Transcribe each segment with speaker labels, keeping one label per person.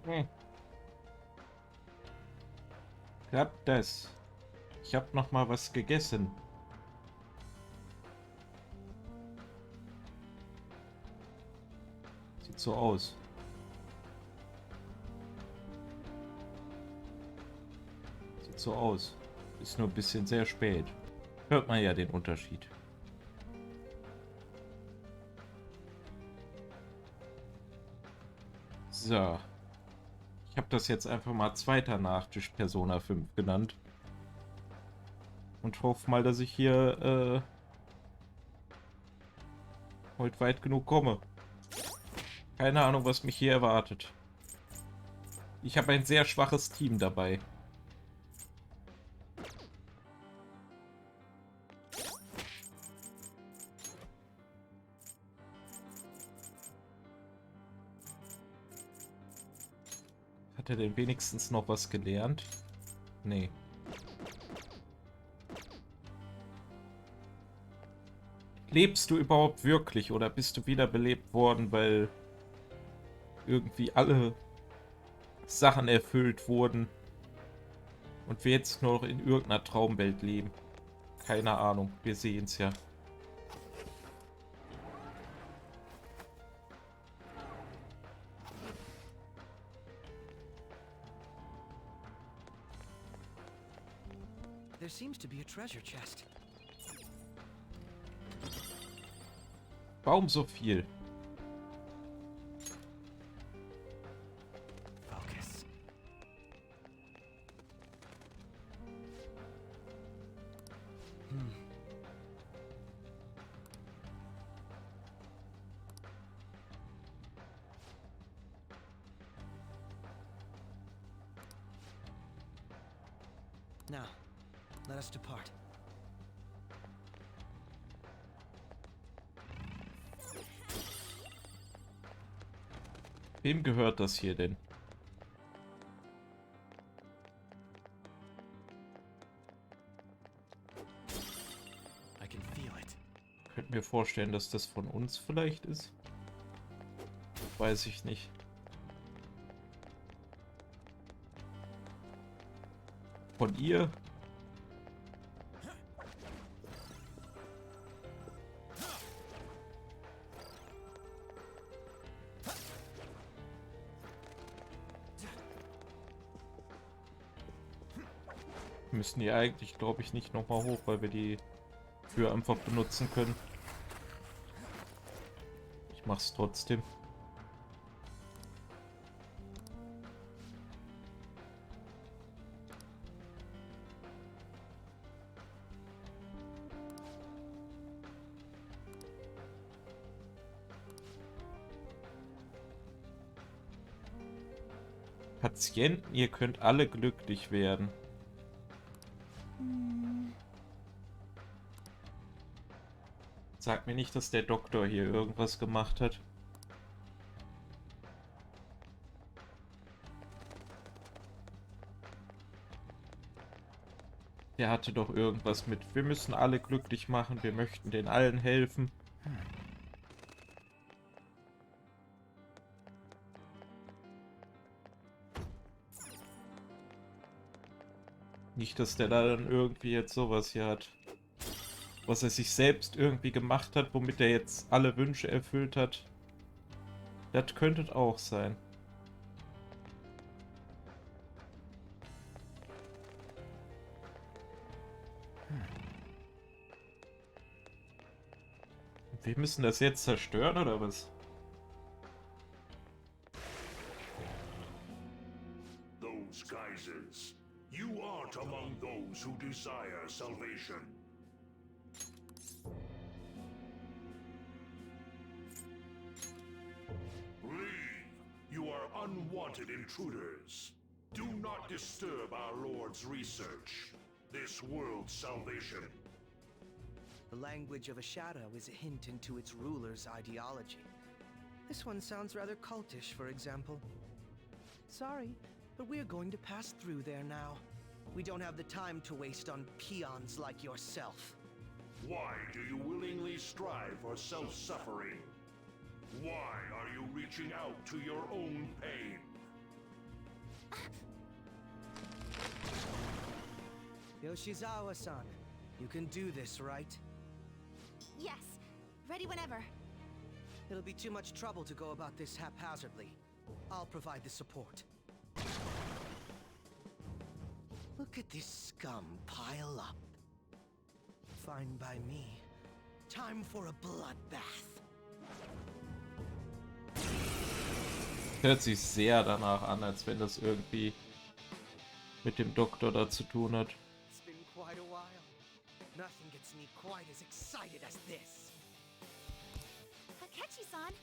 Speaker 1: Hm. Klappt das? Ich hab noch mal was gegessen. Sieht so aus. Sieht so aus. Ist nur ein bisschen sehr spät. Hört man ja den Unterschied. So. Ich habe das jetzt einfach mal zweiter Nachtisch Persona 5 genannt. Und hoffe mal, dass ich hier heute weit genug komme. Keine Ahnung, was mich hier erwartet. Ich habe ein sehr schwaches Team dabei. Hat er denn wenigstens noch was gelernt? Nee. Lebst du überhaupt wirklich oder bist du wiederbelebt worden, weil irgendwie alle Sachen erfüllt wurden und wir jetzt nur noch in irgendeiner Traumwelt leben? Keine Ahnung, wir sehen's ja.
Speaker 2: There seems to be a treasure chest.
Speaker 1: Warum so viel?
Speaker 2: Focus. Now, let us depart.
Speaker 1: Wem gehört das hier denn?
Speaker 2: I can feel it.
Speaker 1: Könnt mir vorstellen, dass das von uns vielleicht ist. Weiß ich nicht. Von ihr? Müssen die eigentlich, glaube ich, nicht nochmal hoch, weil wir die Tür einfach benutzen können. Ich mach's trotzdem. Patienten, ihr könnt alle glücklich werden. Sag mir nicht, dass der Doktor hier irgendwas gemacht hat. Der hatte doch irgendwas mit, wir müssen alle glücklich machen, wir möchten den allen helfen. Nicht, dass der da dann irgendwie jetzt sowas hier hat. Was er sich selbst irgendwie gemacht hat, womit er jetzt alle Wünsche erfüllt hat. Das könnte es auch sein. Wir müssen das jetzt zerstören, oder was?
Speaker 3: Those geysers. You aren't among those who desire salvation. Leave. You are unwanted intruders. Do not disturb our Lord's research. This world's salvation.
Speaker 2: The language of a shadow is a hint into its ruler's ideology. This one sounds rather cultish, for example. Sorry, but we're going to pass through there now. We don't have the time to waste on peons like yourself.
Speaker 3: Why do you willingly strive for self-suffering? Why are you reaching out to your own pain?
Speaker 2: Yoshizawa-san, you can do this, right?
Speaker 4: Yes. Ready whenever.
Speaker 2: It'll be too much trouble to go about this haphazardly. I'll provide the support. Look at this scum pile up. Fine by me. Time for a bloodbath.
Speaker 1: Hört sich sehr danach an, als wenn das irgendwie mit dem Doktor da zu tun hat.
Speaker 2: It's been quite a while. Nothing gets me quite as excited as this.
Speaker 4: Takechi-san.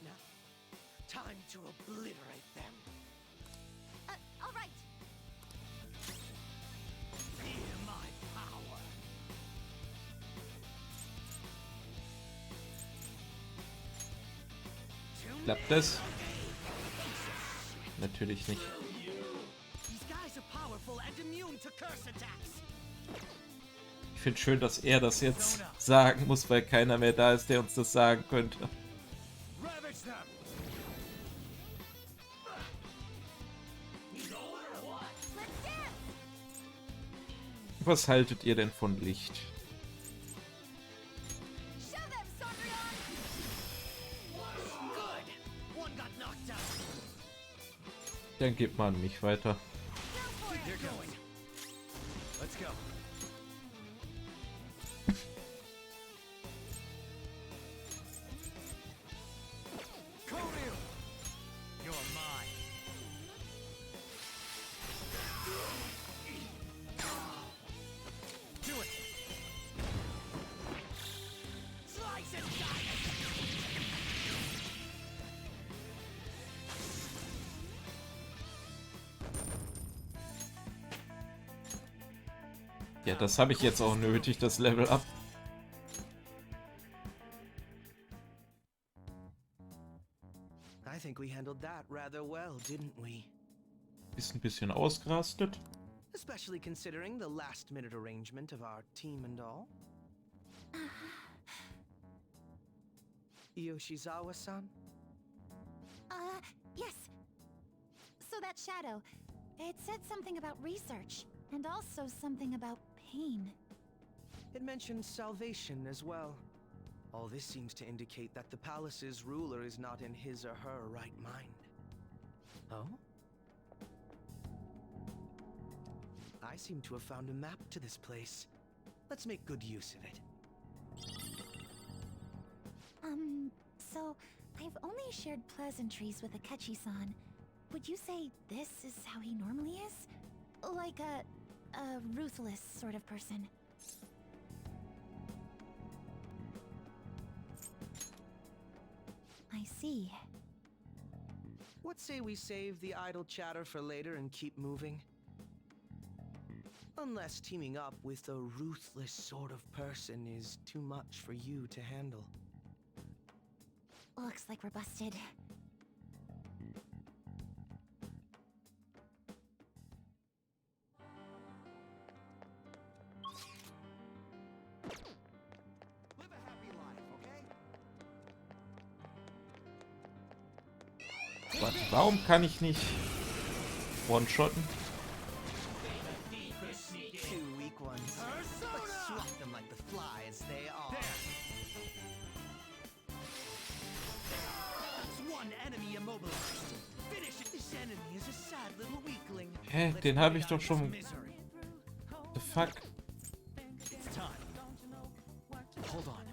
Speaker 2: Now, time to obliterate them.
Speaker 4: All right.
Speaker 2: Fear my power.
Speaker 1: Klappt das? Natürlich nicht.
Speaker 2: These guys are powerful and immune to curse attacks.
Speaker 1: Ich finde schön, dass er das jetzt sagen muss, weil keiner mehr da ist, der uns das sagen könnte.
Speaker 3: Ravage them!
Speaker 4: Let's dance.
Speaker 1: Was haltet ihr denn von Licht?
Speaker 4: Show them, Sondrian.
Speaker 2: Good. One got knocked out.
Speaker 1: Dann geht man an mich weiter.
Speaker 4: Go for it.
Speaker 2: They're going. Let's go. Koryu, you're mine. Do it. Slice and dice.
Speaker 1: Ja, das habe ich jetzt auch nötig, das Level Up.
Speaker 2: I think we handled that rather well, didn't we?
Speaker 1: Ist ein bisschen ausgerastet.
Speaker 2: Especially considering the last-minute arrangement of our team and all. Yoshizawa-san?
Speaker 4: Yes. So that shadow, it said something about research, and also something about pain.
Speaker 2: It mentions salvation as well. All this seems to indicate that the palace's ruler is not in his or her right mind. Oh? I seem to have found a map to this place. Let's make good use of it.
Speaker 4: So I've only shared pleasantries with Akechi-san. Would you say this is how he normally is? Like a ruthless sort of person? I see.
Speaker 2: What say we save the idle chatter for later and keep moving? Unless teaming up with a ruthless sort of person is too much for you to handle.
Speaker 4: Looks like we're busted.
Speaker 2: Live a happy life, okay?
Speaker 1: Warte, warum kann ich nicht one-shotten?
Speaker 2: Two weak ones. Let's swat them like the flies they are. That's one enemy immobilized. Finish it. This enemy is a sad little weakling.
Speaker 1: Hä, den habe ich doch schon. The fuck?
Speaker 2: It's time. Hold on.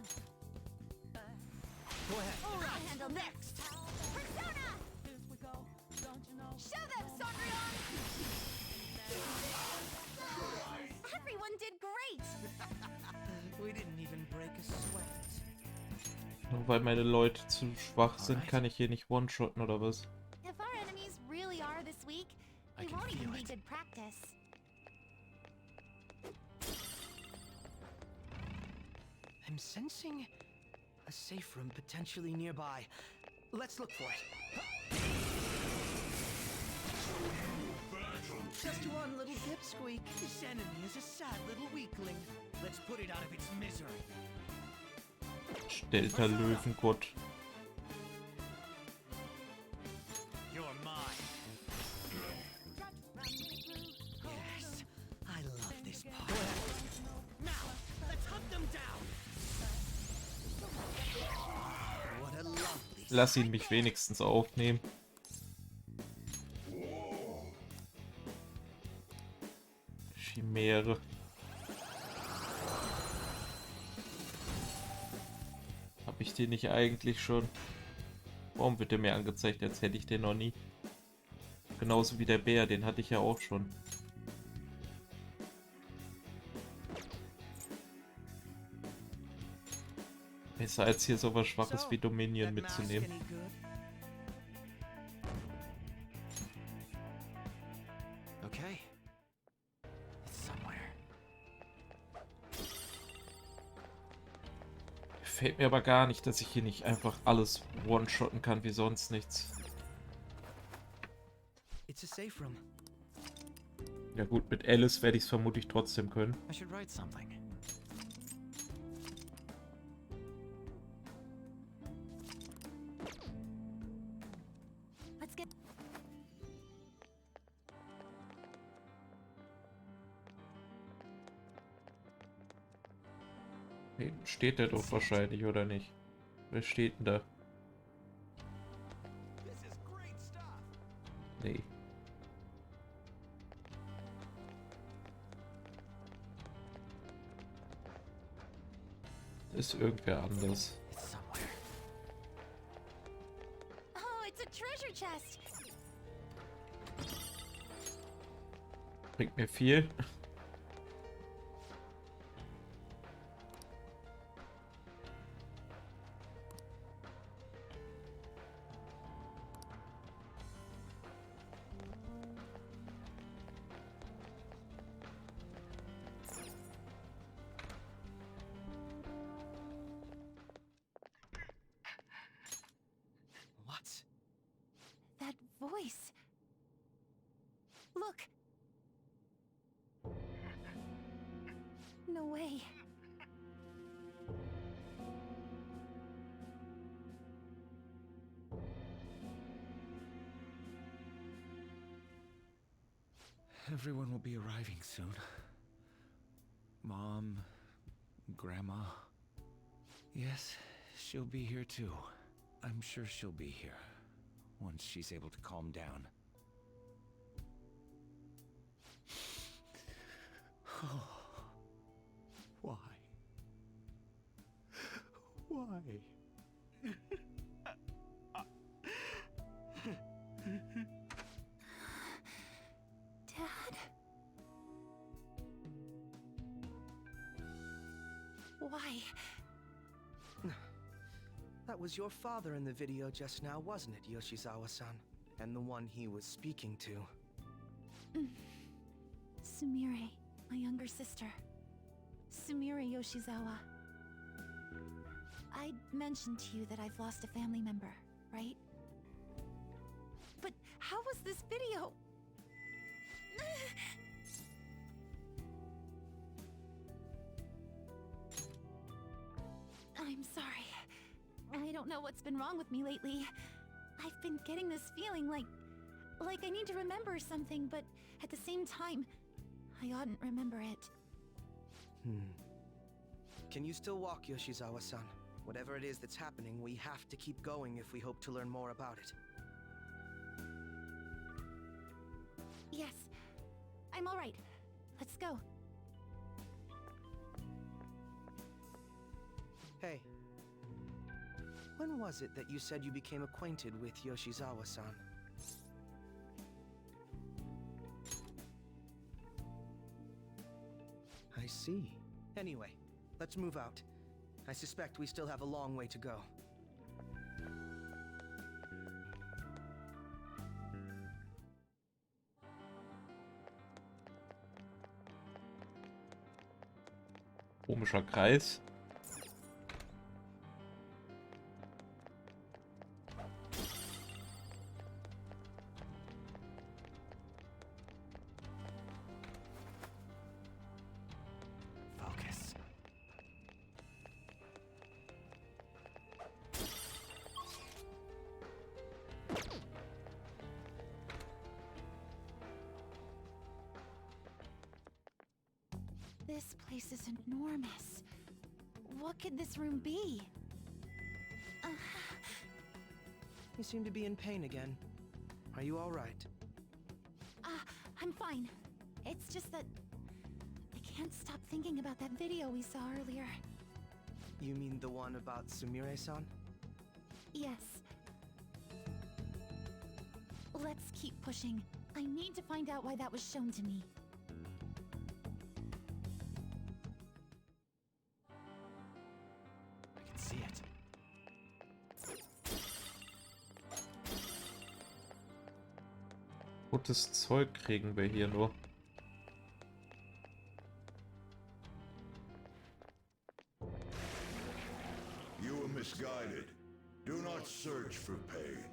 Speaker 2: Go ahead.
Speaker 4: I'll handle next. Persona! Show them, Sondrian! Everyone did great!
Speaker 2: We didn't even break a sweat.
Speaker 1: Nur weil meine Leute zu schwach sind, kann ich hier nicht one-shotten oder was?
Speaker 4: If our enemies really are this weak,
Speaker 2: I
Speaker 4: it
Speaker 2: can
Speaker 4: won't even
Speaker 2: feel
Speaker 4: be
Speaker 2: it.
Speaker 4: good practice.
Speaker 2: I'm sensing a safe room potentially nearby. Let's look for it. Just one little dipsqueak. This enemy is a sad little weakling. Let's put it out of its misery.
Speaker 1: Stellter Löwengott.
Speaker 2: You're mine. Yes, Now, let's hunt them down. What a lovely
Speaker 1: Lass ihn mich wenigstens aufnehmen. Chimäre. Habe ich den nicht eigentlich schon? Warum wird der mir angezeigt, als hätte ich den noch nie? Genauso wie der Bär, den hatte ich ja auch schon. Besser als hier sowas Schwaches wie Dominion mitzunehmen.
Speaker 2: Okay. It's somewhere.
Speaker 1: Gefällt mir aber gar nicht, dass ich hier nicht einfach alles one-shotten kann wie sonst nichts.
Speaker 2: It's a safe room.
Speaker 1: Ja gut, mit Alice werde ich es vermutlich trotzdem können.
Speaker 2: I should write something.
Speaker 4: Let's get.
Speaker 1: Hinten steht der doch wahrscheinlich, oder nicht? Wer steht denn da? Nee. Ist irgendwer anders.
Speaker 2: It's somewhere.
Speaker 4: Oh, it's a treasure chest.
Speaker 1: Bringt mir viel.
Speaker 2: What?
Speaker 4: That voice. Look. No way.
Speaker 2: Everyone will be arriving soon. Mom, Grandma. Yes, she'll be here too. I'm sure she'll be here once she's able to calm down. Why? Why?
Speaker 4: Dad? Why?
Speaker 2: That was your father in the video just now, wasn't it, Yoshizawa-san? And the one he was speaking to.
Speaker 4: Sumire, my younger sister. Sumire Yoshizawa. I mentioned to you that I've lost a family member, right? But how was this video? I'm sorry. I don't know what's been wrong with me lately. I've been getting this feeling like I need to remember something, but at the same time, I oughtn't remember it.
Speaker 2: Can you still walk, Yoshizawa-san? Whatever it is that's happening, we have to keep going if we hope to learn more about it.
Speaker 4: Yes, I'm all right. Let's go.
Speaker 2: Hey. When was it that you said you became acquainted with Yoshizawa-san? I see. Anyway, let's move out. I suspect we still have a long way to go.
Speaker 1: Komischer Kreis.
Speaker 2: Focus.
Speaker 4: This place is enormous. What could this room be?
Speaker 2: You seem to be in pain again. Are you all right?
Speaker 4: I'm fine. It's just that I can't stop thinking about that video we saw earlier.
Speaker 2: You mean the one about Sumire-san?
Speaker 4: Yes. Let's keep pushing. I need to find out why that was shown to me.
Speaker 2: I can see it.
Speaker 1: Gutes Zeug kriegen wir hier nur.
Speaker 3: You were misguided. Do not search for pain.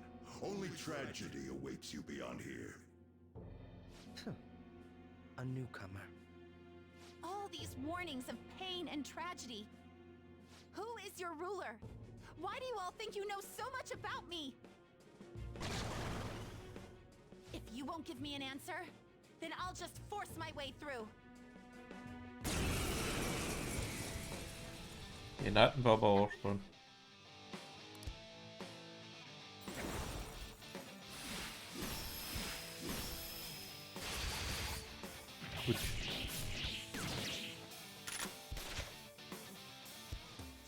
Speaker 3: Only tragedy awaits you beyond here.
Speaker 2: A newcomer.
Speaker 4: All these warnings of pain and tragedy. Who is your ruler? Why do you all think you know so much about me? If you won't give me an answer, then I'll just force my way through.
Speaker 1: Den hatten wir aber auch schon. Gut.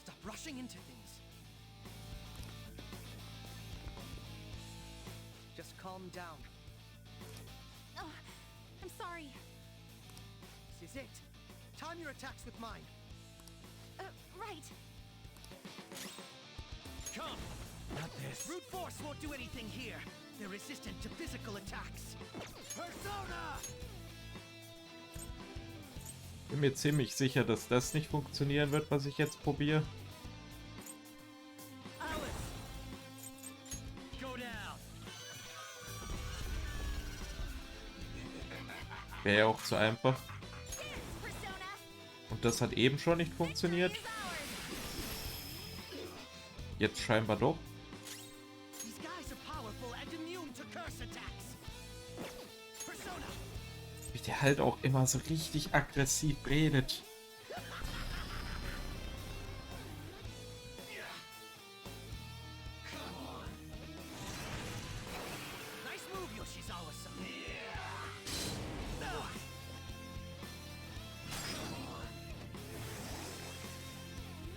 Speaker 2: Stop rushing into things. Just calm down.
Speaker 4: Oh, I'm sorry.
Speaker 2: This is it. Time your attacks with mine.
Speaker 4: Right.
Speaker 2: Come! Not this. Brute force won't do anything here. They're resistant to physical attacks. Persona!
Speaker 1: Bin mir ziemlich sicher, dass das nicht funktionieren wird, was ich jetzt probiere.
Speaker 2: Alice! Go down!
Speaker 1: Wäre ja auch zu einfach.
Speaker 4: Persona!
Speaker 1: Und das hat eben schon nicht funktioniert. Jetzt scheinbar doch.
Speaker 2: These guys are powerful and immune to curse attacks. Persona!
Speaker 1: Wie der halt auch immer so richtig aggressiv redet.
Speaker 2: Nice move, Yoshizawa-san.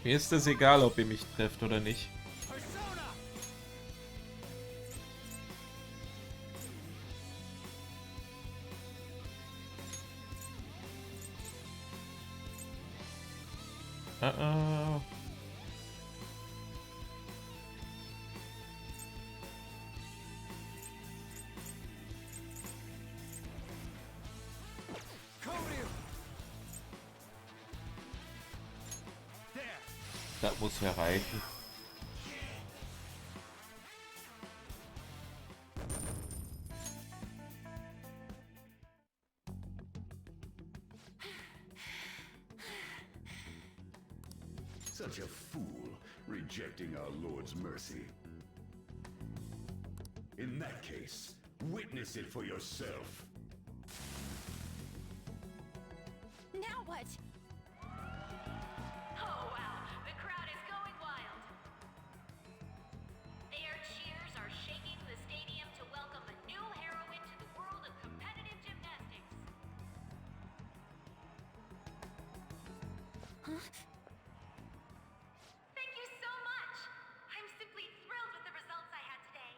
Speaker 1: Mir ist es egal, ob ihr mich trefft oder nicht.
Speaker 2: Persona!
Speaker 1: Ah.
Speaker 2: Koryu! There!
Speaker 1: Das muss ja reichen.
Speaker 3: Such a fool, rejecting our Lord's mercy. In that case, witness it for yourself.
Speaker 4: Now what?
Speaker 5: Oh wow, the crowd is going wild. Their cheers are shaking the stadium to welcome a new heroine to the world of competitive gymnastics.
Speaker 4: Huh?
Speaker 5: Thank you so much. I'm simply thrilled with the results I had today.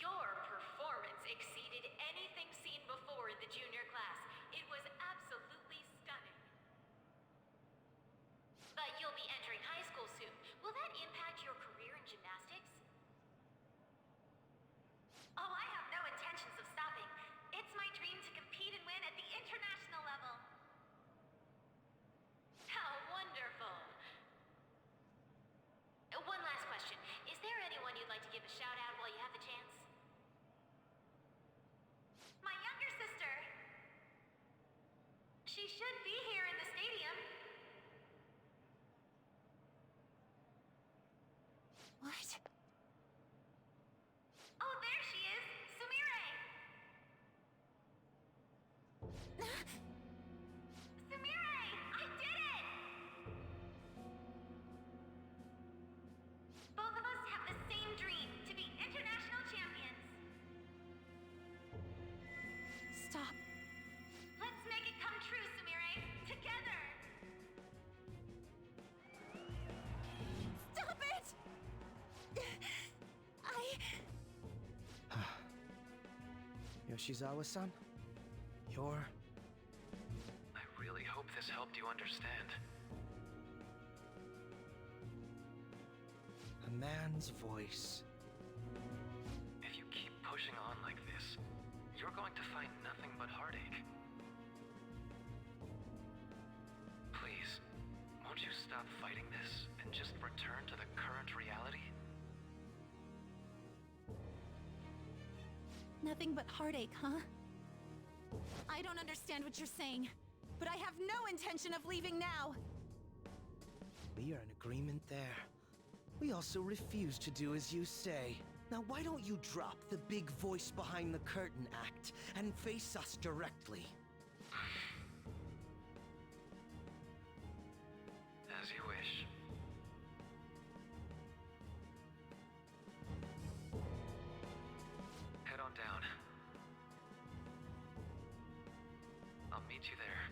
Speaker 5: Your performance exceeded anything seen before in the junior class. It was absolutely stunning. But you'll be entering high school soon. Will that impact your career in gymnastics? Oh, I have no intentions of stopping. It's my dream to compete and win at the international level. How wonderful. One last question. Is there anyone you'd like to give a shout out while you have the chance? My younger sister. She should be here in the stadium.
Speaker 4: What?
Speaker 5: Oh, there she is. Sumire.
Speaker 2: Yoshizawa-san, you're...
Speaker 6: I really hope this helped you understand.
Speaker 2: a man's voice.
Speaker 6: If you keep pushing on like this, you're going to find nothing but heartache. Please, won't you stop fighting this and just return to the current reality?
Speaker 4: Nothing but heartache, huh? I don't understand what you're saying, but I have no intention of leaving now.
Speaker 2: We are in agreement there. We also refuse to do as you say. Now why don't you drop the big voice behind the curtain act and face us directly?
Speaker 6: As you wish. Head on down. I'll meet you there.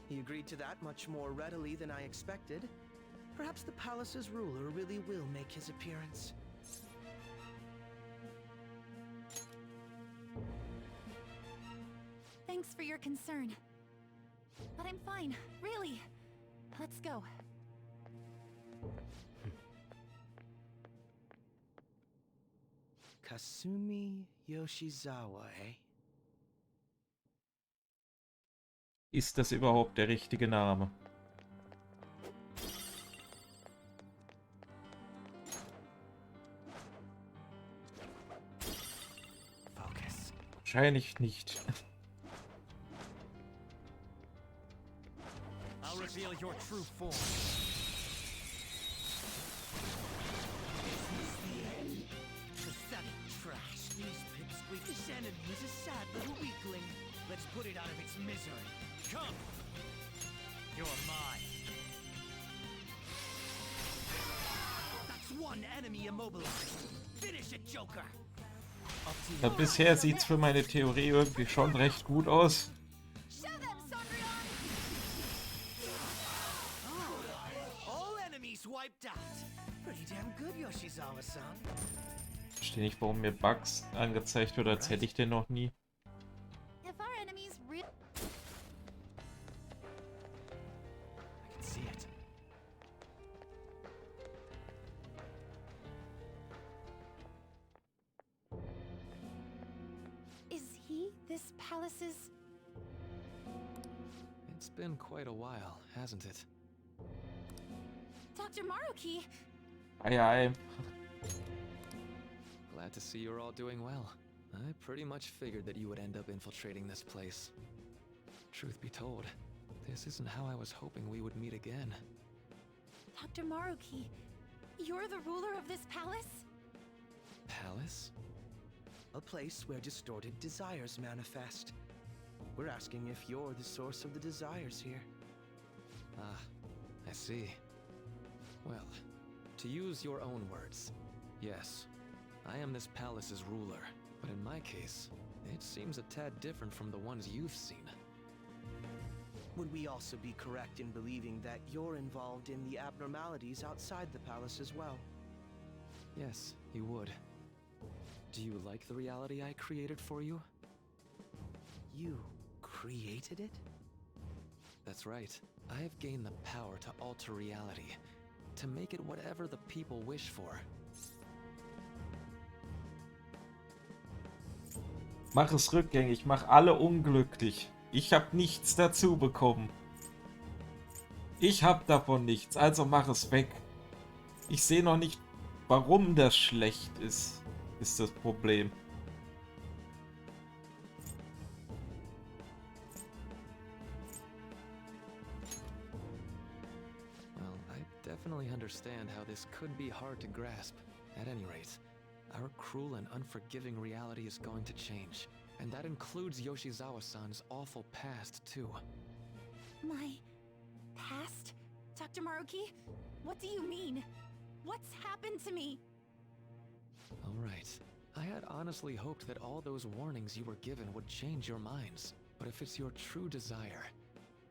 Speaker 2: He agreed to that much more readily than I expected. Perhaps the palace's ruler really will make his appearance.
Speaker 4: Thanks for your concern. But I'm fine, really. Let's go.
Speaker 2: Kasumi Yoshizawa, eh?
Speaker 1: Ist das überhaupt der richtige Name?
Speaker 2: Focus.
Speaker 1: Wahrscheinlich nicht.
Speaker 2: I'll reveal your true form. Pathetic trash. These pipsqueak. This enemy is a sad little weakling. Let's put it out of its misery. Come! You're mine. That's one enemy immobilized. Finish it, Joker! Up to
Speaker 1: Ja,
Speaker 2: you.
Speaker 1: bisher sieht's für meine Theorie irgendwie schon recht gut aus.
Speaker 4: Show them, Sondrian!
Speaker 2: All enemies wiped out. Pretty damn good, Yoshizawa-san.
Speaker 1: Ich verstehe nicht, warum mir Bugs angezeigt wird, als hätte ich den noch nie.
Speaker 4: If our enemies
Speaker 2: I can see it.
Speaker 4: Is he this palace's...
Speaker 6: It's been quite a while, hasn't it?
Speaker 4: Dr. Maruki?
Speaker 1: Ei, ei.
Speaker 6: Glad to see you're all doing well. I pretty much figured that you would end up infiltrating this place. Truth be told, this isn't how I was hoping we would meet again.
Speaker 4: Dr. Maruki, you're the ruler of this palace?
Speaker 6: Palace?
Speaker 2: A place where distorted desires manifest. We're asking if you're the source of the desires here.
Speaker 6: Ah, I see. Well, to use your own words, yes, I am this palace's ruler, but in my case, it seems a tad different from the ones you've seen.
Speaker 2: Would we also be correct in believing that you're involved in the abnormalities outside the palace as well?
Speaker 6: Yes, you would. Do you like the reality I created for you?
Speaker 2: You created it?
Speaker 6: That's right. I have gained the power to alter reality, to make it whatever the people wish for.
Speaker 1: Mach es rückgängig, mach alle unglücklich. Ich hab nichts dazu bekommen. Ich hab davon nichts, also mach es weg. Ich sehe noch nicht, warum das schlecht ist das Problem.
Speaker 6: Well, I definitely understand how this could be hard to grasp. At any rate, our cruel and unforgiving reality is going to change. And that includes Yoshizawa-san's awful past, too.
Speaker 4: My... past? Dr. Maruki? What do you mean? What's happened to me?
Speaker 6: Alright. I had honestly hoped that all those warnings you were given would change your minds. But if it's your true desire,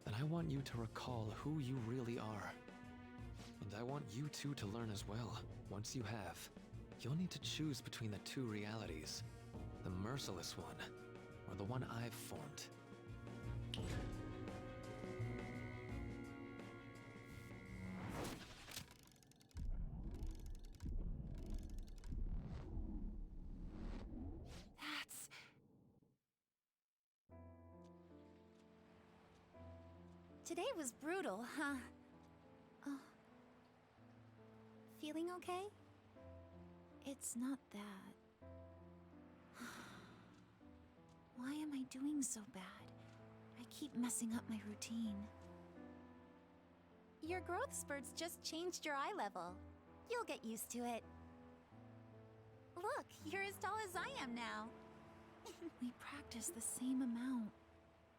Speaker 6: then I want you to recall who you really are. And I want you two to learn as well, once you have. you'll need to choose between the two realities. The merciless one, or the one I've formed.
Speaker 4: That's... Today was brutal, huh? Oh. Feeling okay? It's not that. Why am I doing so bad? I keep messing up my routine. Your growth spurts just changed your eye level. You'll get used to it. Look, you're as tall as I am now. We practice the same amount.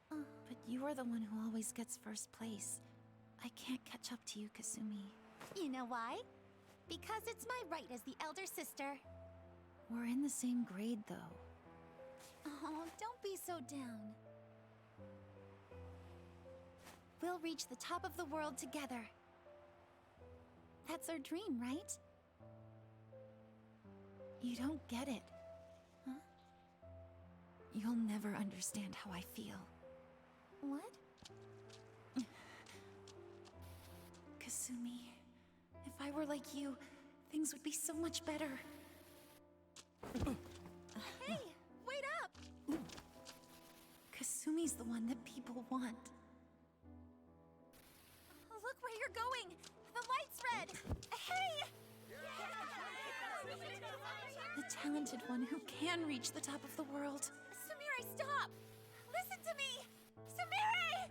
Speaker 4: But you are the one who always gets first place. I can't catch up to you, Kasumi. You know why? Because it's my right as the elder sister. We're in the same grade, though. Oh, don't be so down. We'll reach the top of the world together. That's our dream, right? You don't get it. Huh? You'll never understand how I feel. What? Kasumi, if I were like you, things would be so much better. Hey, wait up! Kasumi's the one that people want. Look where you're going! The light's red! Hey! The talented one who can reach the top of the world. Sumire, stop! Listen to me! Sumire!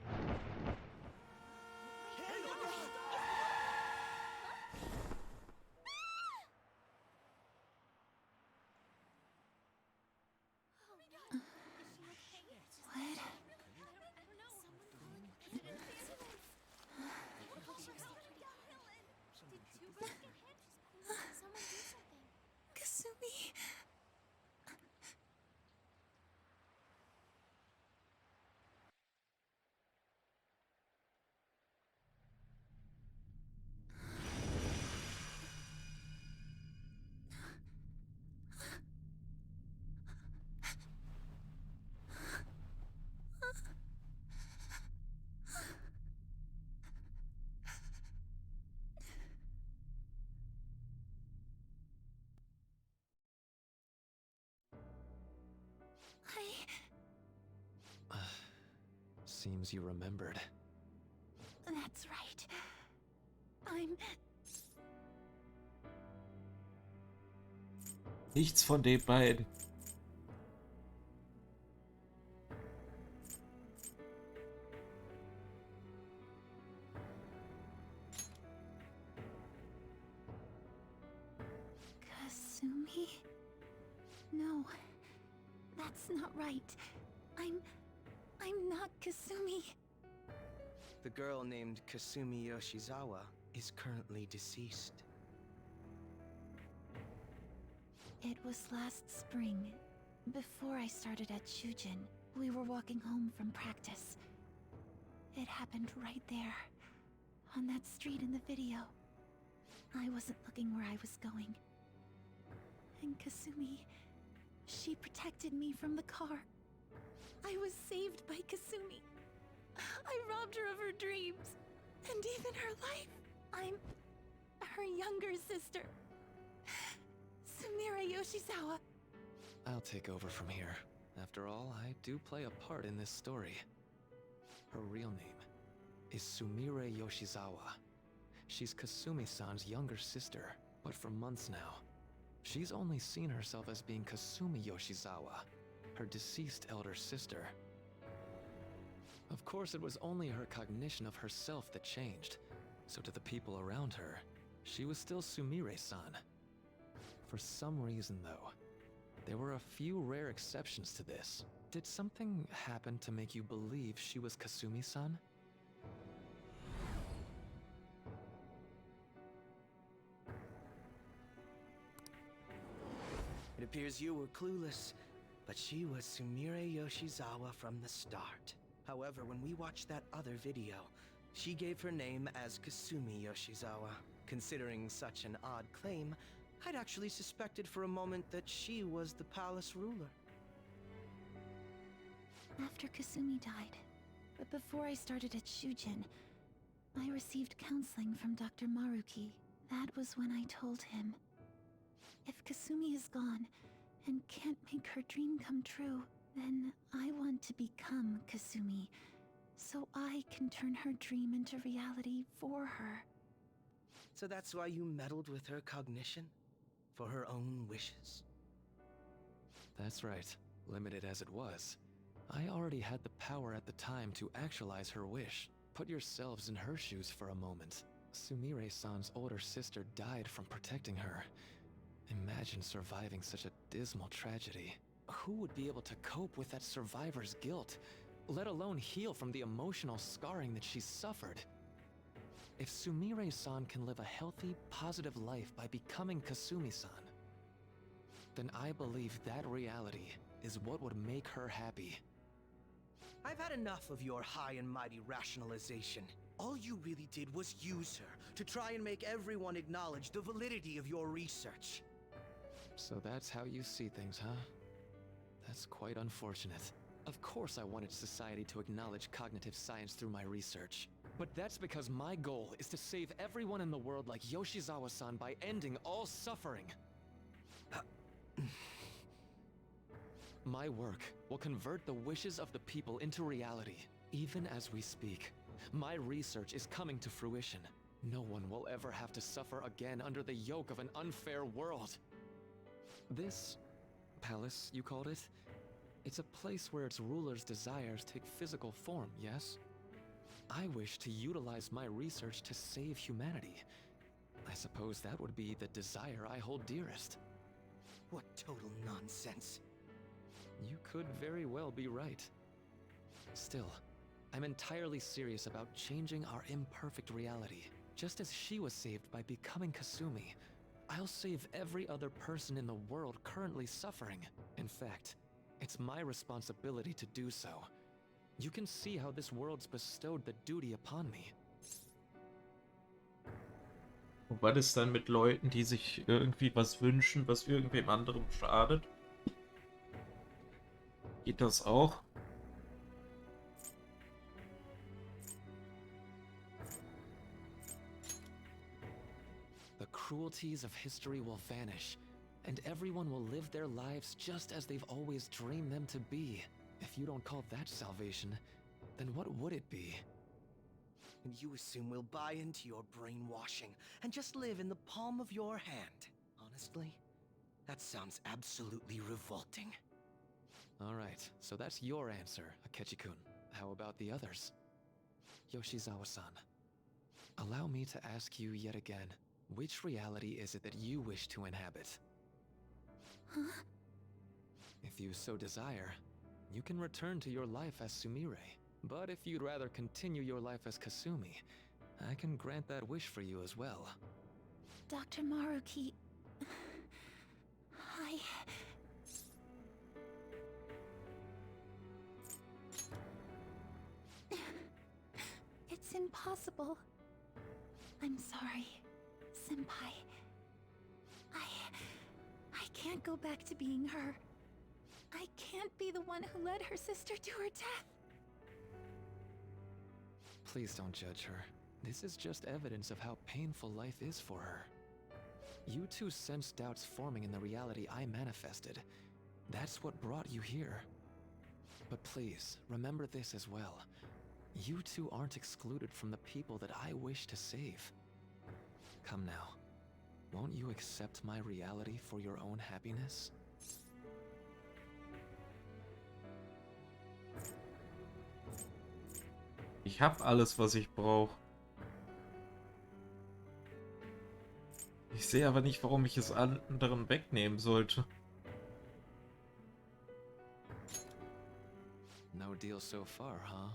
Speaker 4: Kasumi.
Speaker 6: Seems you remembered.
Speaker 4: That's right. I'm...
Speaker 1: Nichts von den beiden.
Speaker 4: Kasumi? No, that's not right. I'm not Kasumi.
Speaker 2: The girl named Kasumi Yoshizawa is currently deceased.
Speaker 4: It was last spring, before I started at Shujin. We were walking home from practice. It happened right there, on that street in the video. I wasn't looking where I was going. And Kasumi, she protected me from the car. I was saved by Kasumi. I robbed her of her dreams, and even her life. I'm her younger sister, Sumire Yoshizawa.
Speaker 6: I'll take over from here. After all, I do play a part in this story. Her real name is Sumire Yoshizawa. She's Kasumi-san's younger sister, but for months now, she's only seen herself as being Kasumi Yoshizawa, her deceased elder sister. Of course, it was only her cognition of herself that changed, so to the people around her, she was still Sumire-san. For some reason, though, there were a few rare exceptions to this. Did something happen to make you believe she was Kasumi-san?
Speaker 2: It appears you were clueless, but she was Sumire Yoshizawa from the start. However, when we watched that other video, she gave her name as Kasumi Yoshizawa. Considering such an odd claim, I'd actually suspected for a moment that she was the palace ruler.
Speaker 4: After Kasumi died, but before I started at Shujin, I received counseling from Dr. Maruki. That was when I told him, if Kasumi is gone and can't make her dream come true, then I want to become Kasumi, so I can turn her dream into reality for her.
Speaker 2: So that's why you meddled with her cognition? For her own wishes?
Speaker 6: That's right. Limited as it was, I already had the power at the time to actualize her wish. Put yourselves in her shoes for a moment. Sumire-san's older sister died from protecting her. Imagine surviving such a dismal tragedy. Who would be able to cope with that survivor's guilt, let alone heal from the emotional scarring that she suffered? If Sumire-san can live a healthy, positive life by becoming Kasumi-san, then I believe that reality is what would make her happy.
Speaker 2: I've had enough of your high and mighty rationalization. All you really did was use her to try and make everyone acknowledge the validity of your research.
Speaker 6: So that's how you see things, huh? That's quite unfortunate. Of course I wanted society to acknowledge cognitive science through my research. But that's because my goal is to save everyone in the world like Yoshizawa-san by ending all suffering. My work will convert the wishes of the people into reality. Even as we speak, my research is coming to fruition. No one will ever have to suffer again under the yoke of an unfair world. This palace, you called it? It's a place where its ruler's desires take physical form, yes? I wish to utilize my research to save humanity. I suppose that would be the desire I hold dearest.
Speaker 2: What total nonsense.
Speaker 6: You could very well be right. Still, I'm entirely serious about changing our imperfect reality. Just as she was saved by becoming Kasumi, I'll save every other person in the world currently suffering. In fact, it's my responsibility to do so. You can see how this world's bestowed the duty upon me.
Speaker 1: Und was ist dann mit Leuten, die sich irgendwie was wünschen, was irgendwem anderem schadet? Geht das auch?
Speaker 6: The cruelties of history will vanish, and everyone will live their lives just as they've always dreamed them to be. If you don't call that salvation, then what would it be?
Speaker 2: And you assume we'll buy into your brainwashing and just live in the palm of your hand. Honestly, that sounds absolutely revolting.
Speaker 6: Alright, so that's your answer, Akechi-kun. How about the others? Yoshizawa-san, allow me to ask you yet again, which reality is it that you wish to inhabit?
Speaker 4: Huh?
Speaker 6: If you so desire, you can return to your life as Sumire. But if you'd rather continue your life as Kasumi, I can grant that wish for you as well.
Speaker 4: Dr. Maruki... It's impossible. I'm sorry, Senpai. I can't go back to being her. I can't be the one who led her sister to her death.
Speaker 6: Please don't judge her. This is just evidence of how painful life is for her. You two sensed doubts forming in the reality I manifested. That's what brought you here. But please, remember this as well. You two aren't excluded from the people that I wish to save. Come now. Won't you accept my reality for your own happiness?
Speaker 1: Ich hab alles, was ich brauche. Ich sehe aber nicht, warum ich es anderen wegnehmen sollte.
Speaker 6: No deal so far, huh?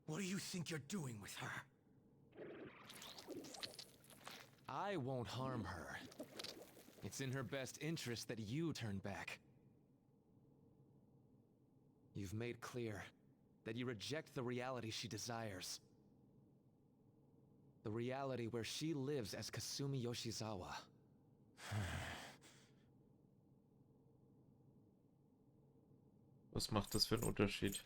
Speaker 2: What do you think you're doing with her?
Speaker 6: I won't harm her. It's in her best interest that you turn back. You've made clear that you reject the reality she desires. The reality where she lives as Kasumi Yoshizawa.
Speaker 1: Was macht das für einen Unterschied?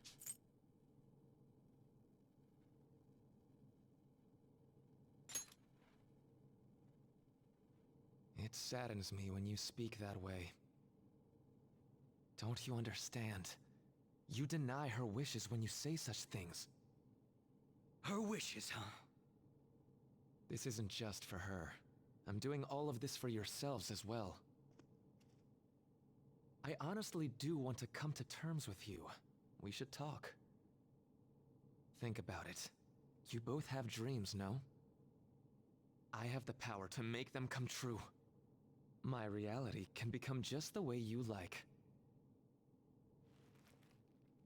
Speaker 6: It saddens me when you speak that way. Don't you understand? You deny her wishes when you say such things.
Speaker 2: Her wishes, huh?
Speaker 6: This isn't just for her. I'm doing all of this for yourselves as well. I honestly do want to come to terms with you. We should talk. Think about it. You both have dreams, no? I have the power to make them come true. My reality can become just the way you like.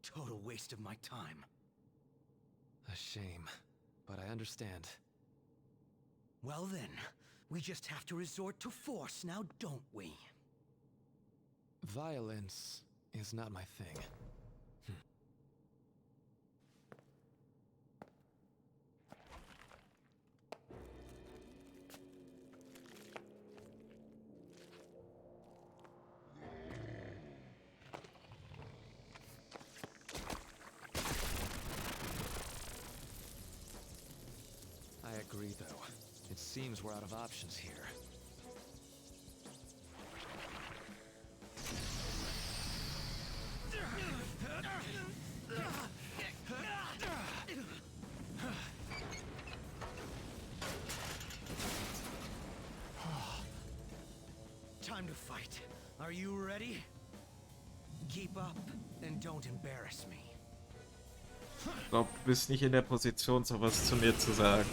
Speaker 2: Total waste of my time.
Speaker 6: A shame, but I understand.
Speaker 2: Well then, we just have to resort to force now, don't we?
Speaker 6: Violence is not my thing. I agree, though. It seems we're out of options here.
Speaker 2: Time to fight. Are you ready? Keep up and don't embarrass me.
Speaker 1: Ich glaube, du bist nicht in der Position, sowas zu mir zu sagen.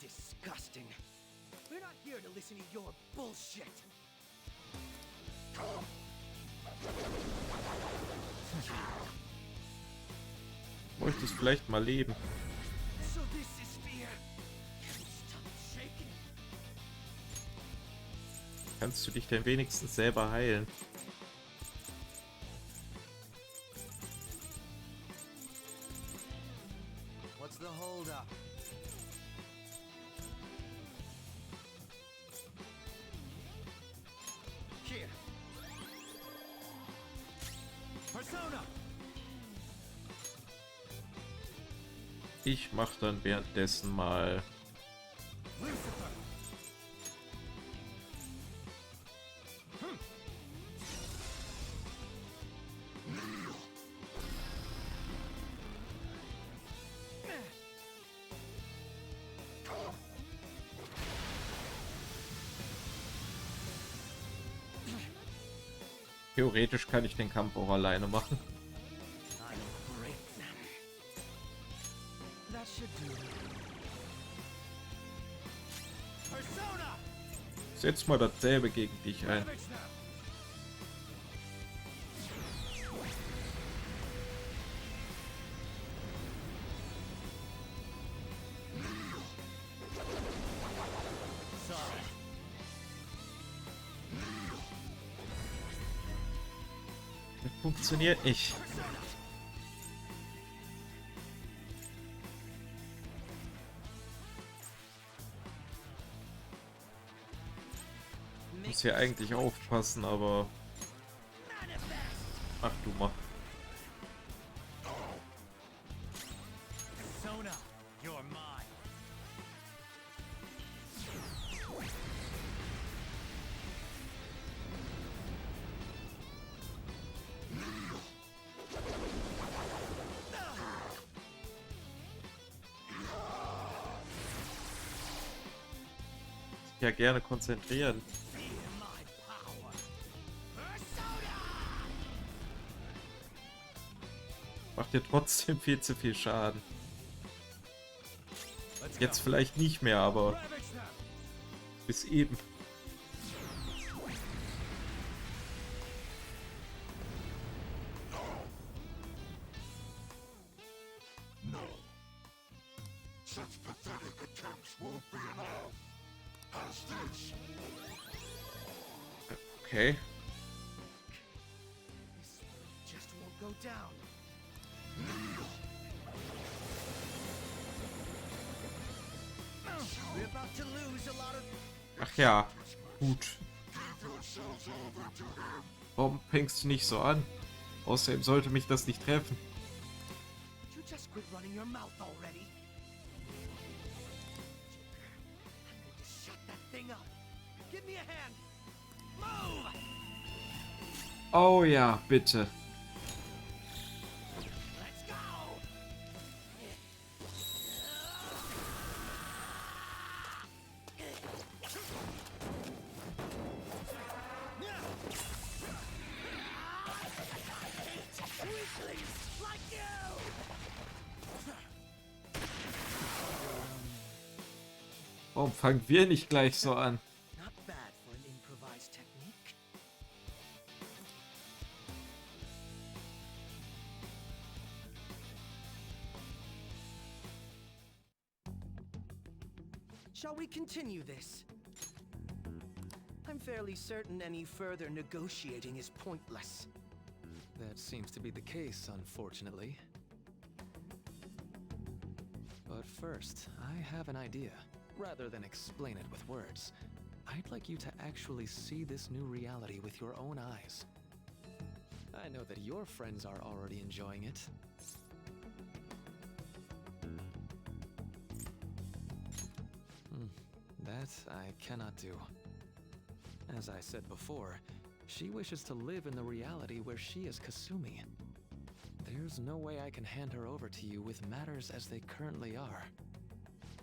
Speaker 2: Disgusting. We're not here to listen to your bullshit.
Speaker 1: Möchtest vielleicht mal leben.
Speaker 2: So this is fear. Stop shaking.
Speaker 1: Kannst du dich denn wenigstens selber heilen?
Speaker 2: What's the hold up? Here. Persona.
Speaker 1: Ich mach dann währenddessen mal
Speaker 2: Lucifer.
Speaker 1: Theoretisch kann ich den Kampf auch alleine machen.
Speaker 2: I'll break them. That should do. Persona.
Speaker 1: Setz mal dasselbe gegen dich ein.
Speaker 2: Ravage them. Sorry.
Speaker 1: Das funktioniert nicht. Ich muss hier eigentlich aufpassen, aber ach du mal.
Speaker 2: Persona, you're mine.
Speaker 1: Ja, gerne konzentrieren.
Speaker 2: Feel my power. Persona.
Speaker 1: Macht dir trotzdem viel zu viel Schaden.
Speaker 2: Let's
Speaker 1: Jetzt
Speaker 2: go.
Speaker 1: vielleicht nicht mehr, aber
Speaker 2: Ravage them.
Speaker 1: Bis eben.
Speaker 3: No. Such pathetic attempts won't be enough. As this.
Speaker 1: Okay.
Speaker 2: This just won't go down. We're about to lose a lot of...
Speaker 1: Ach ja, gut. Warum fängst du nicht so an? Außerdem sollte mich das nicht treffen.
Speaker 2: You just quit running your mouth already. I'm going to shut that thing up. Give me a hand. Move!
Speaker 1: Oh ja, bitte.
Speaker 2: Let's go! Weaklings like you!
Speaker 1: Warum fangen wir nicht gleich so an?
Speaker 2: Not bad for an improvised technique. Shall we continue this? I'm fairly certain any further negotiating is pointless.
Speaker 6: That seems to be the case, unfortunately. But first, I have an idea. Rather than explain it with words, I'd like you to actually see this new reality with your own eyes. I know that your friends are already enjoying it. That I cannot do. As I said before, she wishes to live in the reality where she is Kasumi. There's no way I can hand her over to you with matters as they currently are.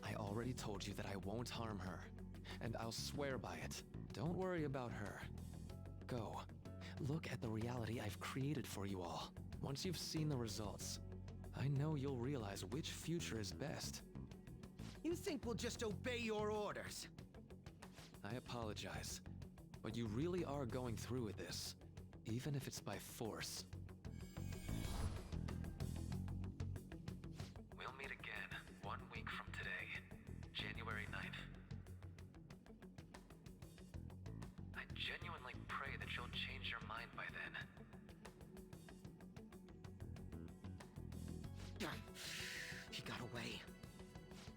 Speaker 6: I already told you that I won't harm her, and I'll swear by it. Don't worry about her. Go. Look at the reality I've created for you all. Once you've seen the results, I know you'll realize which future is best.
Speaker 2: You think we'll just obey your orders?
Speaker 6: I apologize, but you really are going through with this, even if it's by force. We'll meet again 1 week from today, January 9th. I genuinely pray that you'll change your mind by then.
Speaker 2: He got away.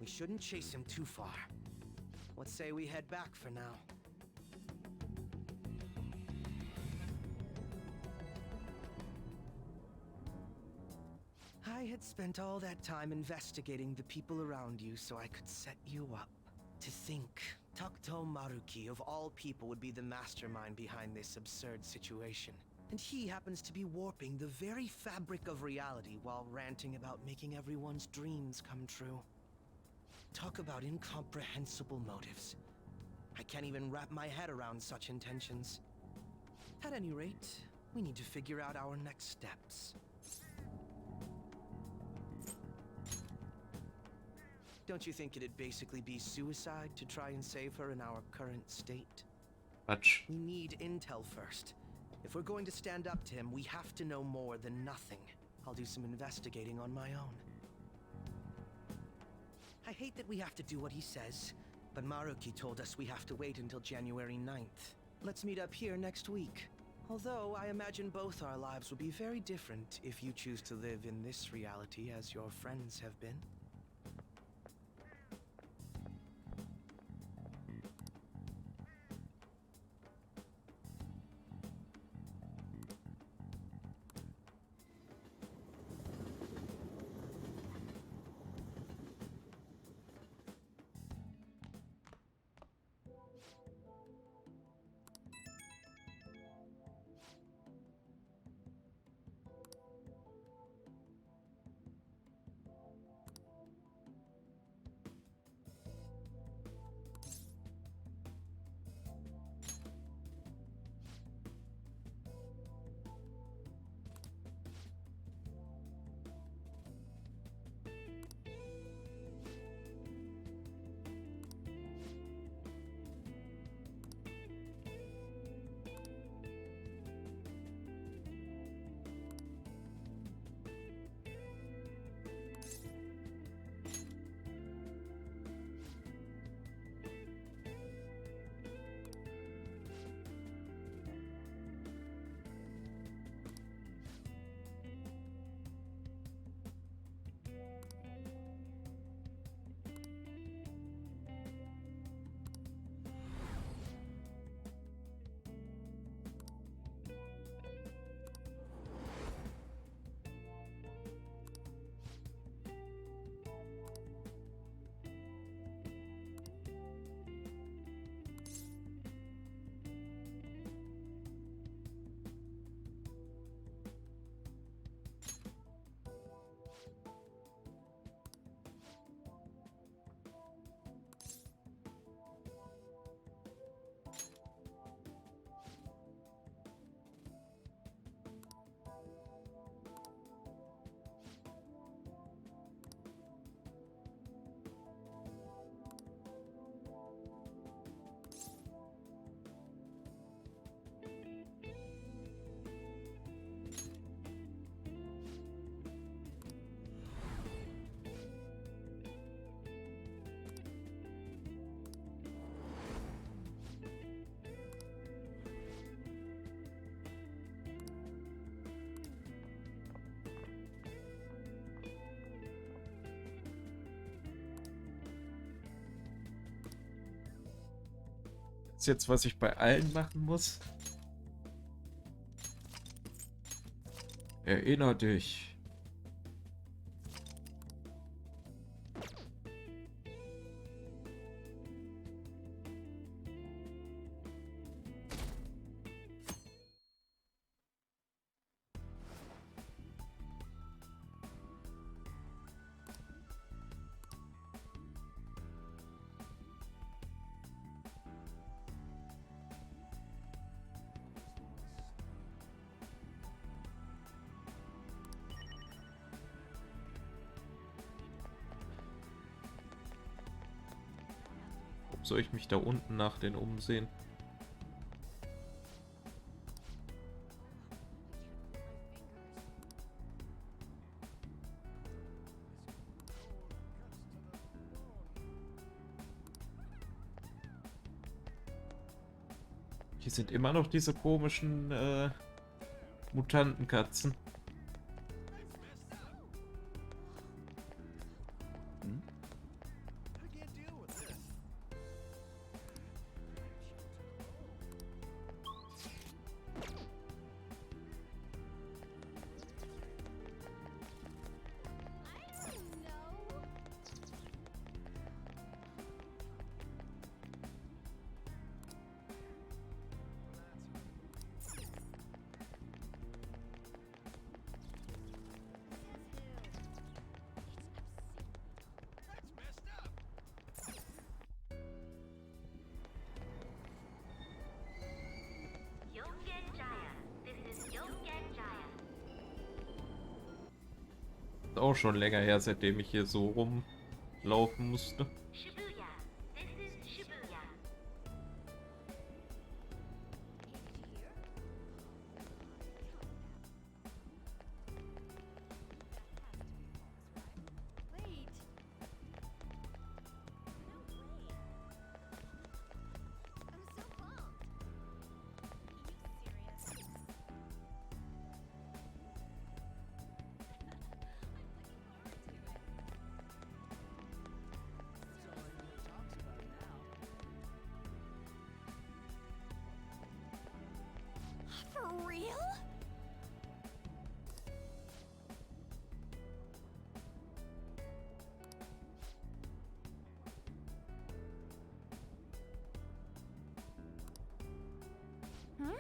Speaker 2: We shouldn't chase him too far. Let's say we head back for now. I had spent all that time investigating the people around you so I could set you up. To think, Takuto Maruki of all people would be the mastermind behind this absurd situation. And he happens to be warping the very fabric of reality while ranting about making everyone's dreams come true. Talk about incomprehensible motives. I can't even wrap my head around such intentions. At any rate, we need to figure out our next steps. Don't you think it'd basically be suicide to try and save her in our current state?
Speaker 1: Quatsch.
Speaker 2: We need intel first. If we're going to stand up to him, we have to know more than nothing. I'll do some investigating on my own. I hate that we have to do what he says, but Maruki told us we have to wait until January 9th. Let's meet up here next week. Although I imagine both our lives will be very different if you choose to live in this reality as your friends have been.
Speaker 1: Ist jetzt, was ich bei allen machen muss? Erinner dich. Soll ich mich da unten nach den umsehen? Hier sind immer noch diese komischen Mutantenkatzen. Auch schon länger her, seitdem ich hier so rumlaufen musste.
Speaker 5: Shibuya. This is Shibuya.
Speaker 4: Wait. I'm so pumped. Are you serious? For real? Hmm?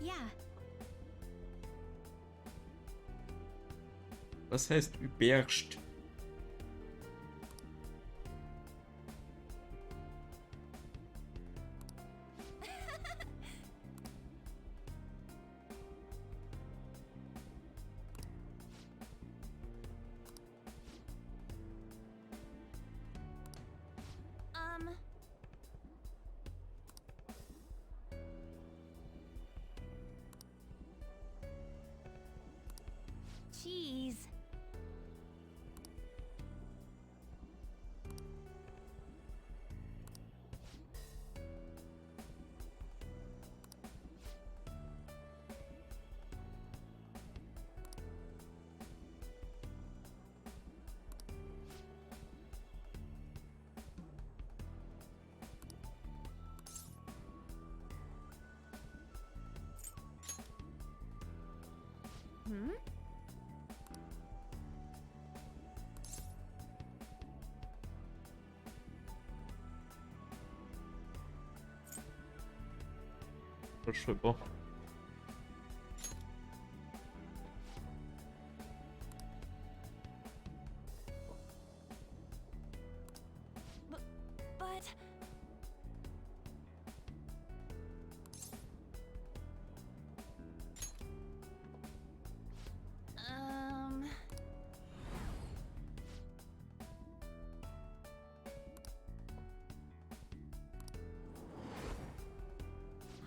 Speaker 4: Yeah.
Speaker 1: Was heißt überhaupt?
Speaker 4: Jeez. Hmm?
Speaker 1: Schipper.
Speaker 4: But...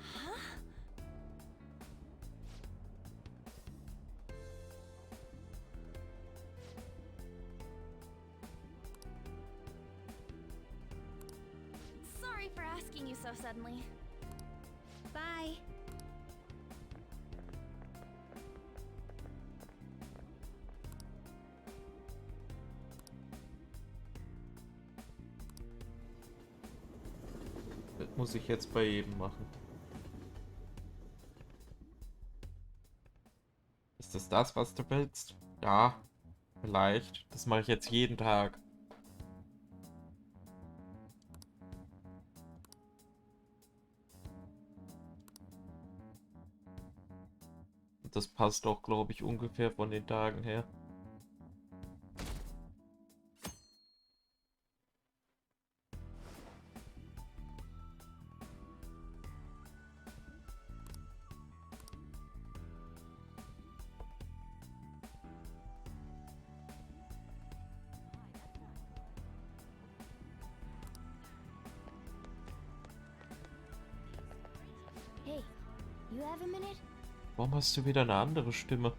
Speaker 4: Huh? Sorry for asking you so suddenly. Bye.
Speaker 1: Das muss ich jetzt bei jedem machen. Ist das das, was du willst? Ja, vielleicht. Das mache ich jetzt jeden Tag. Und das passt auch, glaube ich, ungefähr von den Tagen her.
Speaker 4: Hey, you have a minute?
Speaker 1: Warum hast du wieder eine andere Stimme?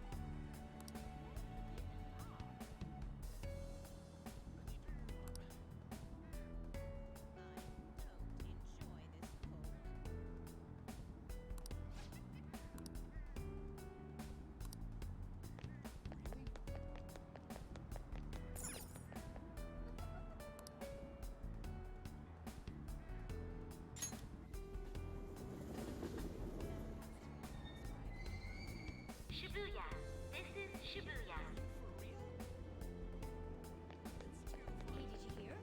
Speaker 5: Shibuya. This is Shibuya.
Speaker 4: Hey, did you hear?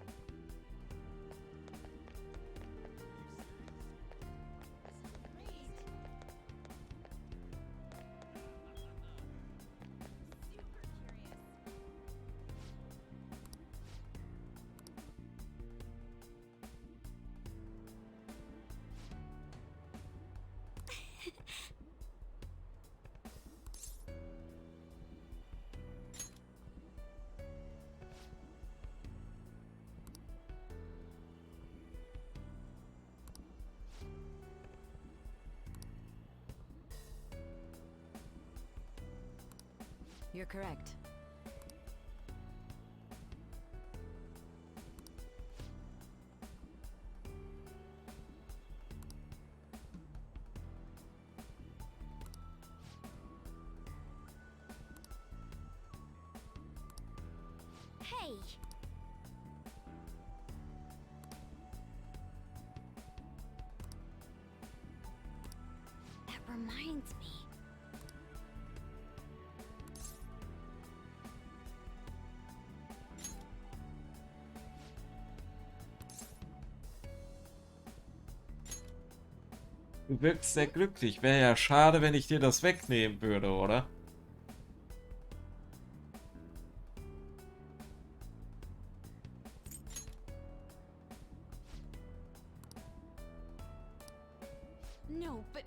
Speaker 7: You're correct.
Speaker 4: Hey! That reminds me.
Speaker 1: Du wirkst sehr glücklich. Wäre ja schade, wenn ich dir das wegnehmen würde, oder?
Speaker 7: No, but...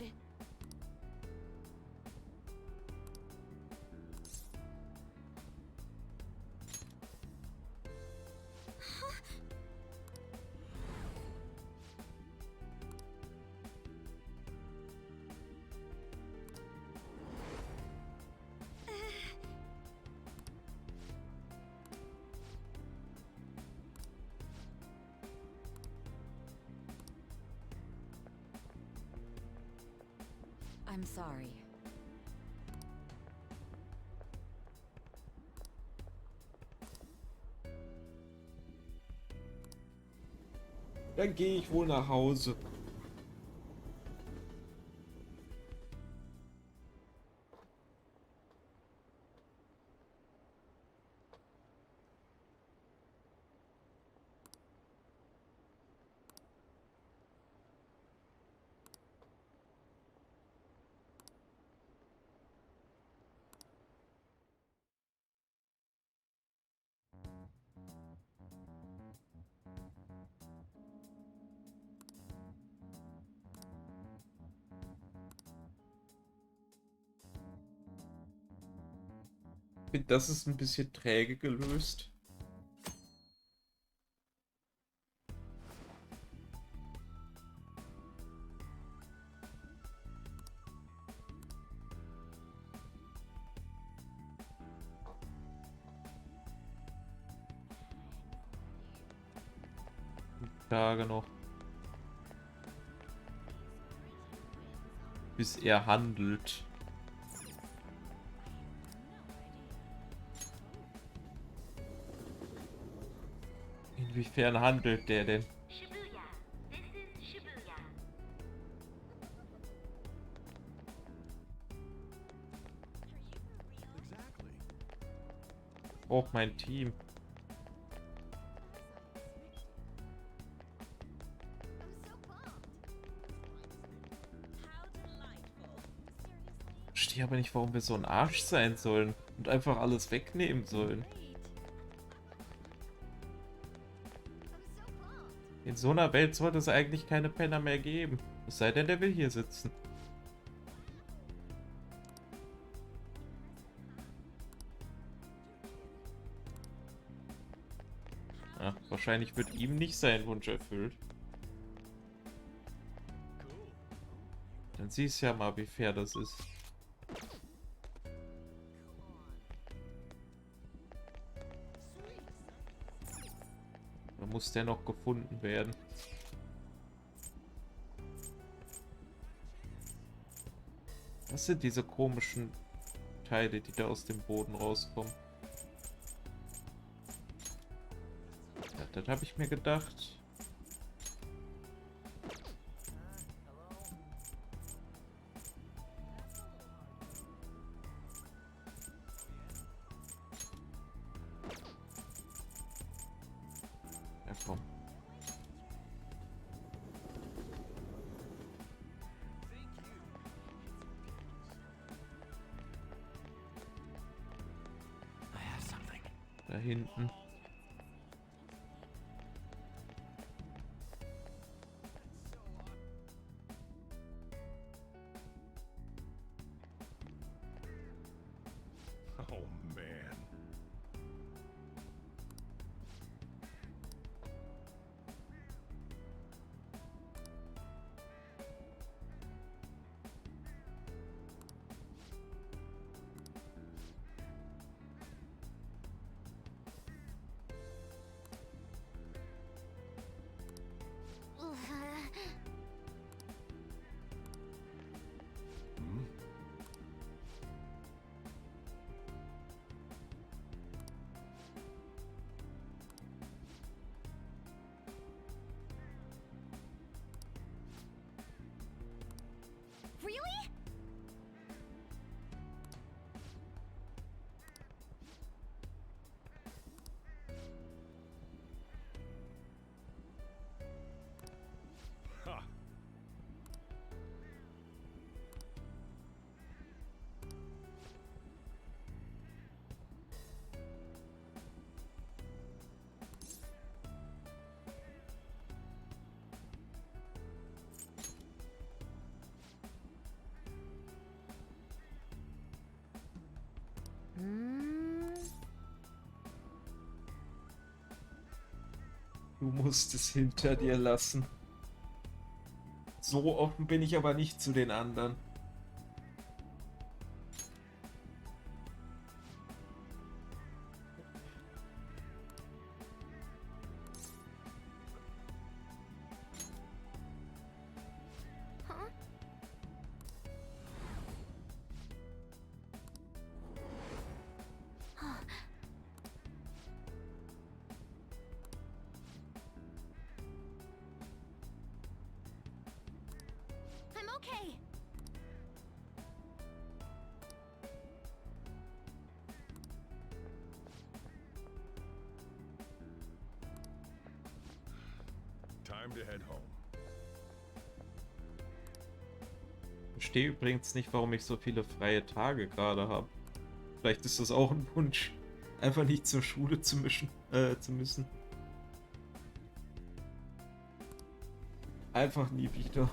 Speaker 7: I'm sorry.
Speaker 1: Dann gehe ich wohl nach Hause. Ich finde, das ist ein bisschen träge gelöst. Tage noch. bis er handelt. Inwiefern handelt der denn?
Speaker 5: Shibuya. This is Shibuya.
Speaker 1: Auch mein Team. Ich verstehe aber nicht, warum wir so ein Arsch sein sollen und einfach alles wegnehmen sollen. In so einer Welt sollte es eigentlich keine Penner mehr geben. Es sei denn, der will hier sitzen. Ja, wahrscheinlich wird ihm nicht sein Wunsch erfüllt. Dann siehst ja mal, wie fair das ist. Da muss der noch gefunden werden. Was sind diese komischen Teile, die da aus dem Boden rauskommen? Ja, das habe ich mir gedacht. Ja, komm.
Speaker 6: I have something.
Speaker 1: Da hinten.
Speaker 3: Oh man. Hmm?
Speaker 4: Really?
Speaker 3: Ha!
Speaker 1: Du musst es hinter dir lassen. So offen bin ich aber nicht zu den anderen.
Speaker 4: Huh? I'm okay.
Speaker 3: Time to head home.
Speaker 1: Ich verstehe übrigens nicht, warum ich so viele freie Tage gerade habe. Vielleicht ist das auch ein Wunsch, einfach nicht zur Schule zu müssen. Einfach nie wieder.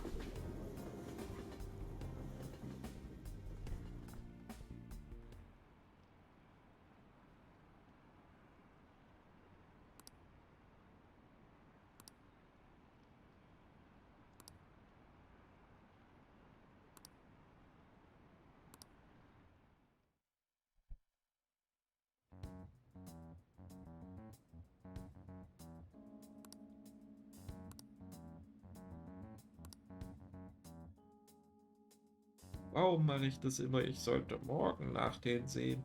Speaker 1: Warum mache ich das immer? Ich sollte morgen nach denen sehen.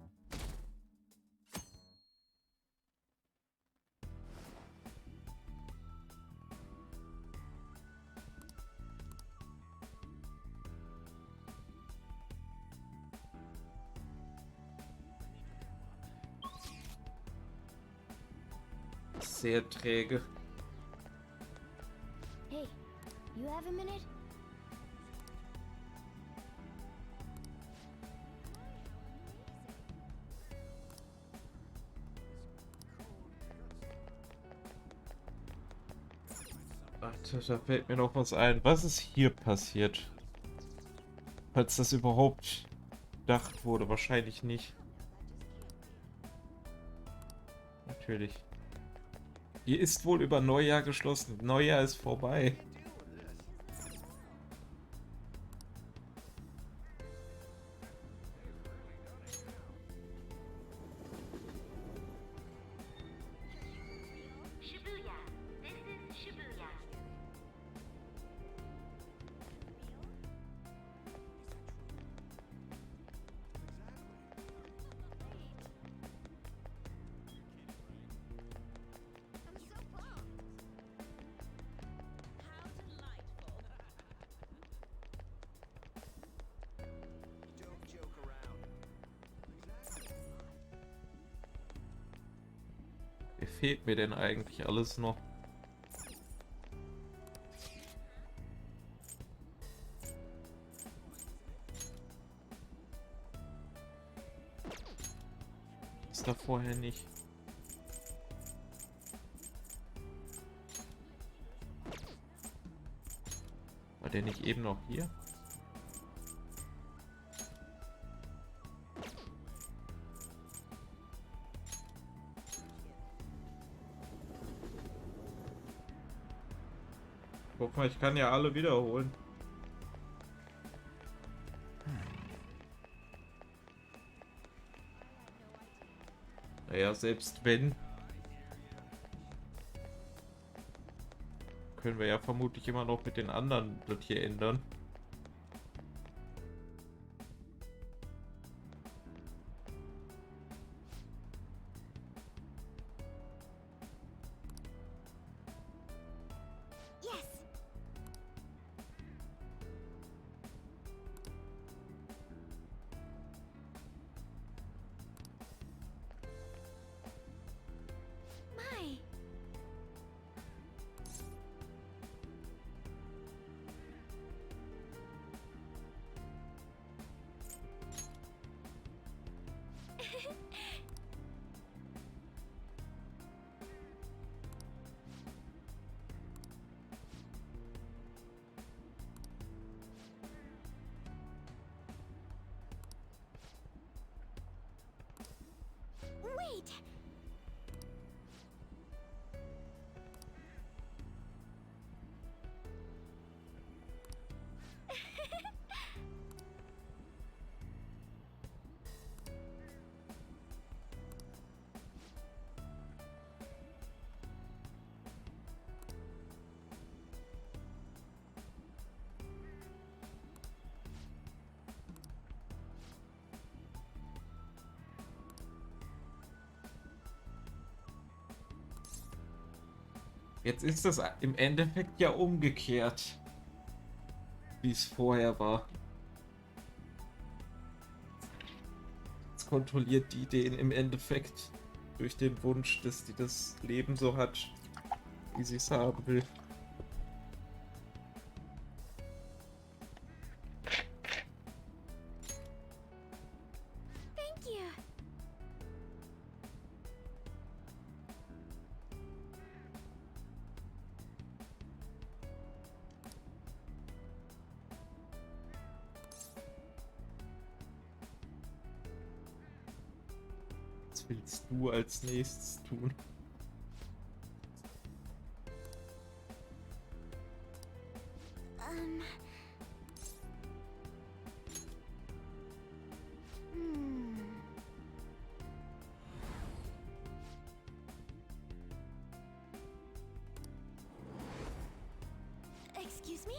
Speaker 1: Sehr träge.
Speaker 4: Hey, you have a minute?
Speaker 1: Warte, da fällt mir noch was ein. Was ist hier passiert? Falls das überhaupt gedacht wurde, wahrscheinlich nicht. Natürlich. Hier ist wohl über Neujahr geschlossen. Neujahr ist vorbei.
Speaker 5: Shibuya. This is Shibuya.
Speaker 2: Don't joke around.
Speaker 1: Wie fehlt mir denn eigentlich alles noch? Ist da vorher nicht. War der nicht eben noch hier? Guck mal, ich kann ja alle wiederholen. Naja, selbst wenn, können wir ja vermutlich immer noch mit den anderen das hier ändern.
Speaker 4: Yes! My! Wait!
Speaker 1: Jetzt ist das im Endeffekt ja umgekehrt, wie es vorher war. Jetzt kontrolliert die den im Endeffekt durch den Wunsch, dass die das Leben so hat, wie sie es haben will.
Speaker 4: Thank you!
Speaker 1: Was willst du als nächstes tun?
Speaker 4: Um... Hmm... Excuse me?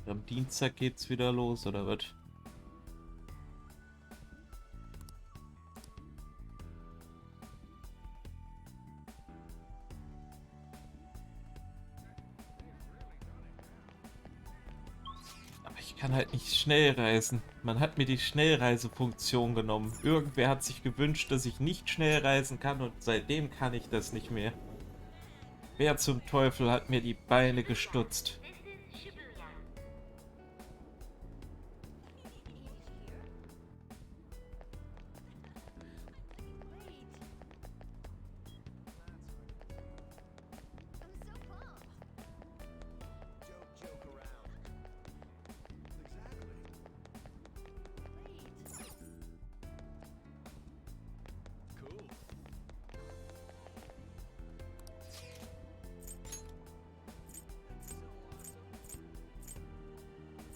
Speaker 1: Am Dienstag geht's wieder los, oder was? Aber ich kann halt nicht schnell reisen. Man hat mir die Schnellreisefunktion genommen. Irgendwer hat sich gewünscht, dass ich nicht schnell reisen kann und seitdem kann ich das nicht mehr. Wer zum Teufel hat mir die Beine gestutzt?
Speaker 5: This is Shibuya.
Speaker 2: Don't joke around. Exactly. Cool.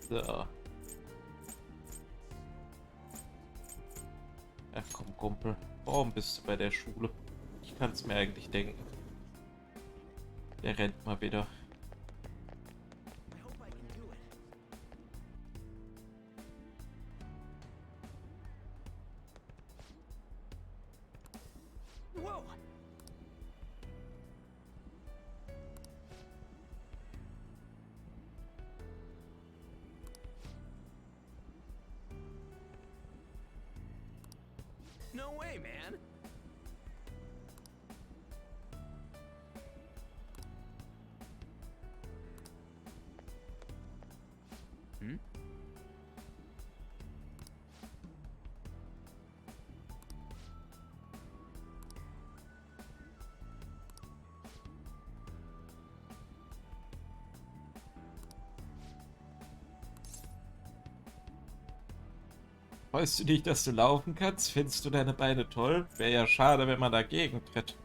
Speaker 1: So. Ach komm, Kumpel. Warum bist du bei der Schule? Ich kann's mir eigentlich denken. Der rennt mal wieder.
Speaker 2: I hope I can do it. Whoa! No way, man! Hmm?
Speaker 1: Freust du dich, dass du laufen kannst? Findest du deine Beine toll? Wäre ja schade, wenn man dagegen tritt.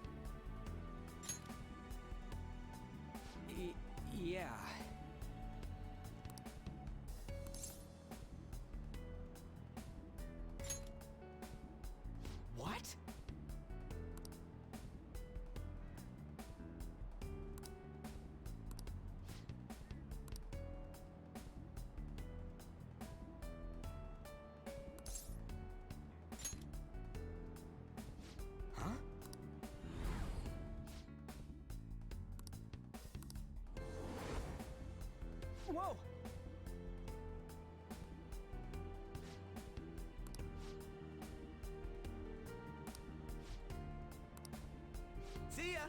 Speaker 2: Yeah. What? Huh? Whoa! See ya!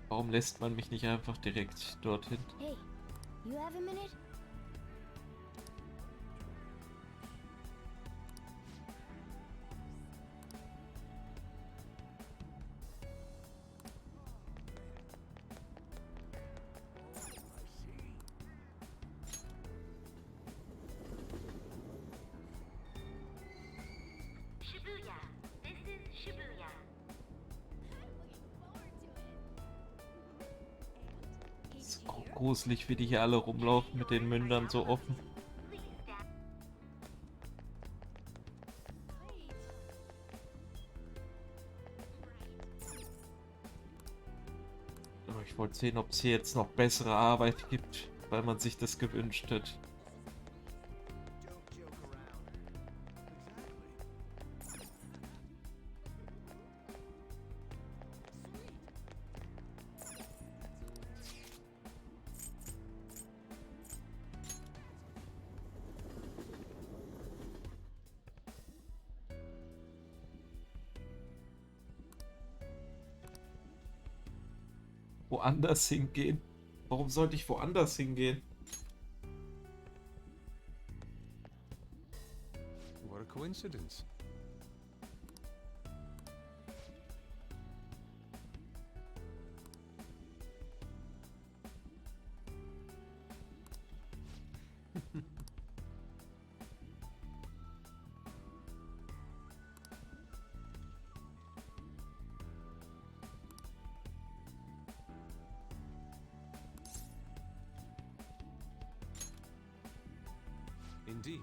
Speaker 1: Warum lässt man mich nicht einfach direkt dorthin?
Speaker 4: Hey, you have a minute?
Speaker 5: Shibuya. This is Shibuya.
Speaker 1: Ist auch gruselig, wie die hier alle rumlaufen mit den Mündern so offen.
Speaker 5: Please stand.
Speaker 1: Aber ich wollte sehen, ob es hier jetzt noch bessere Arbeit gibt, weil man sich das gewünscht hat.
Speaker 2: Don't joke around. Exactly.
Speaker 1: woanders hingehen. Warum sollte ich woanders hingehen?
Speaker 8: What a coincidence. Indeed.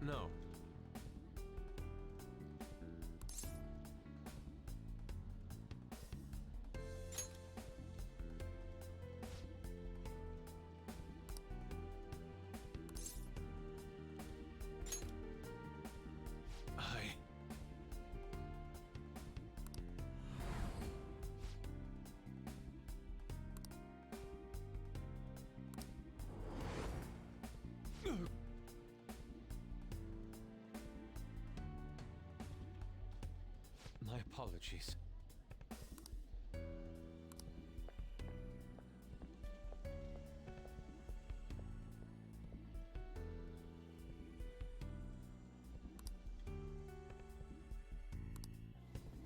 Speaker 8: No. I... My apologies.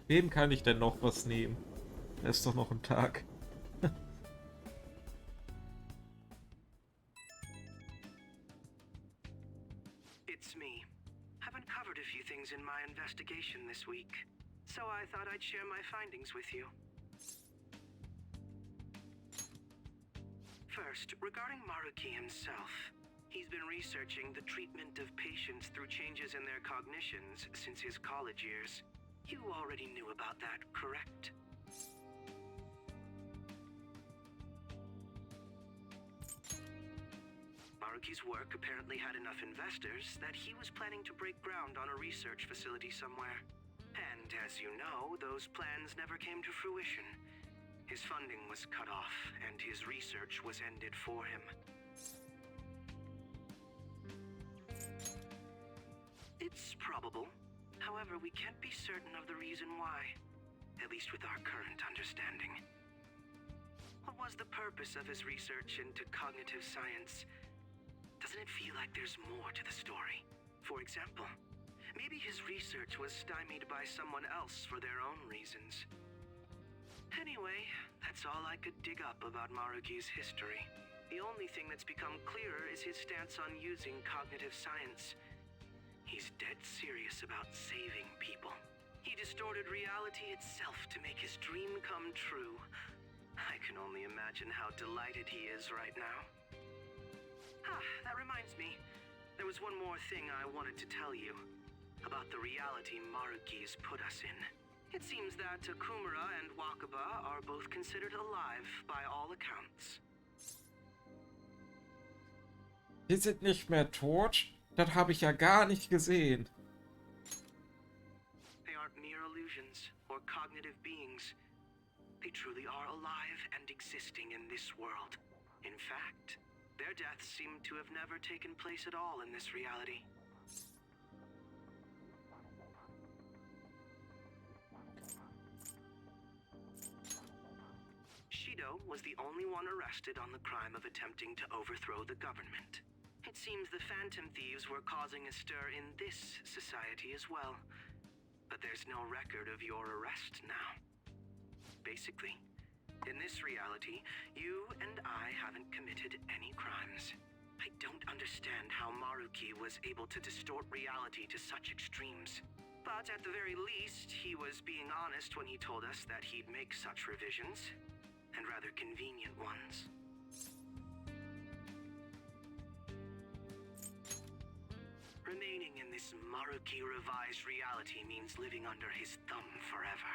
Speaker 1: Wem kann ich denn noch was nehmen? Da ist doch noch ein Tag.
Speaker 2: It's me. I've uncovered a few things in my investigation this week, so I thought I'd share my findings with you. First, regarding Maruki himself. He's been researching the treatment of patients through changes in their cognitions since his college years. You already knew about that, correct? Maruki's work apparently had enough investors that he was planning to break ground on a research facility somewhere. And as you know, those plans never came to fruition. His funding was cut off, and his research was ended for him. It's probable. However, we can't be certain of the reason why. At least with our current understanding. What was the purpose of his research into cognitive science? Doesn't it feel like there's more to the story? For example, maybe his research was stymied by someone else for their own reasons. Anyway, that's all I could dig up about Maruki's history. The only thing that's become clearer is his stance on using cognitive science. He's dead serious about saving people. He distorted reality itself to make his dream come true. I can only imagine how delighted he is right now. That reminds me. There was one more thing I wanted to tell you. About the reality Maruki's put us in. It seems that Okumura and Wakaba are both considered alive by all accounts.
Speaker 1: Die sind nicht mehr tot? Das habe ich ja gar nicht gesehen.
Speaker 2: They aren't mere illusions or cognitive beings. They truly are alive and existing in this world. In fact, their deaths seem to have never taken place at all in this reality. Shido was the only one arrested on the crime of attempting to overthrow the government. It seems the Phantom Thieves were causing a stir in this society as well. But there's no record of your arrest now. Basically, in this reality, you and I haven't committed any crimes. I don't understand how Maruki was able to distort reality to such extremes. But at the very least, he was being honest when he told us that he'd make such revisions, and rather convenient ones. Remaining in this Maruki revised reality means living under his thumb forever.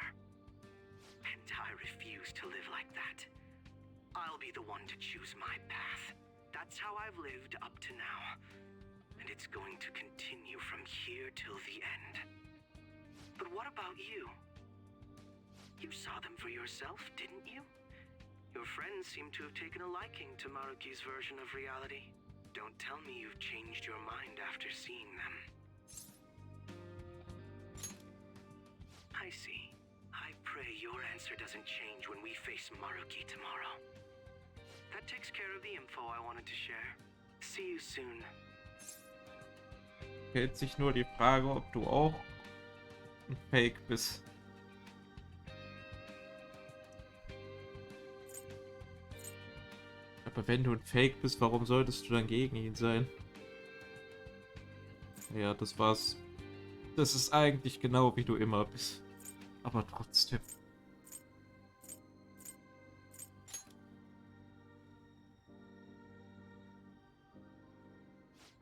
Speaker 2: And I refuse to live like that. I'll be the one to choose my path. That's how I've lived up to now. And it's going to continue from here till the end. But what about you? You saw them for yourself, didn't you? Your friends seem to have taken a liking to Maruki's version of reality. Don't tell me you've changed your mind after seeing them. I see. I pray your answer doesn't change when we face Maruki tomorrow. That takes care of the info I wanted to share. See you soon.
Speaker 1: Stellt sich nur die Frage, ob du auch ein Fake bist. Aber wenn du ein Fake bist, warum solltest du dann gegen ihn sein? Ja, das war's. Das ist eigentlich genau wie du immer bist. Aber trotzdem.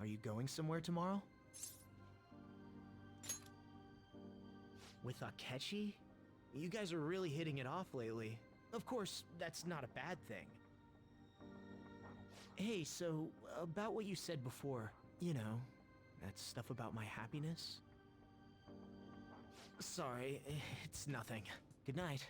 Speaker 2: Are you going somewhere tomorrow? With Akechi? You guys are really hitting it off lately. Of course, that's not a bad thing. Hey, so, about what you said before, you know, that stuff about my happiness? Sorry, it's nothing. Good night.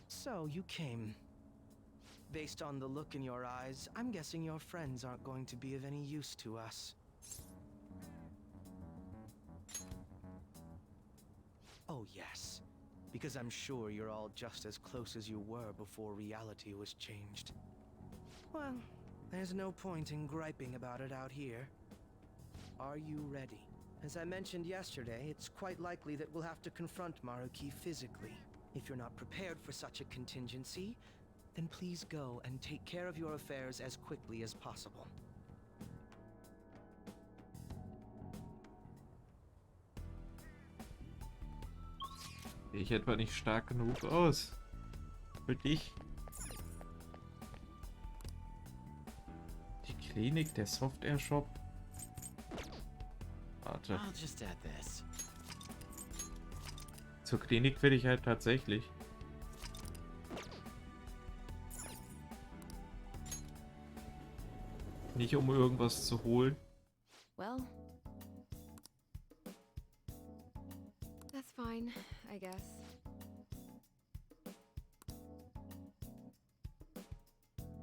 Speaker 2: So, you came. Based on the look in your eyes, I'm guessing your friends aren't going to be of any use to us. Oh yes, because I'm sure you're all just as close as you were before reality was changed. Well, there's no point in griping about it out here. Are you ready? As I mentioned yesterday, it's quite likely that we'll have to confront Maruki physically. If you're not prepared for such a contingency, then please go and take care of your affairs as quickly as possible.
Speaker 1: Sehe ich etwa nicht stark genug aus? Für dich? Die Klinik, der Software-Shop? Warte.
Speaker 2: I'll just add this.
Speaker 1: Zur Klinik will ich halt tatsächlich. Nicht um irgendwas zu holen.
Speaker 7: Well, that's fine, I guess.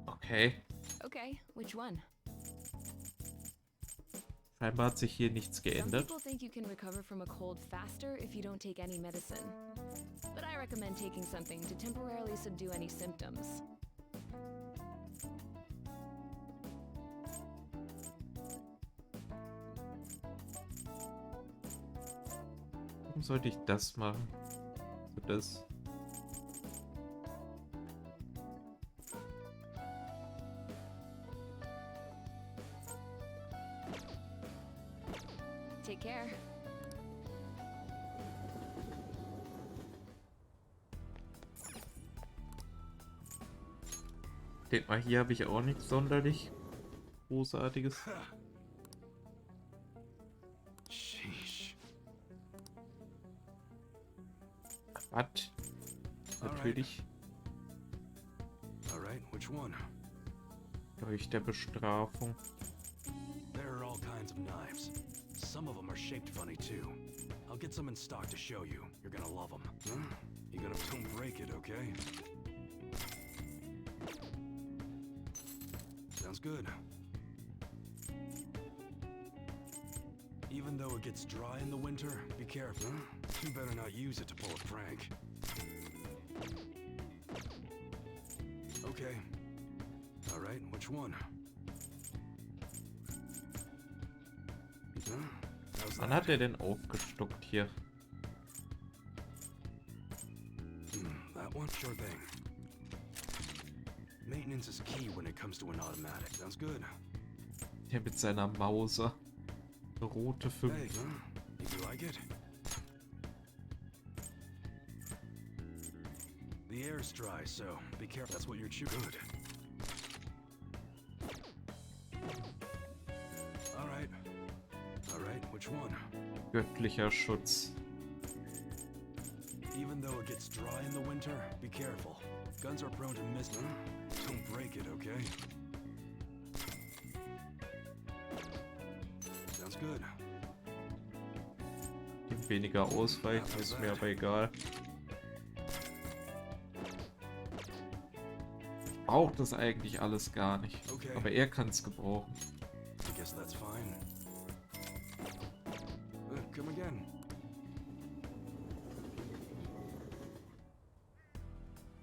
Speaker 1: Okay.
Speaker 7: Okay, which one?
Speaker 1: Scheinbar hat sich hier nichts
Speaker 7: Some
Speaker 1: geändert.
Speaker 7: people think you can recover from a cold faster if you don't take any medicine. But I recommend taking something to temporarily subdue any symptoms.
Speaker 1: Warum sollte ich das machen? So das.
Speaker 7: Take care.
Speaker 1: Denk mal, hier habe ich auch nichts sonderlich Großartiges.
Speaker 8: Sheesh.
Speaker 1: Was? Natürlich
Speaker 8: All right, which one?
Speaker 1: durch der Bestrafung.
Speaker 8: There are all kinds of knives. Some of them are shaped funny too. I'll get some in stock to show you. You're gonna love them. Huh? You gotta don't break it, okay? Sounds good. Even though it gets dry in the winter, be careful. You better not use it to pull a prank. Okay. All right, which one? Huh? How's
Speaker 1: Wann
Speaker 8: that?
Speaker 1: hat er denn aufgestockt hier?
Speaker 8: That One sure thing. Maintenance is key when it comes to an automatic. Sounds good.
Speaker 1: Der mit seiner Mause. Eine rote 5.
Speaker 8: Hey, did you like it? The air's dry, so be careful. That's what you're chewing. Good. All right. All right. Which one?
Speaker 1: Göttlicher Schutz.
Speaker 8: Even though it gets dry in the winter, be careful. Guns are prone to miss. Don't break it, okay? Sounds good.
Speaker 1: Weniger ausweichen, ist mir aber egal. Braucht das eigentlich alles gar nicht.
Speaker 8: Okay.
Speaker 1: Aber er kann es gebrauchen.
Speaker 8: I guess that's fine. Come again.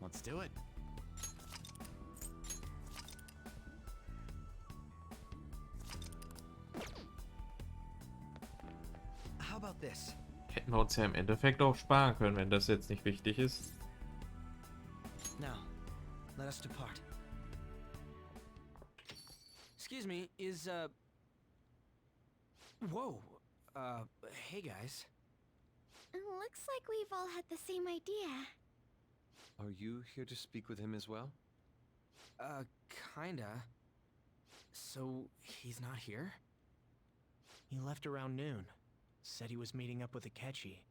Speaker 9: Let's do it.
Speaker 2: How about this?
Speaker 1: Hätten wir uns ja im Endeffekt auch sparen können, wenn das jetzt nicht wichtig ist.
Speaker 2: Now, let us depart. Excuse me, is, Whoa. Hey guys.
Speaker 4: Looks like we've all had the same idea.
Speaker 6: Are you here to speak with him as well?
Speaker 2: Kinda. So, he's not here? He left around noon. Said he was meeting up with Akechi.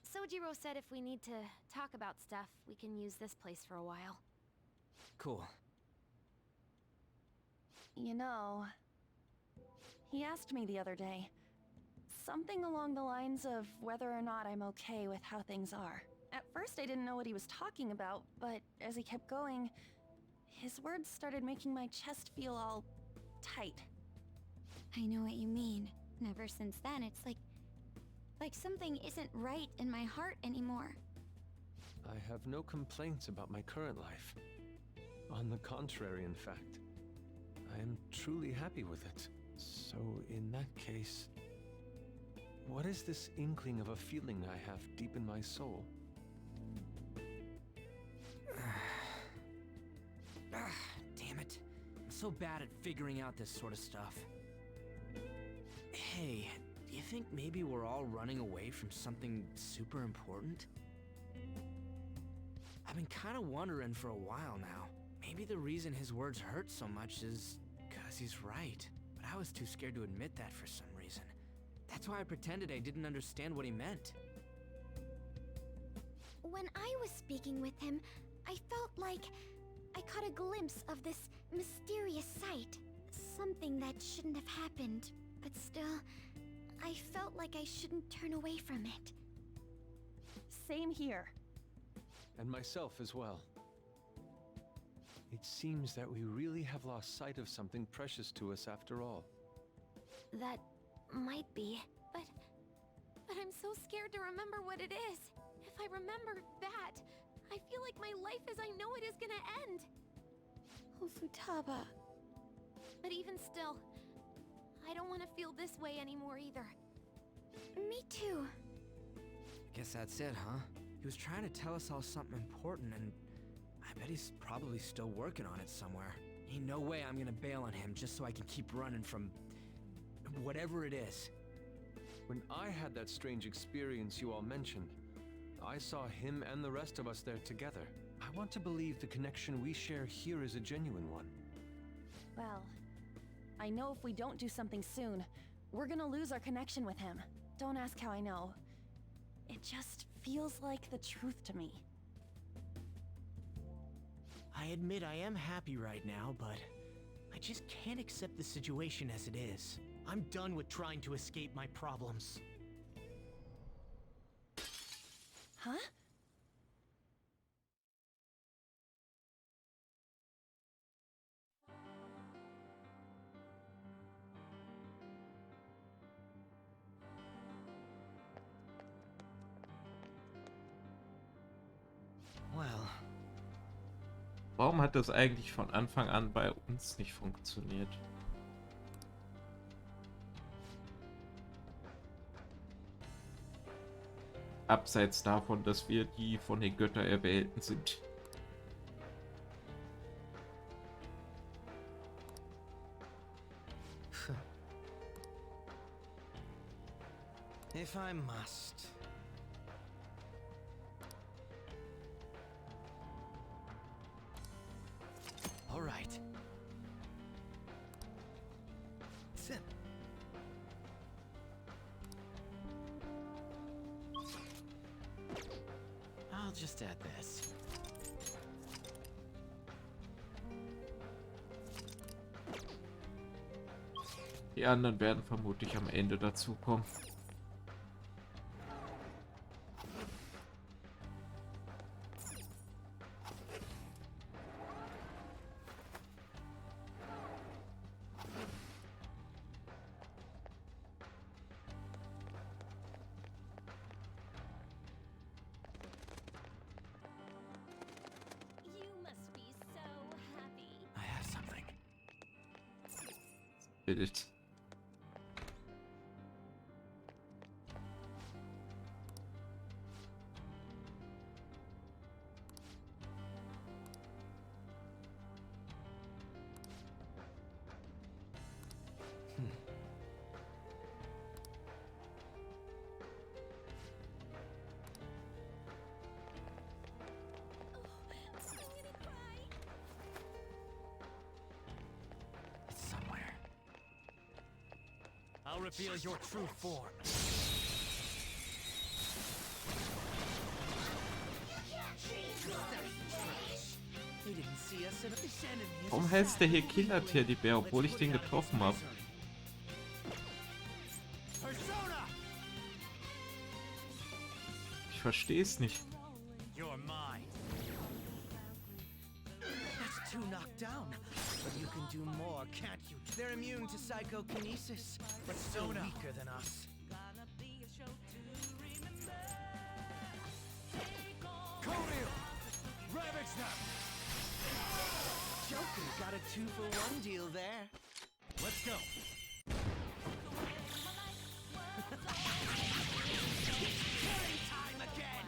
Speaker 7: Sojiro said if we need to talk about stuff, we can use this place for a while.
Speaker 2: Cool.
Speaker 10: You know, he asked me the other day, something along the lines of whether or not I'm okay with how things are. At first I didn't know what he was talking about, but as he kept going, his words started making my chest feel all tight.
Speaker 4: I know what you mean. And ever since then, it's like something isn't right in my heart anymore.
Speaker 6: I have no complaints about my current life. On the contrary, in fact. I am truly happy with it. So, in that case, what is this inkling of a feeling I have deep in my soul?
Speaker 2: Damn it. I'm so bad at figuring out this sort of stuff. Hey, do you think maybe we're all running away from something super important? I've been kind of wondering for a while now. Maybe the reason his words hurt so much is because he's right. But I was too scared to admit that for some reason. That's why I pretended I didn't understand what he meant.
Speaker 4: When I was speaking with him, I felt like I caught a glimpse of this mysterious sight. Something that shouldn't have happened, but still, I felt like I shouldn't turn away from it.
Speaker 10: Same here.
Speaker 6: And myself as well. It seems that we really have lost sight of something precious to us after all.
Speaker 4: That might be, but I'm so scared to remember what it is. If I remember that, I feel like my life as I know it is gonna end.
Speaker 10: Oh, Futaba.
Speaker 4: But even still, I don't want to feel this way anymore either. Me too.
Speaker 2: Guess that's it, huh? He was trying to tell us all something important, and I bet he's probably still working on it somewhere. Ain't no way I'm gonna bail on him just so I can keep running from whatever it is.
Speaker 6: When I had that strange experience you all mentioned, I saw him and the rest of us there together. I want to believe the connection we share here is a genuine one.
Speaker 10: Well, I know if we don't do something soon, we're gonna lose our connection with him. Don't ask how I know. It just feels like the truth to me.
Speaker 2: I admit I am happy right now, but I just can't accept the situation as it is. I'm done with trying to escape my problems.
Speaker 10: Huh?
Speaker 2: Well,
Speaker 1: Warum hat das eigentlich von Anfang an bei uns nicht funktioniert? Abseits davon, dass wir die von den Göttern Erwählten sind.
Speaker 2: If I must.
Speaker 9: All right. I'll just add this.
Speaker 1: Die anderen werden vermutlich am Ende dazukommen.
Speaker 4: You must be so happy.
Speaker 9: I have something.
Speaker 1: Bild.
Speaker 9: It's somewhere. I'll reveal your true form.
Speaker 2: They didn't see us and this enemy is
Speaker 1: Warum
Speaker 2: a
Speaker 1: heißt der hier
Speaker 2: savage.
Speaker 1: Killer-Teddybär, obwohl ich den getroffen habe?
Speaker 9: Persona!
Speaker 1: Ich verstehe es nicht.
Speaker 9: You're mine.
Speaker 2: That's two knocked down. But you can do more, can't you? They're immune to psychokinesis, but still weaker than us.
Speaker 8: Cornel! Rabbit Snap!
Speaker 2: Joker got a 2-for-1 deal there.
Speaker 8: Let's go.
Speaker 2: Time again.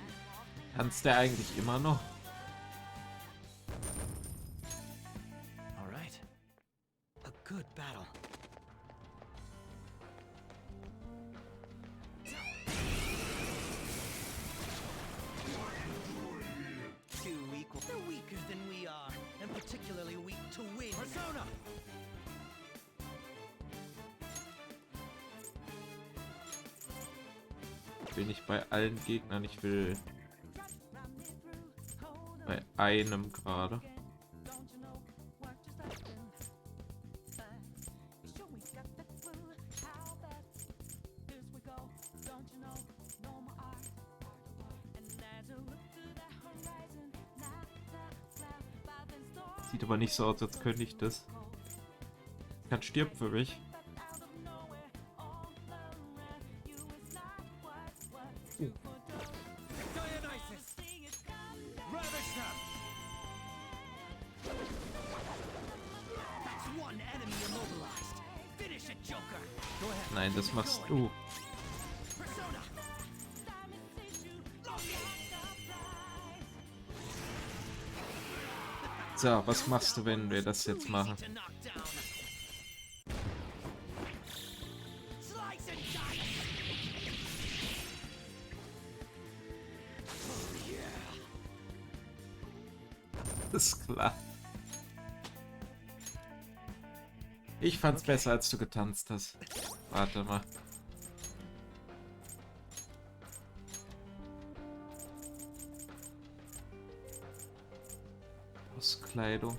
Speaker 1: Tanzt der eigentlich immer noch?
Speaker 9: All right.
Speaker 2: A good battle. Too weak. They're weaker than we are, and particularly weak to win.
Speaker 8: Persona!
Speaker 1: Bin ich bei allen Gegnern? Ich will bei einem gerade. Sieht aber nicht so aus, als könnte ich das. Kann stirbt für mich.
Speaker 8: Dionysus! Rabbit Snap!
Speaker 2: That's one enemy immobilized. Finish it, Joker. Go ahead.
Speaker 1: Nein, das machst du.
Speaker 2: Persona.
Speaker 1: So, was machst du, wenn wir das jetzt machen?
Speaker 2: To knock down. Slice and dice.
Speaker 1: Ist klar. Ich fand's besser, als du getanzt hast. Warte mal. Auskleidung.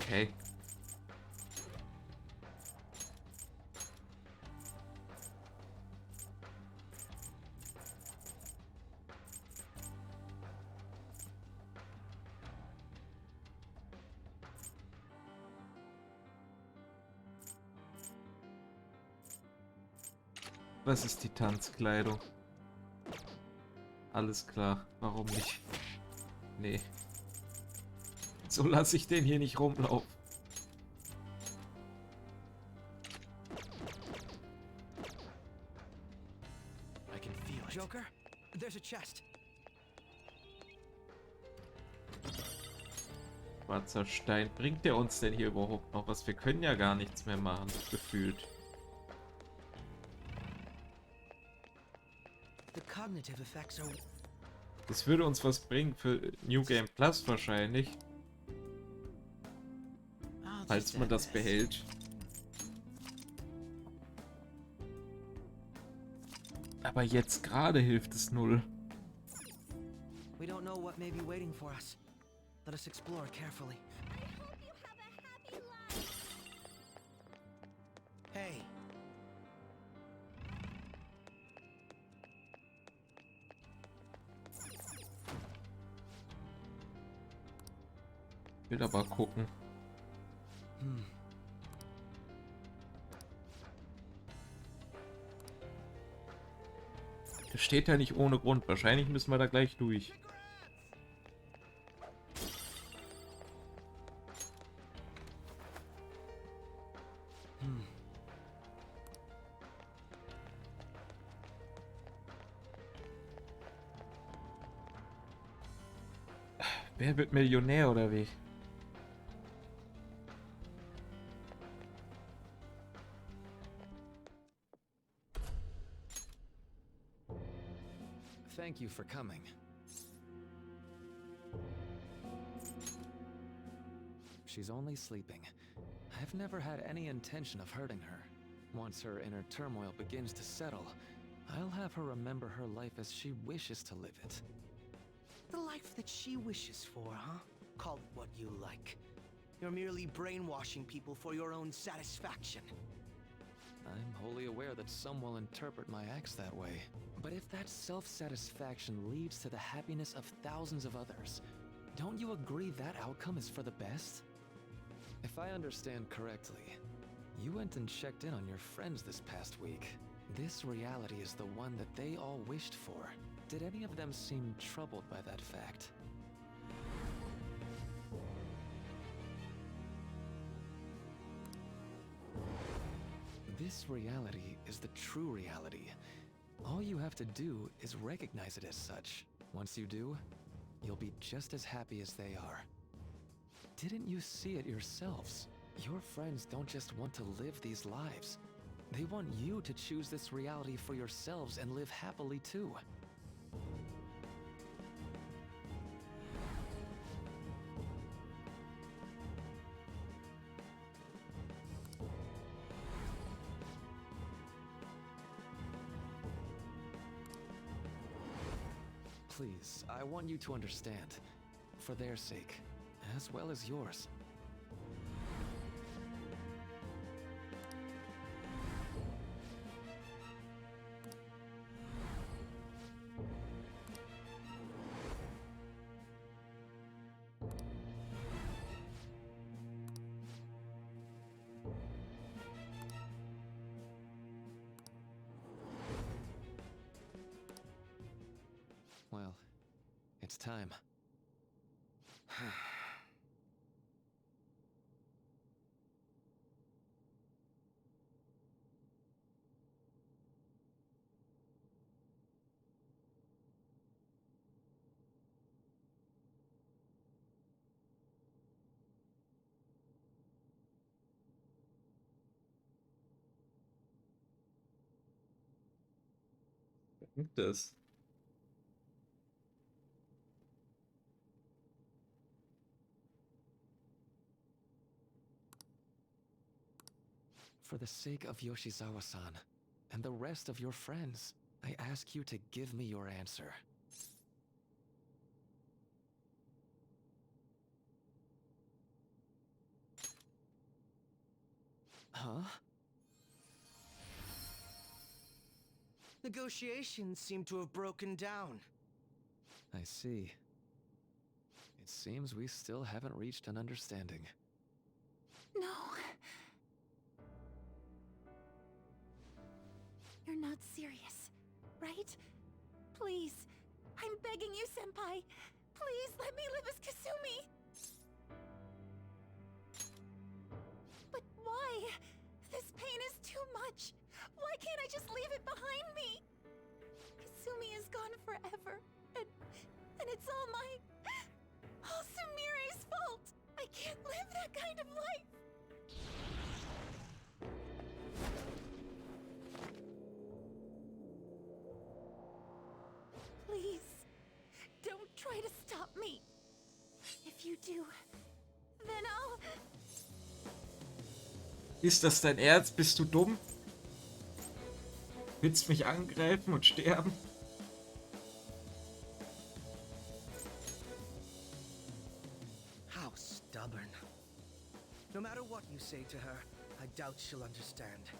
Speaker 1: Okay. Was ist die Tanzkleidung? Alles klar, warum nicht? Nee. So lasse ich den hier nicht rumlaufen.
Speaker 9: I can feel it.
Speaker 2: Joker, there's a chest.
Speaker 1: Schwarzer Stein. Bringt der uns denn hier überhaupt noch was? Wir können ja gar nichts mehr machen, gefühlt.
Speaker 2: The cognitive effects are...
Speaker 1: Das würde uns was bringen für New Game Plus wahrscheinlich. Falls man das behält. Aber jetzt gerade hilft es null.
Speaker 2: We don't know what may be waiting for us. Let us explore carefully.
Speaker 4: I hope you have a happy life.
Speaker 2: Hey,
Speaker 1: Will aber gucken. Das steht ja nicht ohne Grund. Wahrscheinlich müssen wir da gleich durch. Wer wird Millionär oder wie?
Speaker 6: Thank you for coming. She's only sleeping. I've never had any intention of hurting her. Once her inner turmoil begins to settle, I'll have her remember her life as she wishes to live it.
Speaker 2: the life that she wishes for, huh? Call it what you like. You're merely brainwashing people for your own satisfaction.
Speaker 6: I'm wholly aware that some will interpret my acts that way. But if that self-satisfaction leads to the happiness of thousands of others, don't you agree that outcome is for the best? If I understand correctly, you went and checked in on your friends this past week. This reality is the one that they all wished for. Did any of them seem troubled by that fact? This reality is the true reality. All you have to do is recognize it as such. Once you do, you'll be just as happy as they are. Didn't you see it yourselves? Your friends don't just want to live these lives. They want you to choose this reality for yourselves and live happily too. Please, I want you to understand, for their sake, as well as yours. Well, it's time.
Speaker 1: Das.
Speaker 6: For the sake of Yoshizawa-san, and the rest of your friends, I ask you to give me your answer. Huh?
Speaker 2: Negotiations seem to have broken down.
Speaker 6: I see. It seems we still haven't reached an understanding.
Speaker 4: No. You're not serious, right? Please. I'm begging you, Senpai. Please let me live as Kasumi! But why? This pain is too much. Why can't I just leave it behind me? Kasumi is gone forever, and it's all Sumire's fault. I can't live that kind of life. Please, don't try to stop me. If you do, then I'll...
Speaker 1: Ist das dein Ernst? Bist du dumm? Willst mich angreifen und sterben?
Speaker 2: How stubborn. No matter what you say to her, I doubt she'll understand.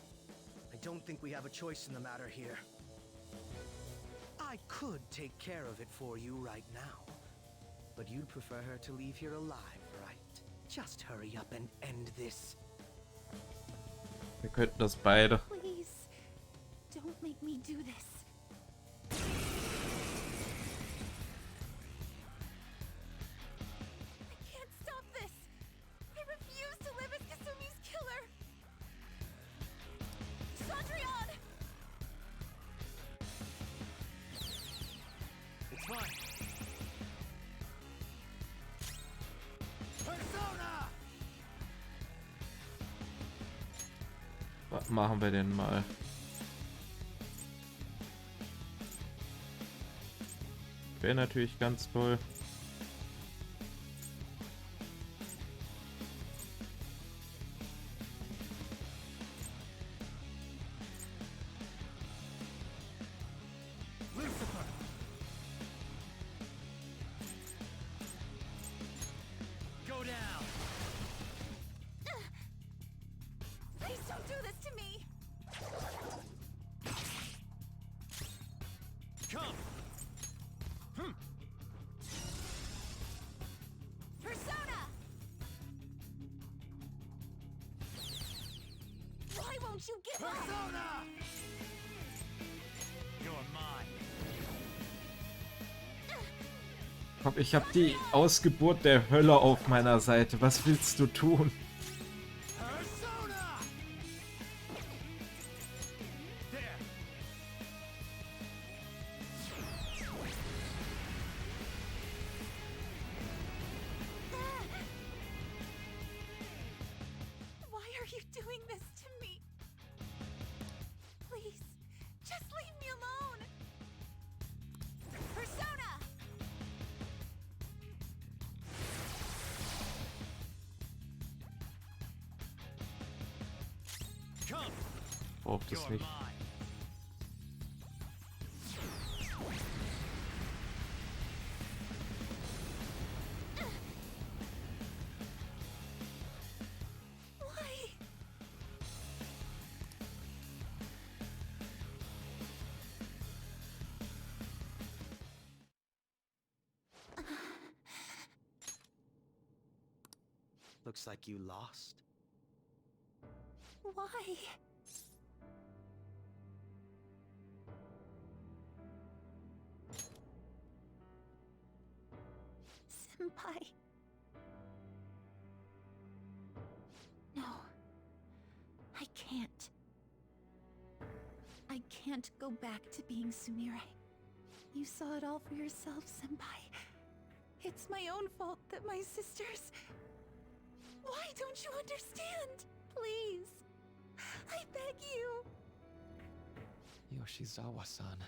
Speaker 2: I don't think we have a choice in the matter here. I could take care of it for you right now. But you'd prefer her to leave here alive, right? Just hurry up and end this.
Speaker 1: Wir könnten das beide.
Speaker 4: Please, don't make me do this. I can't stop this. I refuse to live as Kasumi's killer. Cendrillon!
Speaker 8: It's fine.
Speaker 1: Was machen wir denn mal? Wäre natürlich ganz toll.
Speaker 8: Go down.
Speaker 4: Please don't do this to me.
Speaker 8: Come.
Speaker 4: Persona! Why won't you give up?
Speaker 8: You're mine.
Speaker 1: Komm, ich habe die Ausgeburt der Hölle auf meiner Seite. Was willst du tun?
Speaker 8: Persona. There.
Speaker 4: Why are you doing this to me? Please, just leave me alone. Persona!
Speaker 8: Come.
Speaker 1: Braucht es
Speaker 8: You're
Speaker 1: nicht.
Speaker 8: mine.
Speaker 4: Why?
Speaker 2: Looks like you lost.
Speaker 4: Why? Senpai. No. I can't. I can't go back to being Sumire. You saw it all for yourself, Senpai. It's my own fault that my sisters... Why don't you understand? Please. I beg you.
Speaker 6: Yoshizawa-san.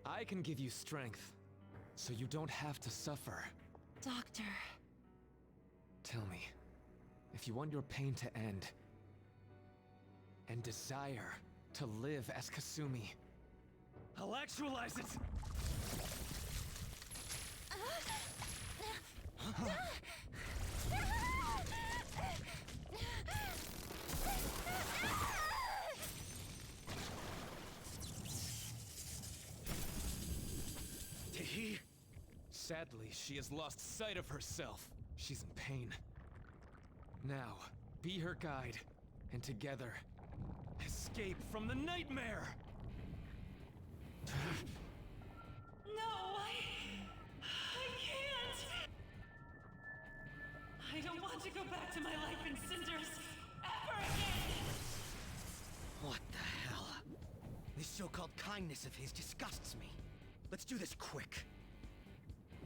Speaker 6: I can give you strength, so you don't have to suffer.
Speaker 4: Doctor.
Speaker 6: Tell me, if you want your pain to end, and desire to live as Kasumi,
Speaker 8: I'll actualize it.
Speaker 2: Did he?
Speaker 6: Sadly, she has lost sight of herself. She's in pain. Now, be her guide, and together, escape from the nightmare!
Speaker 5: No, I can't. I don't want to go back to my life in cinders ever again.
Speaker 2: What the hell? This so-called kindness of his disgusts me. Let's do this quick.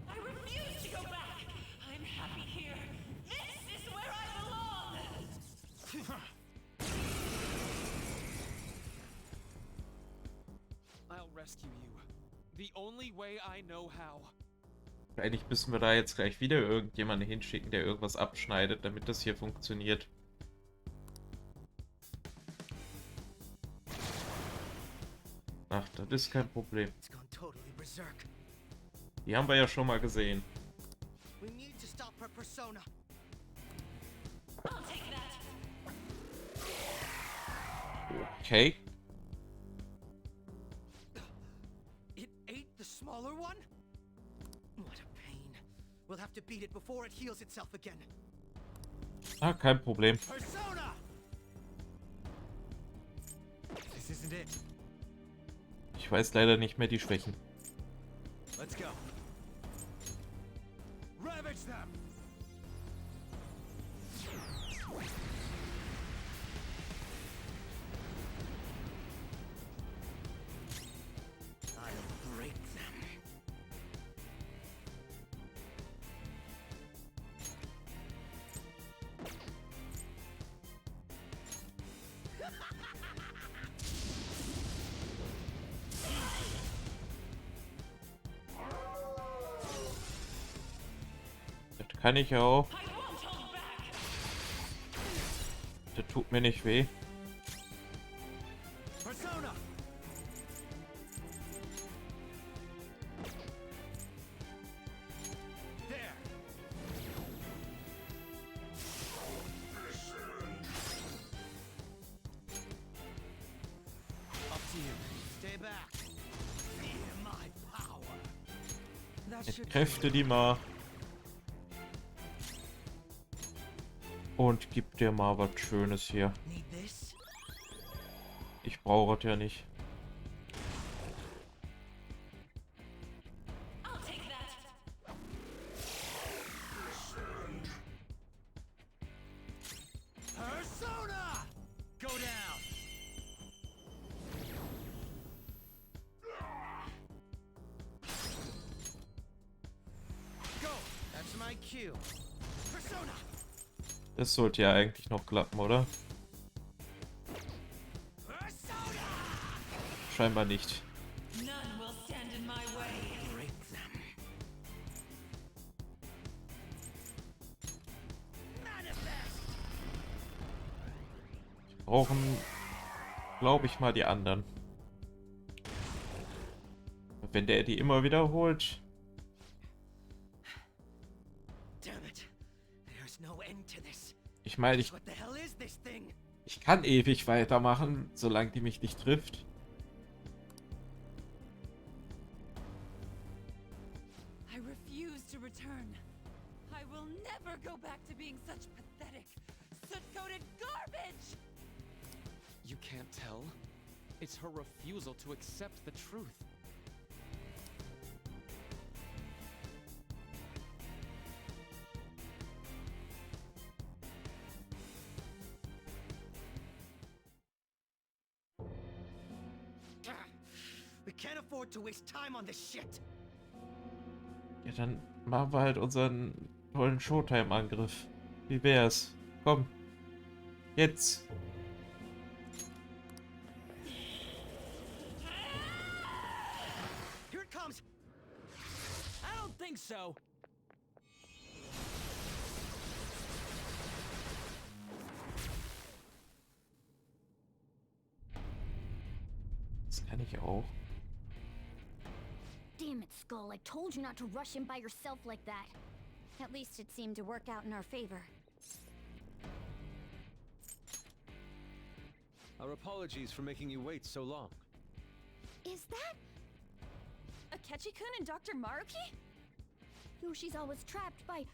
Speaker 5: I refuse to go back. I'm happy here. This is where I belong.
Speaker 6: I'll rescue you. The only way I know how.
Speaker 1: Eigentlich müssen wir da jetzt gleich wieder irgendjemanden hinschicken, der irgendwas abschneidet, damit das hier funktioniert. Ach, das ist kein Problem.
Speaker 2: It's gone totally berserk.
Speaker 1: Die haben wir ja schon mal gesehen.
Speaker 2: We need to stop her persona.
Speaker 5: I'll take that.
Speaker 1: Okay.
Speaker 2: It ate the smaller one? What a pain. We'll have to beat it before it heals itself again.
Speaker 1: Ah, kein Problem.
Speaker 2: Persona! This isn't it.
Speaker 1: Ich weiß leider nicht mehr die Schwächen.
Speaker 2: Let's go. Ravage them! I'll break them.
Speaker 1: Das kann ich auch.
Speaker 5: I won't hold back.
Speaker 1: Das tut mir nicht weh.
Speaker 2: Persona! There! Up to you. Stay back. Feel my power. That should
Speaker 1: Entkräfte die mal. Und gib dir mal was Schönes hier.
Speaker 2: need this.
Speaker 1: Ich brauche das ja nicht.
Speaker 5: I'll take that.
Speaker 2: Persona! Go down! Go! That's my cue. Persona!
Speaker 1: Das sollte ja eigentlich noch klappen, oder?
Speaker 2: Persona!
Speaker 1: Scheinbar nicht.
Speaker 5: None will stand in my way.
Speaker 2: Break them. Manifest!
Speaker 1: Brauchen, glaube ich, mal die anderen. Wenn der die immer wiederholt.
Speaker 2: Damn it. There's no end to this.
Speaker 1: Ich meine,
Speaker 2: What the hell is this thing?
Speaker 1: ich kann ewig weitermachen, solange die mich nicht trifft.
Speaker 5: I refuse to return. I will never go back to being such pathetic, soot-coated garbage!
Speaker 6: You can't tell? It's her refusal to accept the truth.
Speaker 2: We can't afford to waste time on this shit.
Speaker 1: Ja, dann machen wir halt unseren tollen Showtime-Angriff. Wie wär's? Komm. Jetzt.
Speaker 2: Here it comes.
Speaker 6: I don't think so.
Speaker 1: Das kann ich auch.
Speaker 4: Damn it, Skull. I told you not to rush him by yourself like that. At least it seemed to work out in our favor.
Speaker 9: Our apologies for making you wait so long.
Speaker 10: Is that Akechi-kun and Dr. Maruki?
Speaker 4: Yoshi's always trapped by...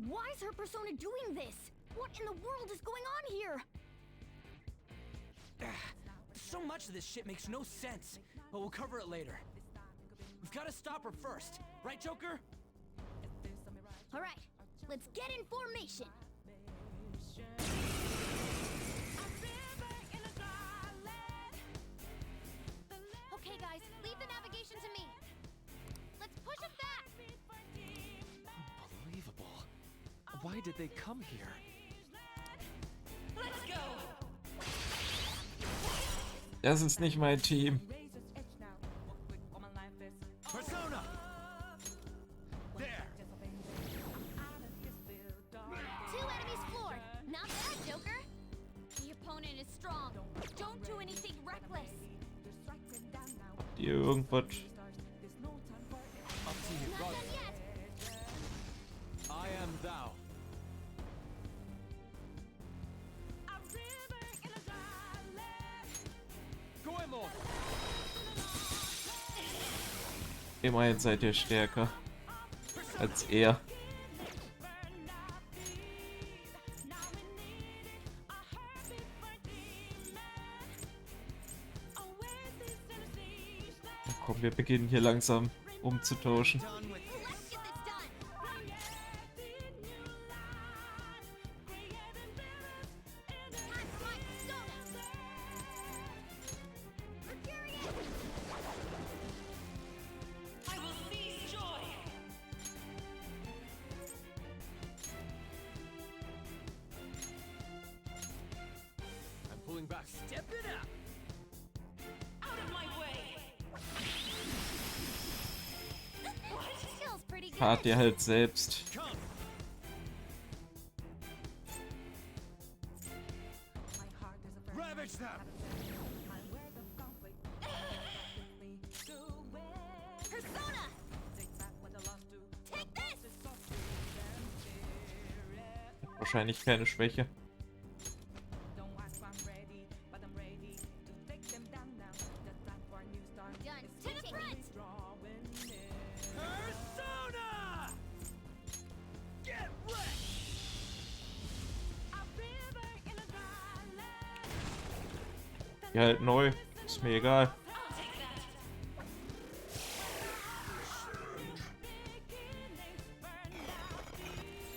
Speaker 4: Why is her persona doing this? What in the world is going on here?
Speaker 11: So much of this shit makes no sense, but we'll cover it later. We've got to stop her first, right, Joker?
Speaker 4: All right, let's get in formation. Okay, guys, leave the navigation to me. Let's push them back.
Speaker 6: Unbelievable. Why did they come here?
Speaker 5: Let's go!
Speaker 1: Das ist nicht mein Team.
Speaker 11: Persona! There!
Speaker 4: Two enemies floored. Not bad, Joker. The opponent is strong. Don't do anything reckless.
Speaker 1: Die irgendwas.
Speaker 11: Up to you,
Speaker 4: Not
Speaker 11: brother.
Speaker 4: done yet.
Speaker 6: I am thou. Goemon!
Speaker 1: Immerhin seid ihr stärker als er. Na komm, wir beginnen hier langsam umzutauschen.
Speaker 11: Done with
Speaker 4: Let's get this done. Time for my persona. Mercurius!
Speaker 5: I will seize joy!
Speaker 6: I'm pulling back.
Speaker 11: Step it up!
Speaker 5: Out of my way!
Speaker 4: Feels pretty good.
Speaker 1: Fahrt ihr halt selbst.
Speaker 11: Come! Ravage them!
Speaker 4: Persona! Take this!
Speaker 1: Wahrscheinlich keine Schwäche.
Speaker 4: Done. To the front!
Speaker 11: Persona! Get wrecked!
Speaker 1: Ja, halt neu. Ist mir egal.
Speaker 5: I'll take that!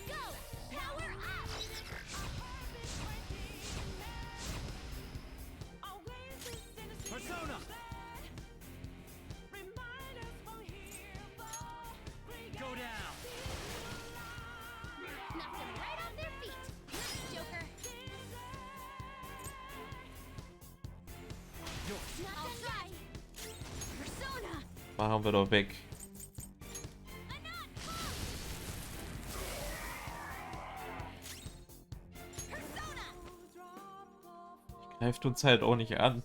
Speaker 4: Go! Power up!
Speaker 11: Persona! Go down!
Speaker 4: Knocked them right off their feet. Nice, Joker. Not done yet. Persona!
Speaker 1: Machen wir doch weg.
Speaker 4: Persona!
Speaker 1: Greift uns halt auch nicht an.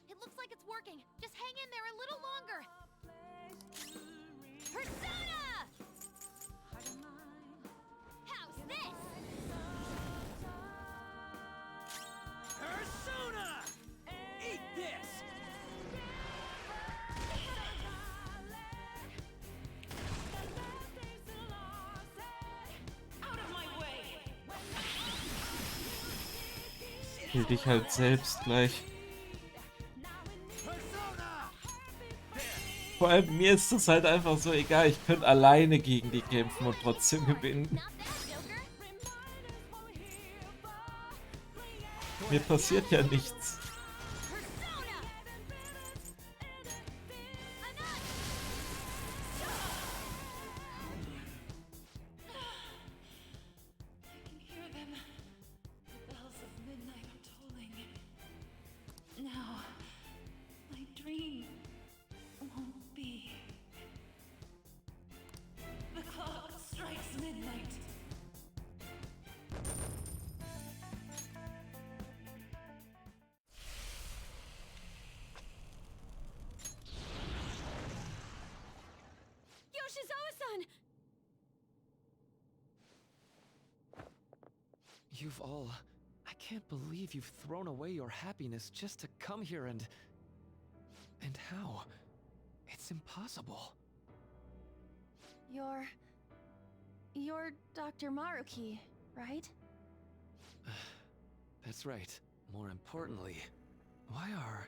Speaker 4: It looks like it's working. Just hang in there a little longer. Persona! How's this?
Speaker 11: Persona! Eat this!
Speaker 5: Out of my way!
Speaker 1: Kill dich halt selbst gleich.
Speaker 11: Persona!
Speaker 1: Vor allem mir ist das halt einfach so egal. Ich könnte alleine gegen die kämpfen und trotzdem gewinnen.
Speaker 4: Not bad, Joker.
Speaker 1: Mir passiert ja nichts.
Speaker 4: Persona!
Speaker 5: I can hear them. The bells of midnight are tolling. Now, my dream won't be. The clock strikes midnight.
Speaker 10: Yoshizawa-san!
Speaker 6: You've all... I can't believe you've thrown away your happiness just to come here and... And how? It's impossible.
Speaker 10: You're Dr. Maruki, right?
Speaker 6: That's right. More importantly, why are...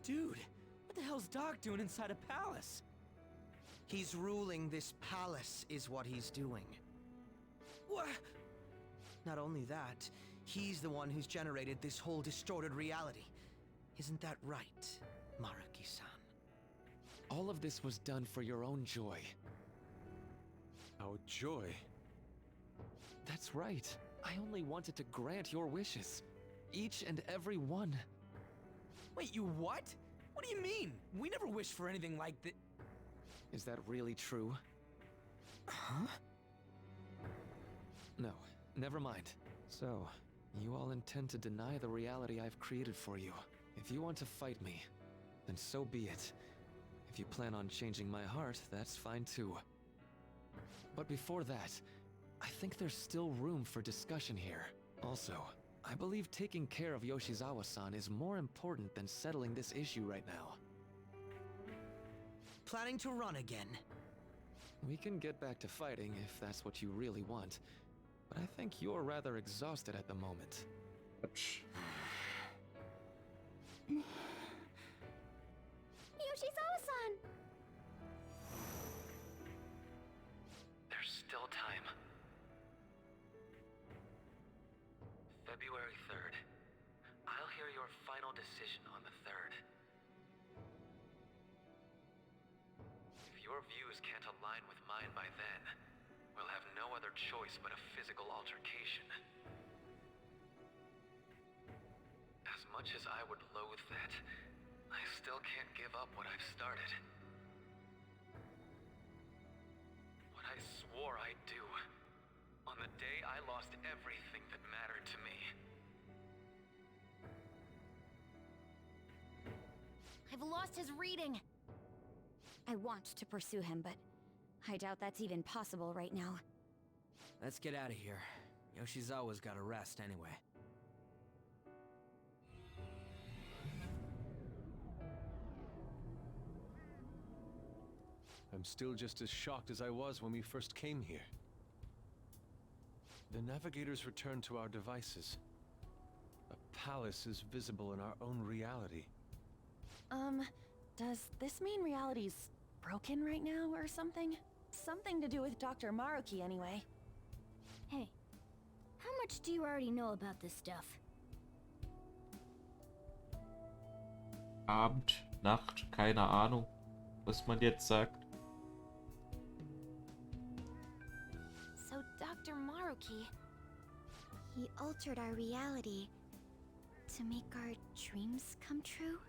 Speaker 11: Dude, what the hell's Doc doing inside a palace?
Speaker 2: He's ruling this palace, is what he's doing.
Speaker 11: What?
Speaker 2: Not only that, he's the one who's generated this whole distorted reality. Isn't that right, Maruki-san?
Speaker 6: All of this was done for your own joy.
Speaker 9: Our joy?
Speaker 6: That's right. I only wanted to grant your wishes. Each and every one.
Speaker 11: Wait, you what? What do you mean? We never wished for anything like that.
Speaker 6: Is that really true?
Speaker 11: Huh?
Speaker 6: No, never mind. So, you all intend to deny the reality I've created for you. If you want to fight me, then so be it. If you plan on changing my heart, that's fine too. But before that, I think there's still room for discussion here. Also, I believe taking care of Yoshizawa-san is more important than settling this issue right now.
Speaker 2: Planning to run again?
Speaker 6: We can get back to fighting if that's what you really want, but I think you're rather exhausted at the moment.
Speaker 4: Yoshizawa-san!
Speaker 6: There's still time. February 3rd. I'll hear your final decision on the 3rd. If your views can't align with mine by then, we'll have no other choice but a physical altercation. As much as I would loathe that, I still can't give up what I've started. What I swore I'd do on the day I lost everything that mattered to me.
Speaker 4: I've lost his reading. I want to pursue him, but I doubt that's even possible right now.
Speaker 11: Let's get out of here. Yoshizawa's gotta rest anyway.
Speaker 9: I'm still just as shocked as I was when we first came here. The navigators returned to our devices. A palace is visible in our own reality.
Speaker 10: Does this mean reality's broken right now or something? Something to do with Dr. Maruki anyway.
Speaker 4: Hey, how much do you already know about this stuff?
Speaker 1: Abend, Nacht, keine Ahnung, was man jetzt sagt.
Speaker 4: So Dr. Maruki, he altered our reality to make our dreams come true?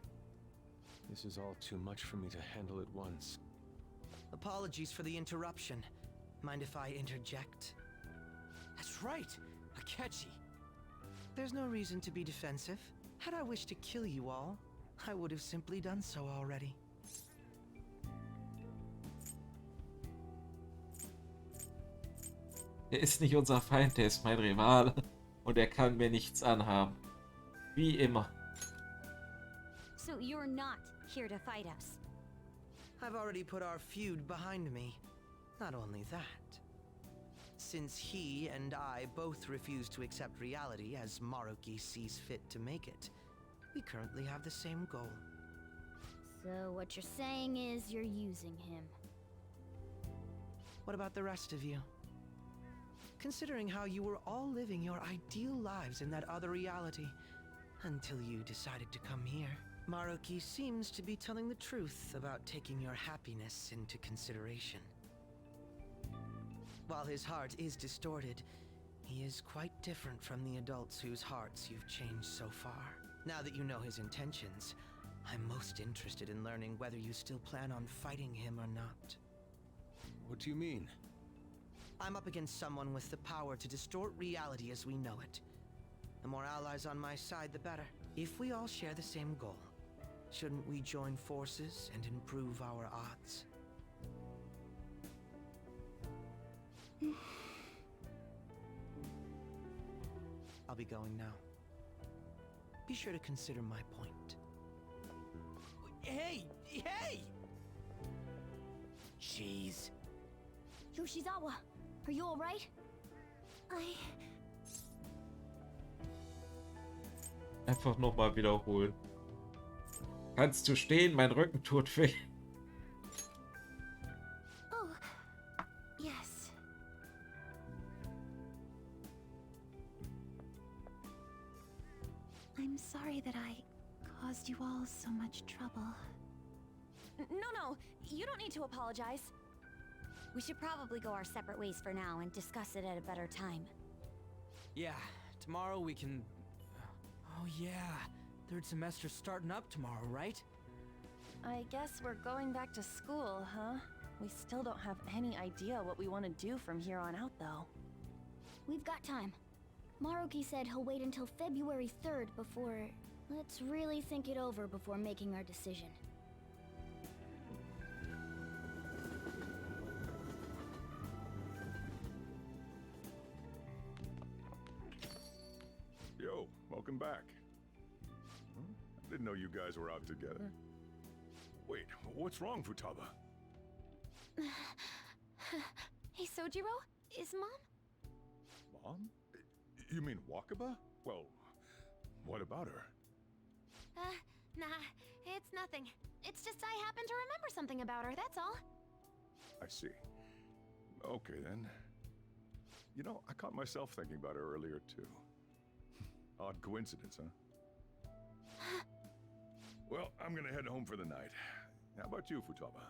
Speaker 9: This is all too much for me to handle at once.
Speaker 2: Apologies for the interruption. Mind if I interject?
Speaker 11: That's right! Akechi!
Speaker 2: There's no reason to be defensive. Had I wished to kill you all, I would have simply done so already.
Speaker 1: Er ist nicht unser Feind, er ist mein Rivale. Und er kann mir nichts anhaben. Wie immer.
Speaker 4: So you're not here to fight us?
Speaker 2: I've already put our feud behind me. Not only that. Since he and I both refuse to accept reality as Maruki sees fit to make it, we currently have the same goal.
Speaker 4: So what you're saying is you're using him.
Speaker 2: What about the rest of you? Considering how you were all living your ideal lives in that other reality, until you decided to come here, Maruki seems to be telling the truth about taking your happiness into consideration. While his heart is distorted, he is quite different from the adults whose hearts you've changed so far. Now that you know his intentions, I'm most interested in learning whether you still plan on fighting him or not.
Speaker 9: What do you mean?
Speaker 2: I'm up against someone with the power to distort reality as we know it. The more allies on my side, the better. If we all share the same goal, shouldn't we join forces and improve our odds? I'll be going now. Be sure to consider my point.
Speaker 11: Hey! Hey! Jeez.
Speaker 4: Yoshizawa, are you alright?
Speaker 1: Einfach nochmal wiederholen. Kannst du stehen? Mein Rücken tut weh.
Speaker 4: Oh, yes. I'm sorry that I caused you all so much trouble.
Speaker 10: No, you don't need to apologize.
Speaker 12: We should probably go our separate ways for now and discuss it at a better time.
Speaker 11: Yeah, tomorrow we can... Oh yeah, third semester's starting up tomorrow, right?
Speaker 10: I guess we're going back to school, huh? We still don't have any idea what we want to do from here on out, though.
Speaker 4: We've got time. Maruki said he'll wait until February 3rd before... Let's really think it over before making our decision.
Speaker 13: Yo, welcome back. Huh? I didn't know you guys were out together. Wait, what's wrong, Futaba?
Speaker 4: Hey, Sojiro? Is Mom?
Speaker 13: Mom? You mean Wakaba? Well, what about her?
Speaker 4: Nah, it's nothing. It's just I happen to remember something about her, that's all.
Speaker 13: I see. Okay, then. You know, I caught myself thinking about her earlier, too. Odd coincidence, huh? Well, I'm gonna head home for the night. How about you, Futaba?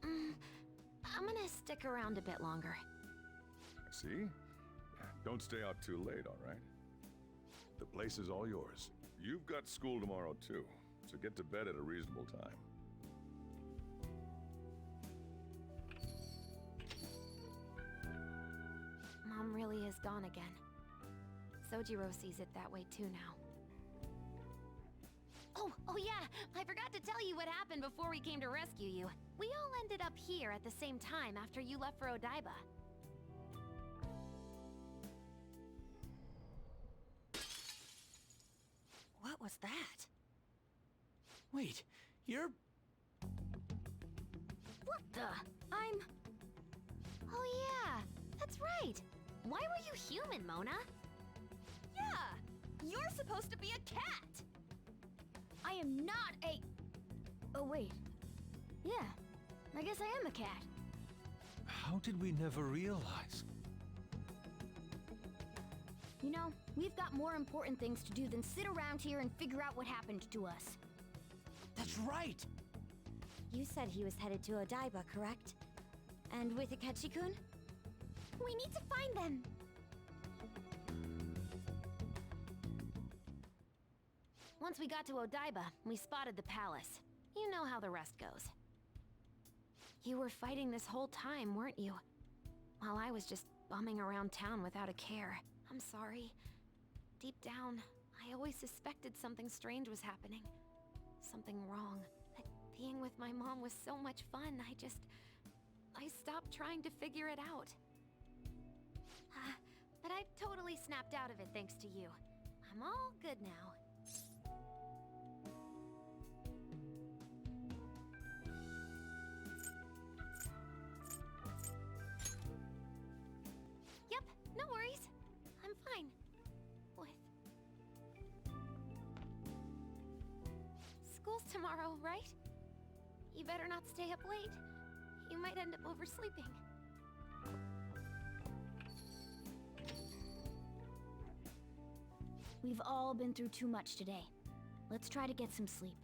Speaker 4: I'm gonna stick around a bit longer.
Speaker 13: I see. Don't stay out too late, all right? The place is all yours. You've got school tomorrow, too, so get to bed at a reasonable time.
Speaker 4: Mom really is gone again. Sojiro sees it that way too now. Oh yeah, I forgot to tell you what happened before we came to rescue you. We all ended up here at the same time after you left for Odaiba.
Speaker 11: What was that? Wait, you're...
Speaker 4: What the? Oh yeah, that's right. Why were you human, Mona?
Speaker 10: Yeah! You're supposed to be a cat!
Speaker 4: I am not a... Oh wait. Yeah, I guess I am a cat.
Speaker 9: How did we never realize?
Speaker 4: You know, we've got more important things to do than sit around here and figure out what happened to us.
Speaker 11: That's right!
Speaker 12: You said he was headed to Odaiba, correct? And with Akechi-kun?
Speaker 4: We need to find them! Once we got to Odaiba, we spotted the palace. You know how the rest goes. You were fighting this whole time, weren't you? While I was just bumming around town without a care. I'm sorry. Deep down, I always suspected something strange was happening. Something wrong. That being with my mom was so much fun, I stopped trying to figure it out. But I totally snapped out of it thanks to you. I'm all good now. Yep, no worries. I'm fine. With... School's tomorrow, right? You better not stay up late. You might end up oversleeping. We've all been through too much today. Let's try to get some sleep.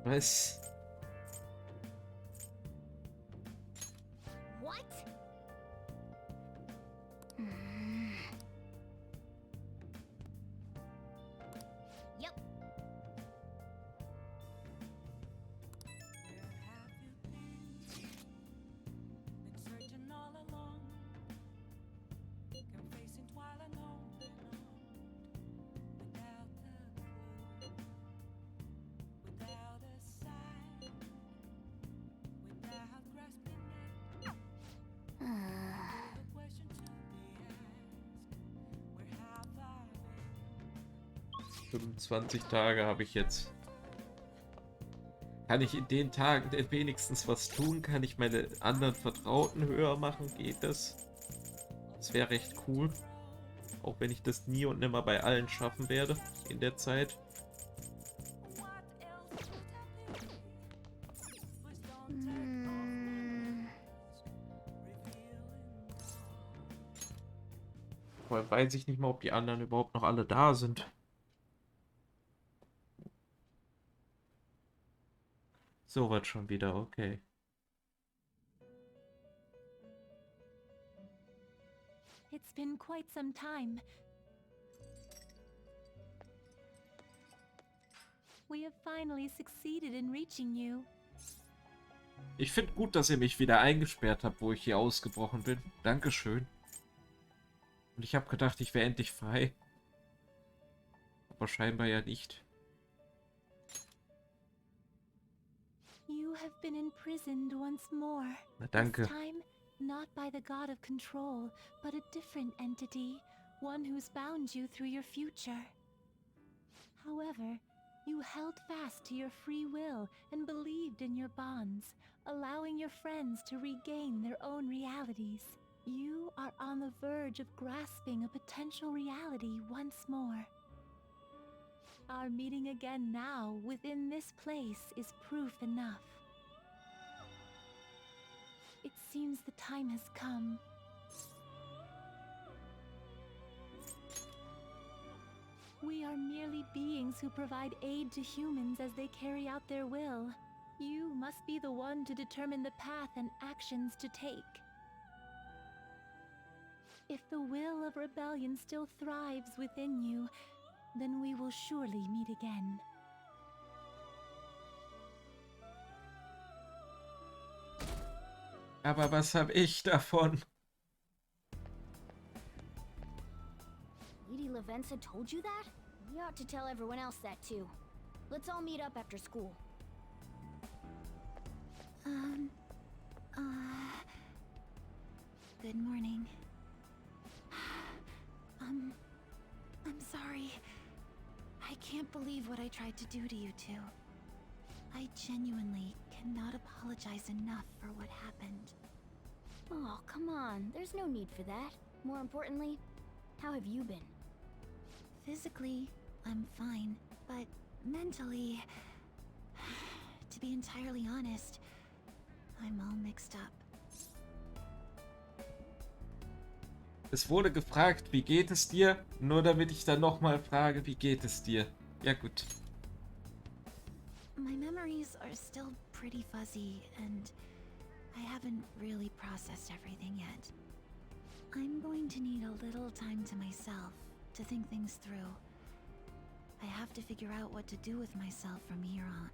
Speaker 1: Was?
Speaker 4: What? Yep.
Speaker 5: Searching all along, confessing while alone, without a clue, without a sign.
Speaker 1: 25 Tage habe ich jetzt. Kann ich in den Tagen denn wenigstens was tun? Kann ich meine anderen Vertrauten höher machen? Geht das? Das wäre recht cool. Auch wenn ich das nie und nimmer bei allen schaffen werde in der Zeit. Weil weiß ich nicht mal, ob die anderen überhaupt noch alle da sind. So was schon wieder, okay.
Speaker 14: It's been quite some time. We have finally succeeded in reaching you.
Speaker 1: Ich finde gut, dass ihr mich wieder eingesperrt habt, wo ich hier ausgebrochen bin. Dankeschön. Und ich habe gedacht, ich wäre endlich frei. Aber scheinbar ja nicht.
Speaker 14: You have been imprisoned once more.
Speaker 1: Na danke.
Speaker 14: This time, not by the god of control, but a different entity, one who's bound you through your future. However, you held fast to your free will and believed in your bonds, allowing your friends to regain their own realities. You are on the verge of grasping a potential reality once more. Our meeting again now within this place is proof enough. It seems the time has come. We are merely beings who provide aid to humans as they carry out their will. You must be the one to determine the path and actions to take. If the will of rebellion still thrives within you, then we will surely meet again.
Speaker 1: Aber was habe ich davon?
Speaker 12: Lady Levenza told you that? You ought to tell everyone else that too. Let's all meet up after school.
Speaker 4: Good morning. I'm sorry. I can't believe what I tried to do to you two. I genuinely cannot apologize enough for what happened.
Speaker 12: Oh, come on. There's no need for that. More importantly, how have you been?
Speaker 4: Physically, I'm fine, but mentally, to be entirely honest, I'm all mixed up.
Speaker 1: Es wurde gefragt, wie geht es dir? Nur damit ich dann nochmal frage, wie geht es dir? Ja gut.
Speaker 4: My memories are still pretty fuzzy, and I haven't really processed everything yet. I'm going to need a little time to myself to think things through. I have to figure out what to do with myself from here on.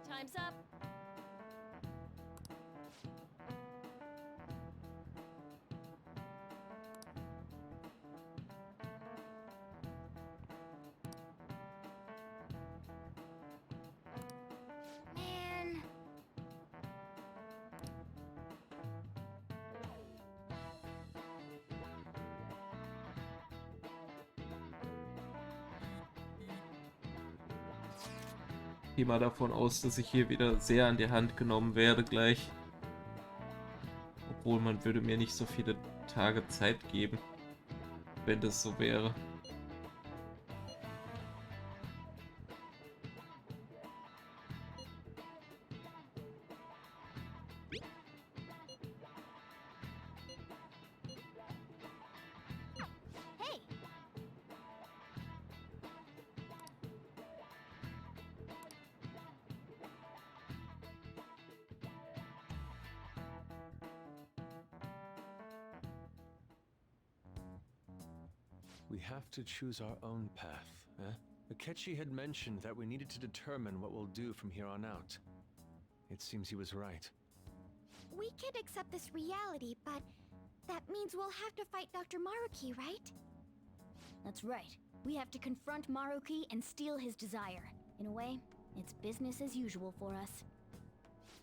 Speaker 14: Time's up.
Speaker 12: Man.
Speaker 1: Ich gehe mal davon aus, dass ich hier wieder sehr an die Hand genommen werde gleich. Obwohl man würde mir nicht so viele Tage Zeit geben, wenn das so wäre.
Speaker 9: We have to choose our own path, eh? Akechi had mentioned that we needed to determine what we'll do from here on out. It seems he was right.
Speaker 12: We could accept this reality, but that means we'll have to fight Dr. Maruki, right? That's right. We have to confront Maruki and steal his desire. In a way, it's business as usual for us.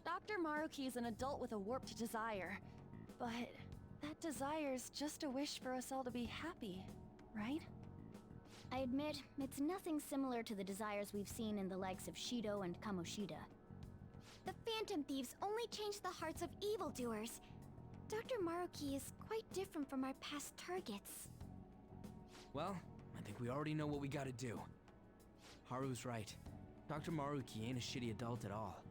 Speaker 10: Dr. Maruki is an adult with a warped desire, but that desire's just a wish for us all to be happy, right?
Speaker 12: I admit, it's nothing similar to the desires we've seen in the likes of Shido and Kamoshida. The Phantom Thieves only change the hearts of evildoers. Dr. Maruki is quite different from our past targets.
Speaker 11: Well, I think we already know what we gotta do. Haru's right. Dr. Maruki ain't a shitty adult at all.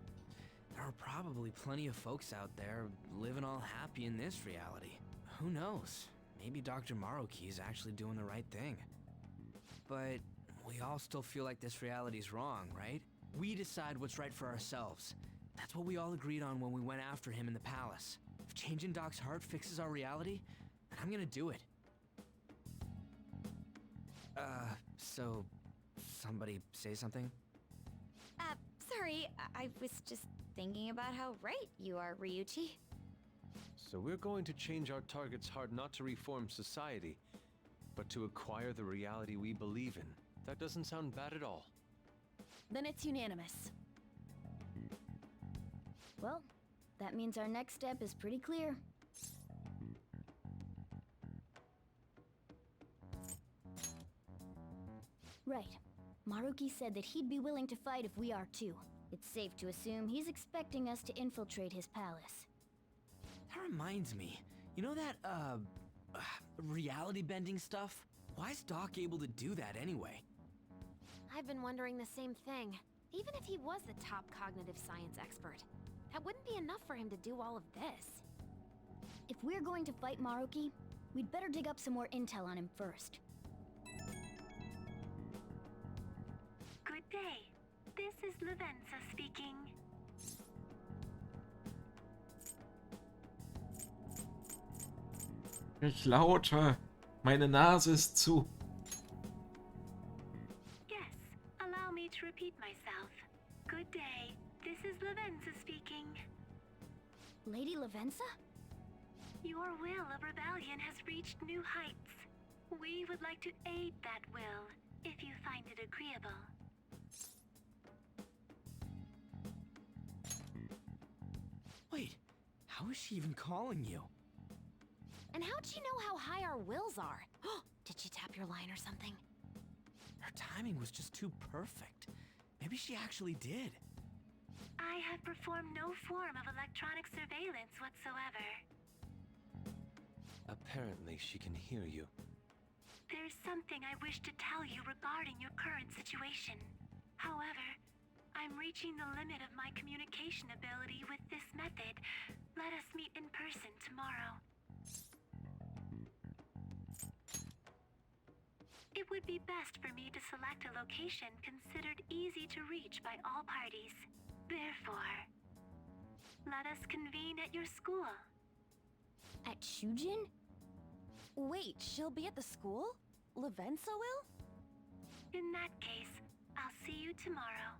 Speaker 11: There are probably plenty of folks out there living all happy in this reality. Who knows? Maybe Dr. Maruki is actually doing the right thing. But we all still feel like this reality's wrong, right? We decide what's right for ourselves. That's what we all agreed on when we went after him in the palace. If changing Doc's heart fixes our reality, then I'm gonna do it. So somebody say something?
Speaker 4: Sorry, I was just thinking about how right you are, Ryuichi.
Speaker 9: So we're going to change our target's heart not to reform society, but to acquire the reality we believe in. That doesn't sound bad at all.
Speaker 10: Then it's unanimous.
Speaker 12: Well, that means our next step is pretty clear. Right. Maruki said that he'd be willing to fight if we are too. It's safe to assume he's expecting us to infiltrate his palace.
Speaker 11: That reminds me. You know that, reality bending stuff? Why is Doc able to do that anyway?
Speaker 4: I've been wondering the same thing. Even if he was the top cognitive science expert, that wouldn't be enough for him to do all of this.
Speaker 12: If we're going to fight Maruki, we'd better dig up some more intel on him first.
Speaker 14: Good day. This is Lavenza speaking.
Speaker 1: Nicht lauter. Meine Nase ist zu.
Speaker 14: Yes, allow me to repeat myself. Good day. This is Lavenza speaking.
Speaker 12: Lady Lavenza?
Speaker 14: Your will of rebellion has reached new heights. We would like to aid that will, if you find it agreeable.
Speaker 11: Wait, how is she even calling you?
Speaker 4: And how'd she know how high our wills are? Did she tap your line or something?
Speaker 11: Her timing was just too perfect. Maybe she actually did.
Speaker 14: I have performed no form of electronic surveillance whatsoever.
Speaker 9: Apparently she can hear you.
Speaker 14: There's something I wish to tell you regarding your current situation. However, I'm reaching the limit of my communication ability with this method. Let us meet in person tomorrow. It would be best for me to select a location considered easy to reach by all parties. Therefore, let us convene at your school.
Speaker 12: At Shujin?
Speaker 10: Wait, she'll be at the school? Lavenza will?
Speaker 14: In that case, I'll see you tomorrow.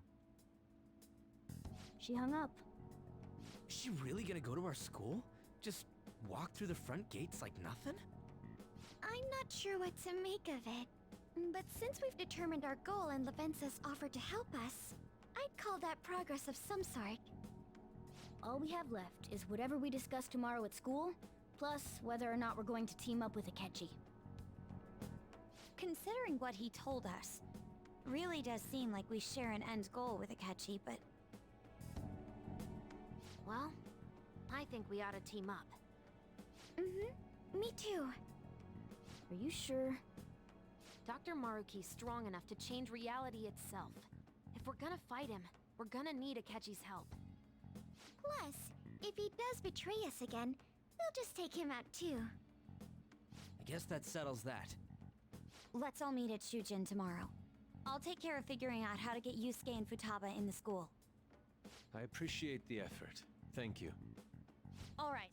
Speaker 12: She hung up.
Speaker 11: Is she really gonna go to our school? Just walk through the front gates like nothing?
Speaker 4: I'm not sure what to make of it. But since we've determined our goal and Lavenza's offered to help us, I'd call that progress of some sort.
Speaker 12: All we have left is whatever we discuss tomorrow at school, plus whether or not we're going to team up with Akechi.
Speaker 4: Considering what he told us, really does seem like we share an end goal with Akechi, but... Well, I think we ought to team up. Me too.
Speaker 12: Are you sure?
Speaker 4: Dr. Maruki's strong enough to change reality itself. If we're gonna fight him, we're gonna need Akechi's help. Plus, if he does betray us again, we'll just take him out too.
Speaker 11: I guess that settles that.
Speaker 4: Let's all meet at Shujin tomorrow. I'll take care of figuring out how to get Yusuke and Futaba in the school.
Speaker 9: I appreciate the effort. Thank you.
Speaker 10: All right,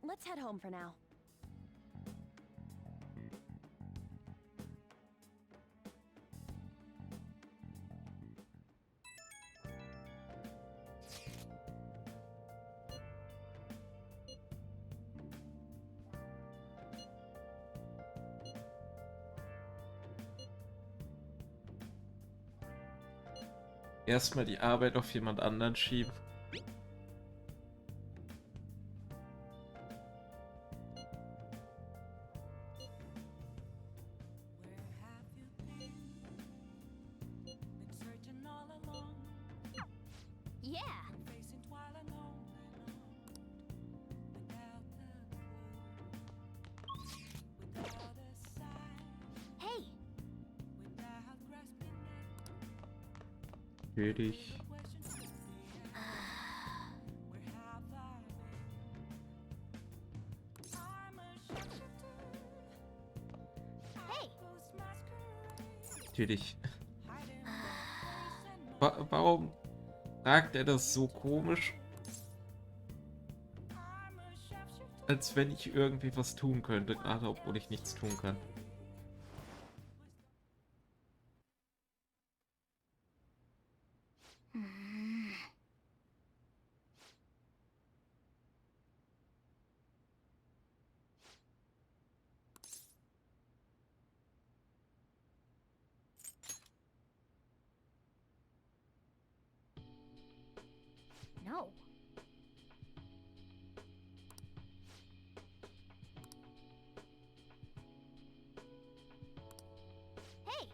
Speaker 10: let's head home for now.
Speaker 1: Erstmal die Arbeit auf jemand anderen schieben.
Speaker 12: Yeah. Hey.
Speaker 1: Natürlich.
Speaker 12: Hey.
Speaker 1: Natürlich. Warum sagt er das so komisch? Als wenn ich irgendwie was tun könnte, gerade obwohl ich nichts tun kann.
Speaker 12: No. Hey.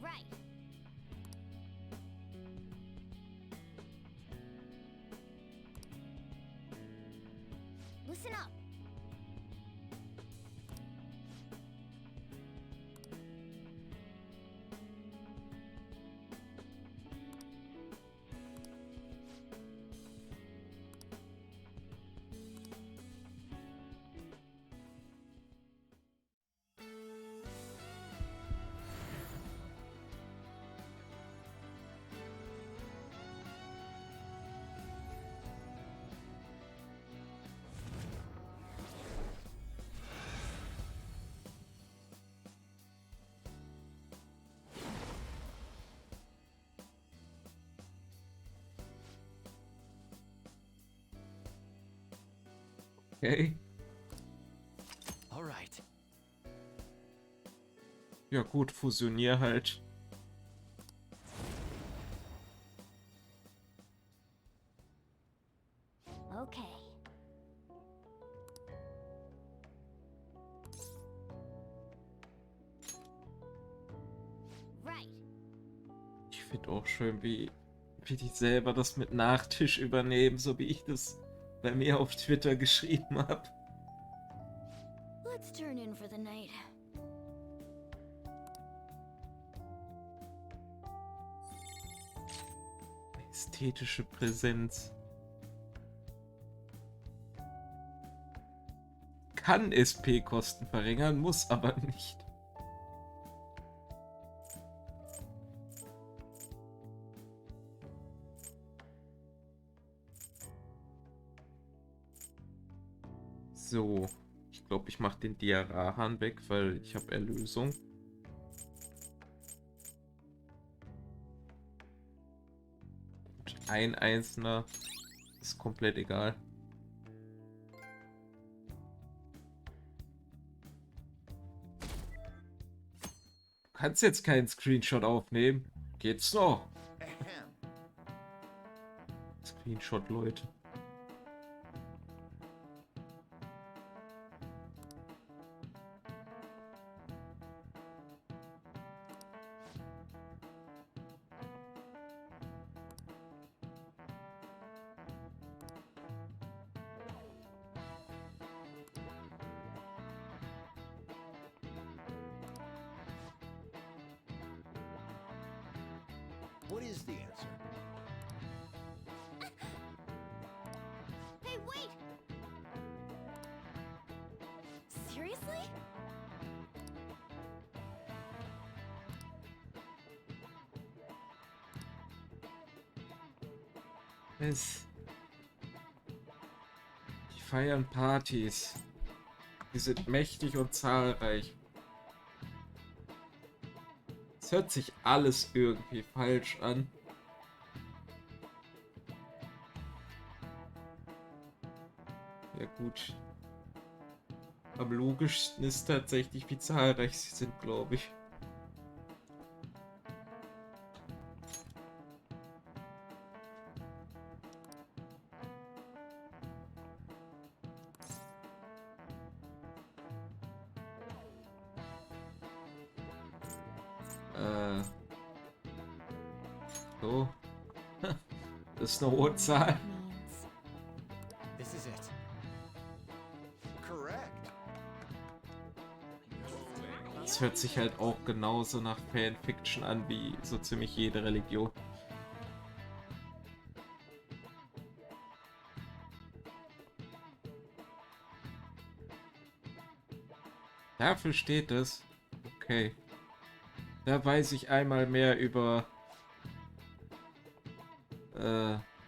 Speaker 12: Right. Listen up.
Speaker 1: Okay.
Speaker 6: Alright.
Speaker 1: Ja gut, fusionier halt.
Speaker 12: Okay. Right.
Speaker 1: Ich finde auch schön, wie die selber das mit Nachtisch übernehmen, so wie ich das bei mir auf Twitter geschrieben habe.
Speaker 12: Let's turn in for the night.
Speaker 1: Ästhetische Präsenz. Kann SP-Kosten verringern, muss aber nicht. So, ich glaube, ich mache den Diarrhahahn weg, weil ich habe Erlösung. Und ein einzelner ist komplett egal. Du kannst jetzt keinen Screenshot aufnehmen. Geht's noch? Screenshot, Leute.
Speaker 15: What is the answer?
Speaker 12: Hey, wait! Seriously?
Speaker 1: Die feiern Partys. Die sind mächtig und zahlreich. Es hört sich alles irgendwie falsch an. Ja gut. Am logischsten ist tatsächlich, wie zahlreich sie sind, glaube ich. So. Das ist eine Urzahl.
Speaker 15: This is it. Correct.
Speaker 1: Das hört sich halt auch genauso nach Fanfiction an wie so ziemlich jede Religion. Dafür steht es. Okay. Da weiß ich einmal mehr über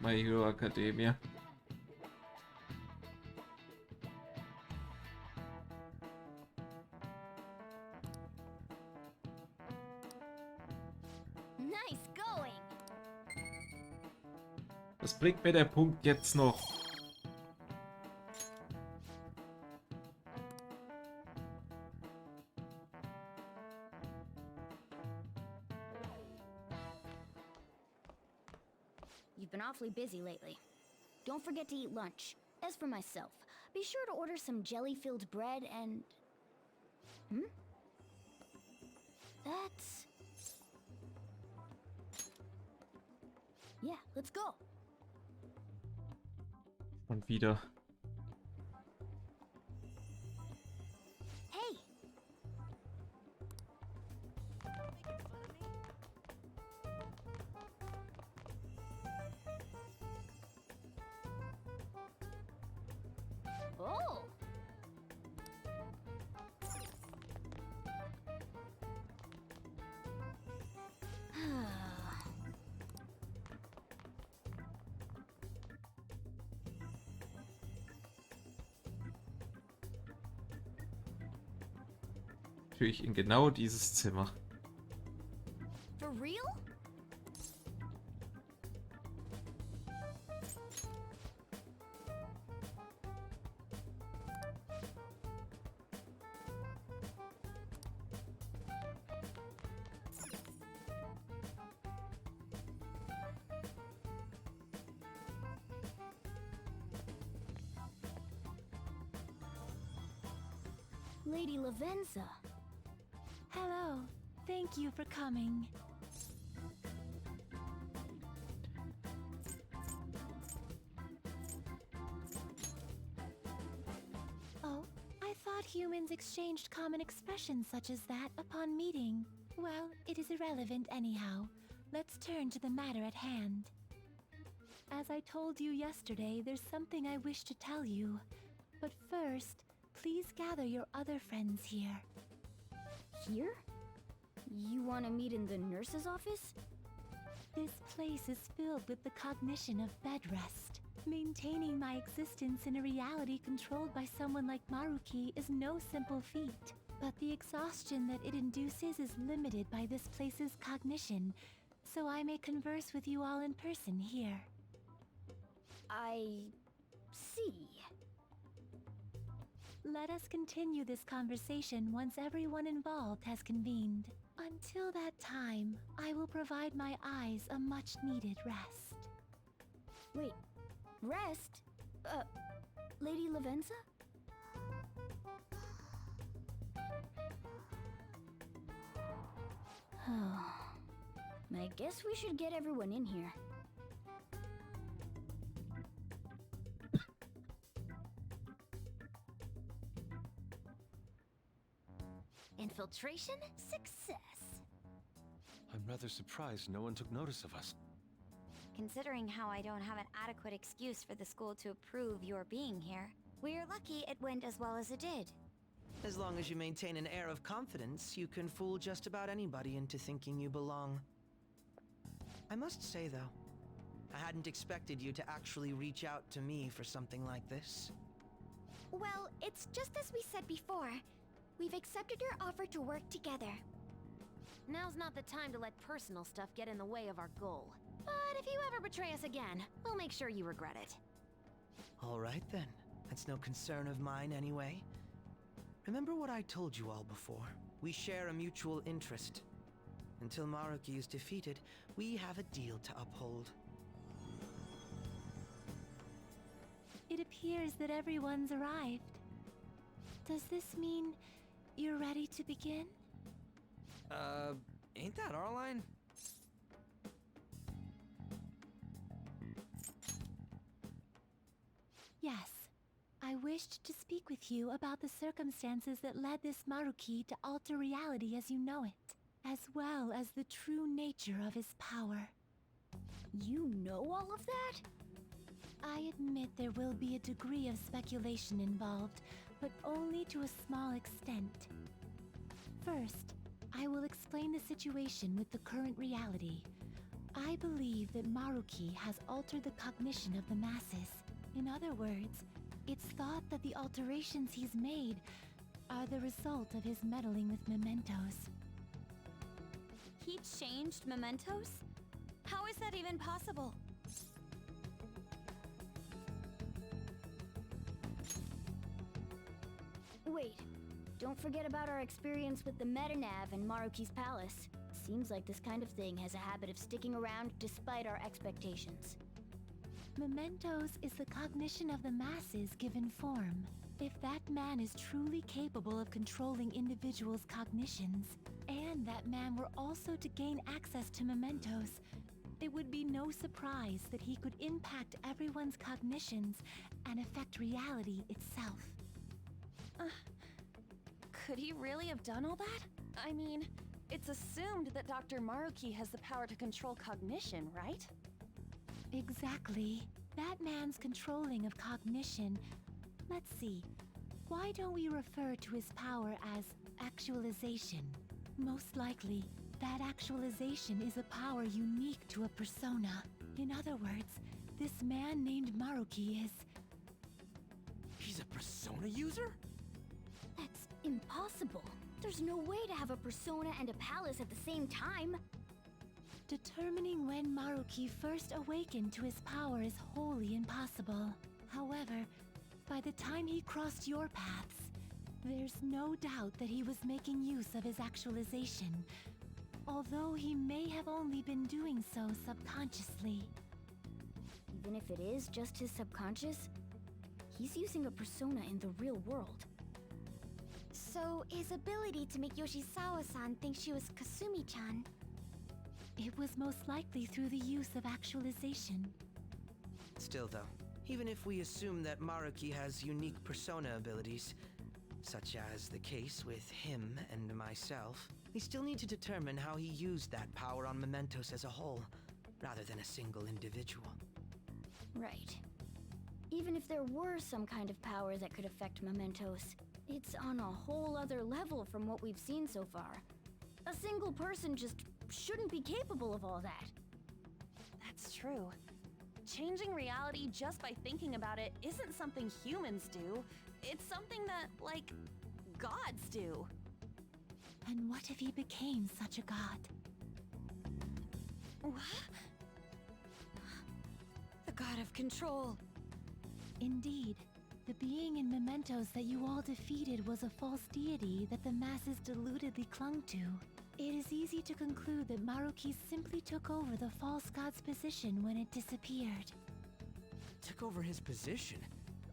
Speaker 1: My Hero Academia.
Speaker 12: Nice going.
Speaker 1: Was bringt mir der Punkt jetzt noch?
Speaker 12: You've been awfully busy lately. Don't forget to eat lunch. As for myself, be sure to order some jelly-filled bread and... That's... Yeah, let's go.
Speaker 1: Und wieder.
Speaker 12: Hey! Oh!
Speaker 1: Natürlich in genau dieses Zimmer.
Speaker 12: For real? Lady Lavenza.
Speaker 14: Hello. Thank you for coming. Oh, I thought humans exchanged common expressions such as that upon meeting. Well, it is irrelevant anyhow. Let's turn to the matter at hand. As I told you yesterday, there's something I wish to tell you. But first, please gather your other friends here.
Speaker 12: Here? You want to meet in the nurse's office?
Speaker 14: This place is filled with the cognition of bed rest. Maintaining my existence in a reality controlled by someone like Maruki is no simple feat. But the exhaustion that it induces is limited by this place's cognition, so I may converse with you all in person here.
Speaker 12: I... see.
Speaker 14: Let us continue this conversation once everyone involved has convened. Until that time, I will provide my eyes a much-needed rest.
Speaker 12: Wait, rest? Lady Lavenza? I guess we should get everyone in here. Infiltration success.
Speaker 9: I'm rather surprised no one took notice of us.
Speaker 12: Considering how I don't have an adequate excuse for the school to approve your being here, we're lucky it went as well as it did.
Speaker 2: As long as you maintain an air of confidence, you can fool just about anybody into thinking you belong. I must say, though, I hadn't expected you to actually reach out to me for something like this.
Speaker 12: Well, it's just as we said before. We've accepted your offer to work together.
Speaker 7: Now's not the time to let personal stuff get in the way of our goal. But if you ever betray us again, we'll make sure you regret it.
Speaker 2: All right, then. That's no concern of mine, anyway. Remember what I told you all before. We share a mutual interest. Until Maruki is defeated, we have a deal to uphold.
Speaker 14: It appears that everyone's arrived. Does this mean you're ready to begin?
Speaker 11: Ain't that our line?
Speaker 14: Yes. I wished to speak with you about the circumstances that led this Maruki to alter reality as you know it, as well as the true nature of his power.
Speaker 12: You know all of that?
Speaker 14: I admit there will be a degree of speculation involved, but only to a small extent. First, I will explain the situation with the current reality. I believe that Maruki has altered the cognition of the masses. In other words, it's thought that the alterations he's made are the result of his meddling with mementos.
Speaker 12: He changed mementos? How is that even possible? Wait, don't forget about our experience with the Metanav in Maruki's palace. Seems like this kind of thing has a habit of sticking around despite our expectations.
Speaker 14: Mementos is the cognition of the masses given form. If that man is truly capable of controlling individuals' cognitions, and that man were also to gain access to mementos, it would be no surprise that he could impact everyone's cognitions and affect reality itself.
Speaker 10: Could he really have done all that? I mean, it's assumed that Dr. Maruki has the power to control cognition, right?
Speaker 14: Exactly. That man's controlling of cognition. Let's see. Why don't we refer to his power as actualization? Most likely, that actualization is a power unique to a persona. In other words, this man named Maruki is...
Speaker 11: He's a persona user?
Speaker 12: That's impossible. There's no way to have a persona and a palace at the same time.
Speaker 14: Determining when Maruki first awakened to his power is wholly impossible. However, by the time he crossed your paths, there's no doubt that he was making use of his actualization, although he may have only been doing so subconsciously.
Speaker 12: Even if it is just his subconscious, he's using a persona in the real world. So, his ability to make Yoshizawa-san think she was Kasumi-chan...
Speaker 14: It was most likely through the use of actualization.
Speaker 2: Still, though, even if we assume that Maruki has unique persona abilities, such as the case with him and myself, we still need to determine how he used that power on mementos as a whole, rather than a single individual.
Speaker 12: Right. Even if there were some kind of power that could affect mementos, it's on a whole other level from what we've seen so far. A single person just shouldn't be capable of all that.
Speaker 10: That's true. Changing reality just by thinking about it isn't something humans do. It's something that, like, gods do.
Speaker 14: And what if he became such a god?
Speaker 10: What? The god of control.
Speaker 14: Indeed. The being in mementos that you all defeated was a false deity that the masses deludedly clung to. It is easy to conclude that Maruki simply took over the false god's position when it disappeared.
Speaker 11: Took over his position?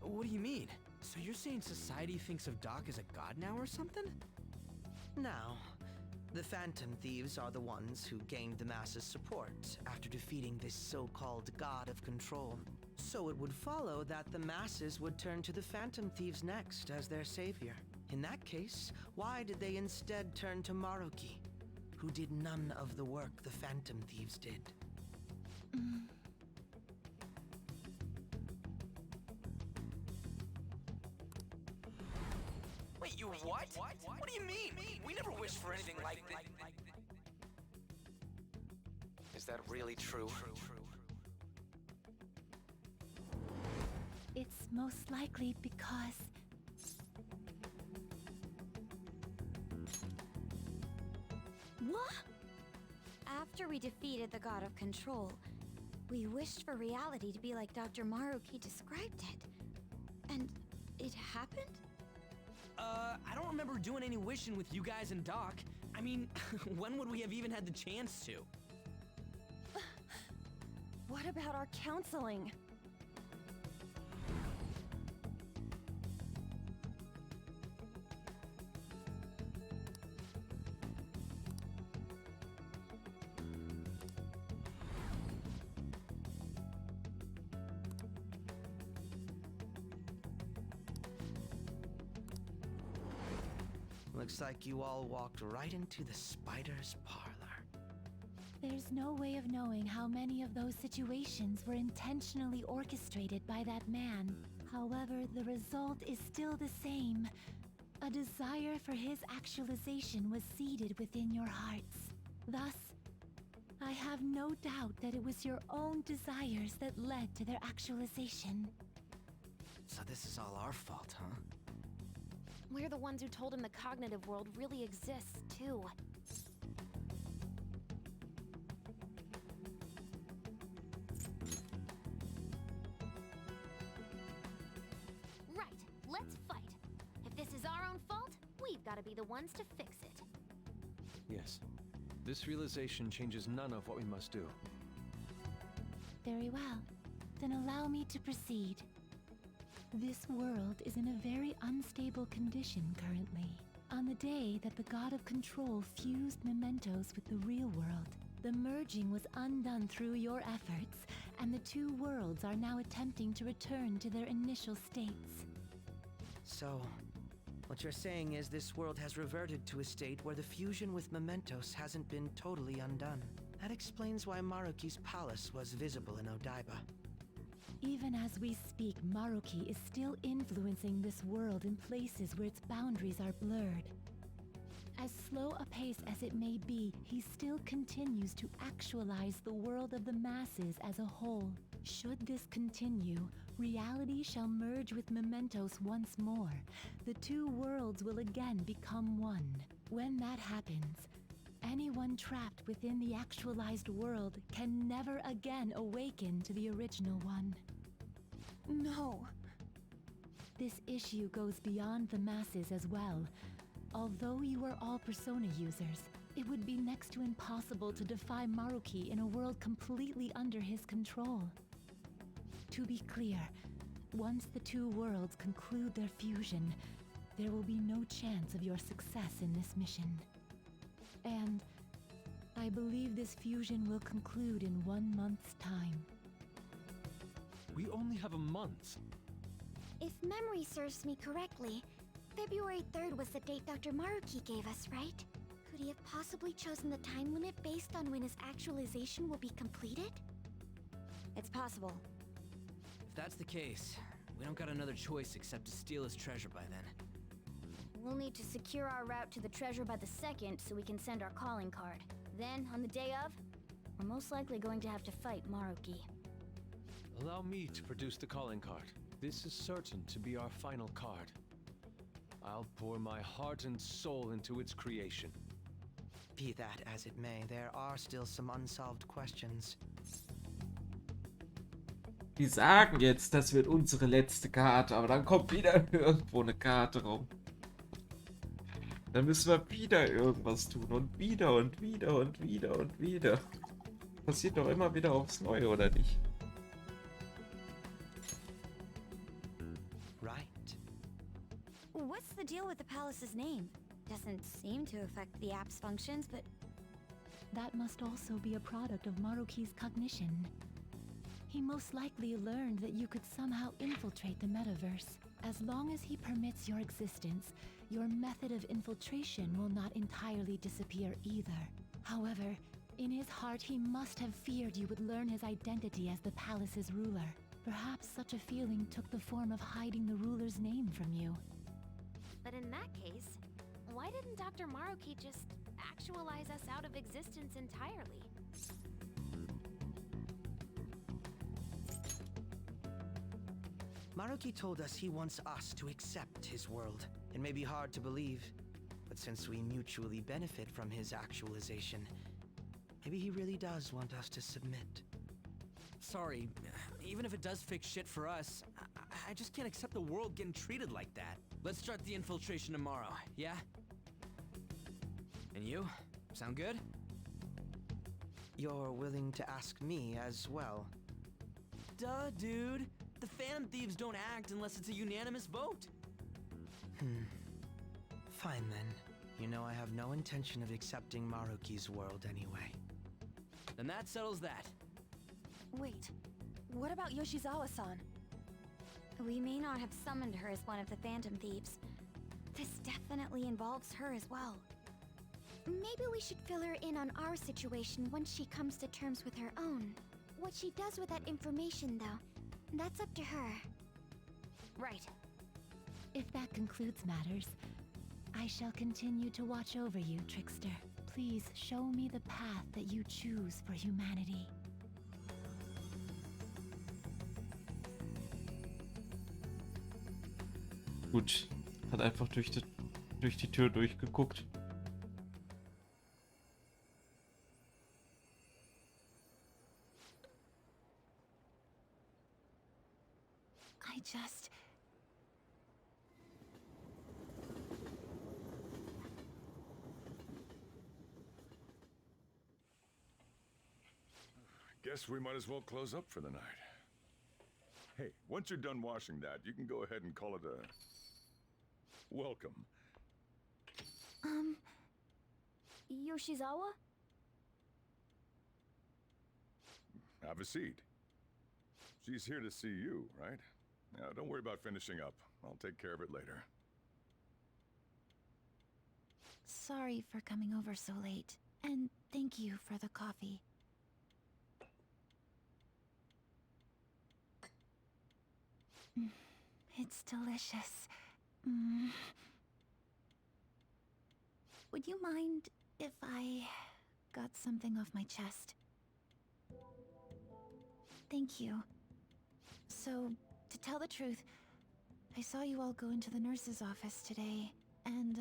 Speaker 11: What do you mean? So you're saying society thinks of Doc as a god now or something?
Speaker 2: Now, the Phantom Thieves are the ones who gained the masses' support after defeating this so-called god of control. So it would follow that the masses would turn to the Phantom Thieves next as their savior. In that case, why did they instead turn to Maruki? who did none of the work the Phantom Thieves did.
Speaker 11: Wait, you what? What do you mean? We never wished for anything like this.
Speaker 6: Is that really true?
Speaker 14: It's most likely because...
Speaker 4: What? After we defeated the God of Control, we wished for reality to be like Dr. Maruki described it. And it happened?
Speaker 11: I don't remember doing any wishing with you guys and Doc. I mean, when would we have even had the chance to?
Speaker 10: What about our counseling?
Speaker 2: Looks like you all walked right into the spider's parlor.
Speaker 14: There's no way of knowing how many of those situations were intentionally orchestrated by that man. However, the result is still the same. A desire for his actualization was seeded within your hearts. Thus, I have no doubt that it was your own desires that led to their actualization.
Speaker 11: So this is all our fault, huh?
Speaker 7: We're the ones who told him the cognitive world really exists, too.
Speaker 4: Right, let's fight. If this is our own fault, we've got to be the ones to fix it.
Speaker 9: Yes. This realization changes none of what we must do.
Speaker 14: Very well. Then allow me to proceed. This world is in a very unstable condition currently. On the day that the God of Control fused mementos with the real world, the merging was undone through your efforts, and the two worlds are now attempting to return to their initial states.
Speaker 2: So, what you're saying is this world has reverted to a state where the fusion with mementos hasn't been totally undone. That explains why Maruki's palace was visible in Odaiba.
Speaker 14: Even as we speak, Maruki is still influencing this world in places where its boundaries are blurred. As slow a pace as it may be, he still continues to actualize the world of the masses as a whole. Should this continue, reality shall merge with mementos once more. The two worlds will again become one. When that happens, anyone trapped within the actualized world can never again awaken to the original one.
Speaker 10: No.
Speaker 14: This issue goes beyond the masses as well. Although you are all Persona users, it would be next to impossible to defy Maruki in a world completely under his control. To be clear, once the two worlds conclude their fusion, there will be no chance of your success in this mission. And I believe this fusion will conclude in 1 month's time.
Speaker 9: We only have a month.
Speaker 12: If memory serves me correctly, February 3rd was the date Dr. Maruki gave us, right? Could he have possibly chosen the time limit based on when his actualization will be completed?
Speaker 4: It's possible.
Speaker 11: If that's the case, we don't got another choice except to steal his treasure by then.
Speaker 12: We'll need to secure our route to the treasure by the 2nd so we can send our calling card. Then, on the day of, we're most likely going to have to fight Maruki.
Speaker 9: Allow me to produce the calling card. This is certain to be our final card. I'll pour my heart and soul into its creation.
Speaker 2: Be that as it may, there are still some unsolved questions.
Speaker 1: Die sagen jetzt, das wird unsere letzte Karte, aber dann kommt wieder irgendwo eine Karte rum. Dann müssen wir wieder irgendwas tun und wieder und wieder und wieder und wieder. Passiert doch immer wieder aufs Neue, oder nicht?
Speaker 2: Right.
Speaker 4: What's the deal with the palace's name? Doesn't seem to affect the app's functions, but...
Speaker 14: That must also be a product of Maruki's cognition. He most likely learned that you could somehow infiltrate the metaverse. As long as he permits your existence, your method of infiltration will not entirely disappear either. However, in his heart he must have feared you would learn his identity as the palace's ruler. Perhaps such a feeling took the form of hiding the ruler's name from you.
Speaker 12: But in that case, why didn't Dr. Maruki just actualize us out of existence entirely?
Speaker 2: Maruki told us he wants us to accept his world. It may be hard to believe, but since we mutually benefit from his actualization, maybe he really does want us to submit.
Speaker 11: Sorry, even if it does fix shit for us, I just can't accept the world getting treated like that. Let's start the infiltration tomorrow, yeah? And you? Sound good?
Speaker 2: You're willing to ask me as well?
Speaker 11: Duh, dude. The Phantom Thieves don't act unless it's a unanimous vote.
Speaker 2: Fine then. You know I have no intention of accepting Maruki's world anyway.
Speaker 11: Then that settles that.
Speaker 10: Wait, what about Yoshizawa-san?
Speaker 12: We may not have summoned her as one of the Phantom Thieves. This definitely involves her as well. Maybe we should fill her in on our situation once she comes to terms with her own. What she does with that information, though, that's up to her.
Speaker 10: Right.
Speaker 14: If that concludes matters, I shall continue to watch over you, Trickster. Please show me the path that you choose for humanity.
Speaker 1: Gut, hat einfach durch die Tür durchgeguckt.
Speaker 14: I just...
Speaker 13: Guess we might as well close up for the night. Hey, once you're done washing that, you can go ahead and call it a... welcome.
Speaker 10: Yoshizawa?
Speaker 13: Have a seat. She's here to see you, right? Now, don't worry about finishing up. I'll take care of it later.
Speaker 14: Sorry for coming over so late. And thank you for the coffee. It's delicious. Would you mind if I got something off my chest? Thank you. So, to tell the truth, I saw you all go into the nurse's office today, and,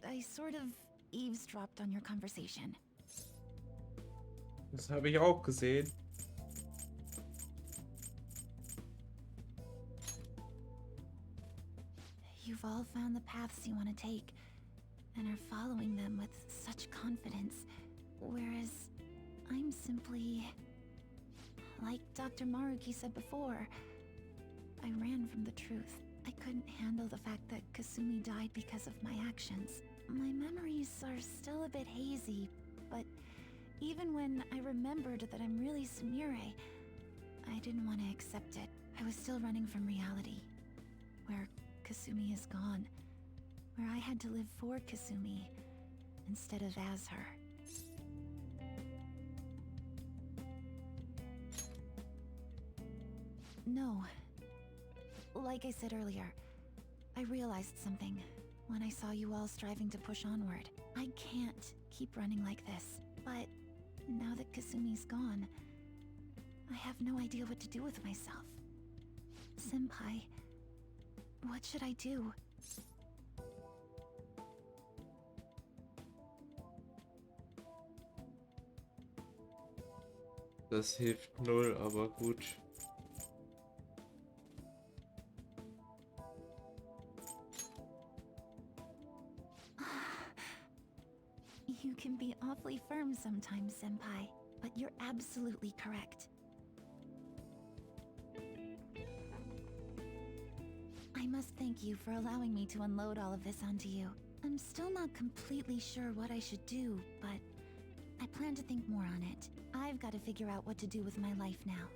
Speaker 14: I sort of eavesdropped on your conversation.
Speaker 1: Das habe ich auch gesehen.
Speaker 14: You've all found the paths you want to take, and are following them with such confidence, whereas I'm simply... Like Dr. Maruki said before, I ran from the truth. I couldn't handle the fact that Kasumi died because of my actions. My memories are still a bit hazy, but even when I remembered that I'm really Sumire, I didn't want to accept it. I was still running from reality, where Kasumi is gone, where I had to live for Kasumi instead of as her. No. Like I said earlier, I realized something when I saw you all striving to push onward. I can't keep running like this, but now that Kasumi's gone, I have no idea what to do with myself. Senpai, what should I do?
Speaker 1: Das hilft null, aber gut.
Speaker 14: You can be awfully firm sometimes, Senpai, but you're absolutely correct. I must thank you for allowing me to unload all of this onto you. I'm still not completely sure what I should do, but I plan to think more on it. I've got to figure out what to do with my life now.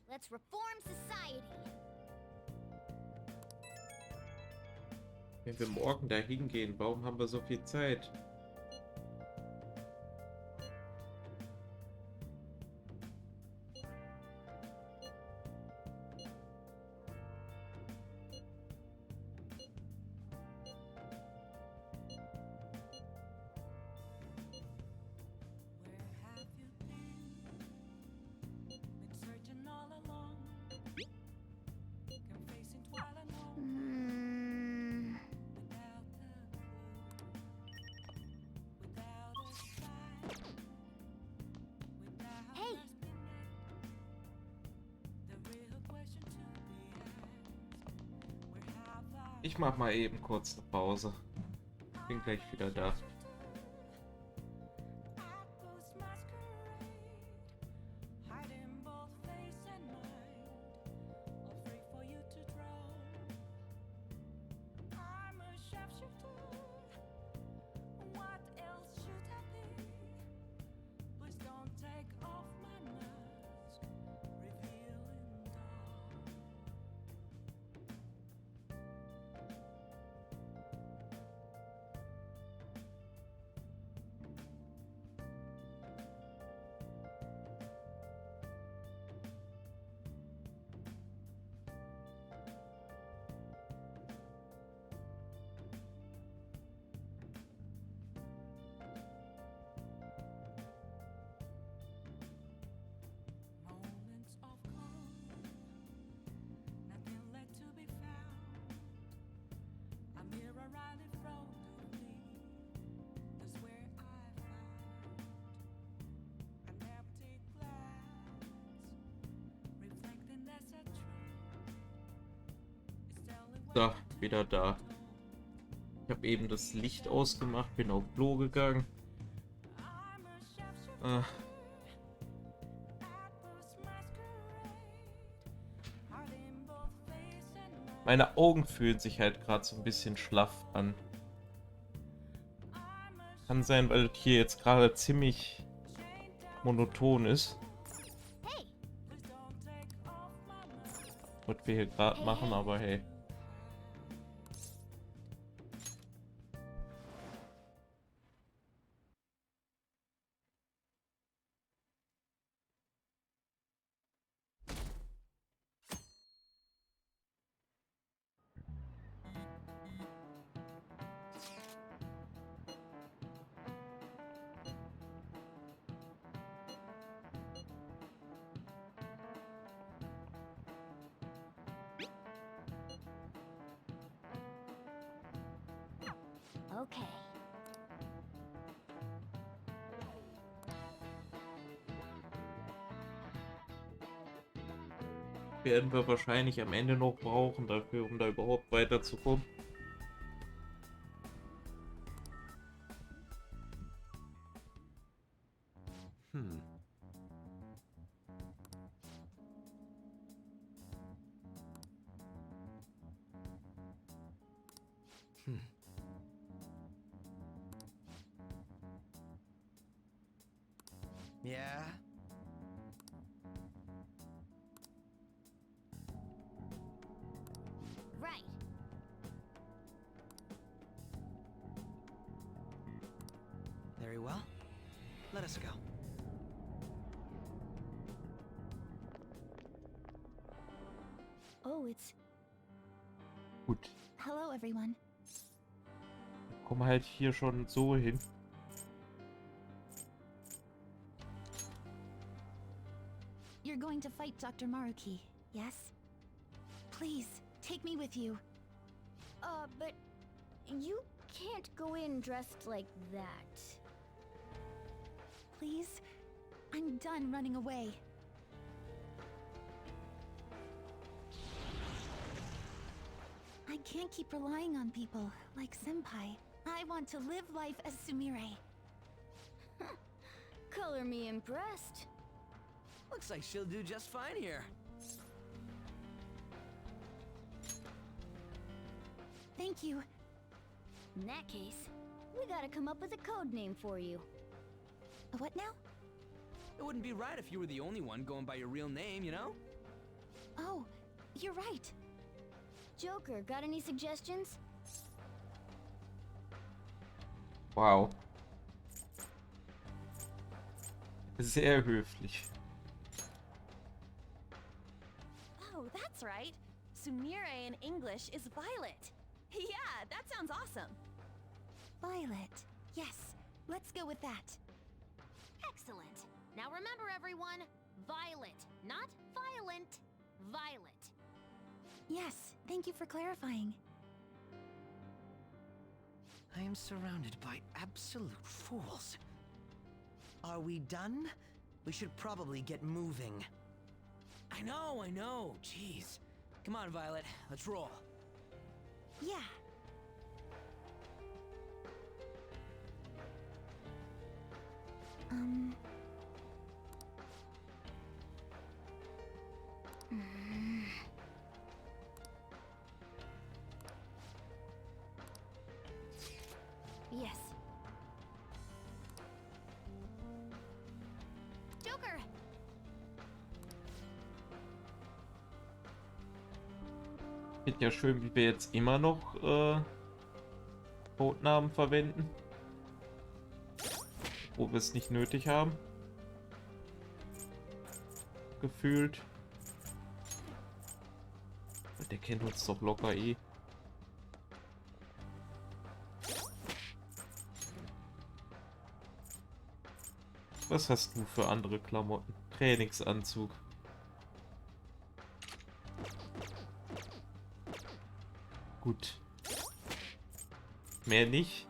Speaker 12: Let's reform society.
Speaker 1: Wenn wir morgen da hingehen, warum haben wir so viel Zeit? Ich mach mal eben kurz eine Pause. Bin gleich wieder da. So, wieder da. Ich habe eben das Licht ausgemacht, bin auf Klo gegangen. Meine Augen fühlen sich halt gerade so ein bisschen schlaff an. Kann sein, weil es hier jetzt gerade ziemlich monoton ist. Was wir hier gerade machen, aber hey.
Speaker 12: Okay.
Speaker 1: Werden wir wahrscheinlich am Ende noch brauchen dafür, um da überhaupt weiterzukommen.
Speaker 2: Yeah?
Speaker 12: Right.
Speaker 2: Very well. Let us go.
Speaker 12: Oh, it's...
Speaker 1: Gut.
Speaker 4: Hello, everyone.
Speaker 1: Komm halt hier schon so hin.
Speaker 4: You're going to fight Dr. Maruki, yes? Please, take me with you.
Speaker 12: But you can't go in dressed like that.
Speaker 4: Please? I'm done running away. I can't keep relying on people like Senpai. I want to live life as Sumire.
Speaker 12: Color me impressed.
Speaker 11: Looks like she'll do just fine here.
Speaker 4: Thank you.
Speaker 12: In that case, we gotta come up with a code name for you.
Speaker 4: What now?
Speaker 11: It wouldn't be right if you were the only one going by your real name, you know?
Speaker 4: Oh, you're right.
Speaker 12: Joker, got any suggestions?
Speaker 1: Wow. Sehr höflich.
Speaker 10: Oh, that's right. Sumire in English is violet. Yeah, that sounds awesome.
Speaker 4: Violet. Yes, let's go with that.
Speaker 12: Excellent. Now remember, everyone, violet, not violent. Violet.
Speaker 4: Yes, thank you for clarifying.
Speaker 2: I am surrounded by absolute fools. Are we done? We should probably get moving.
Speaker 11: I know. Jeez. Come on, Violet. Let's roll.
Speaker 4: Yeah.
Speaker 12: Yes. Joker!
Speaker 1: Finde ja schön, wie wir jetzt immer noch Codenamen verwenden. Wo wir es nicht nötig haben. Gefühlt. Der kennt uns doch locker eh. Was hast du für andere Klamotten? Trainingsanzug. Gut. Mehr nicht.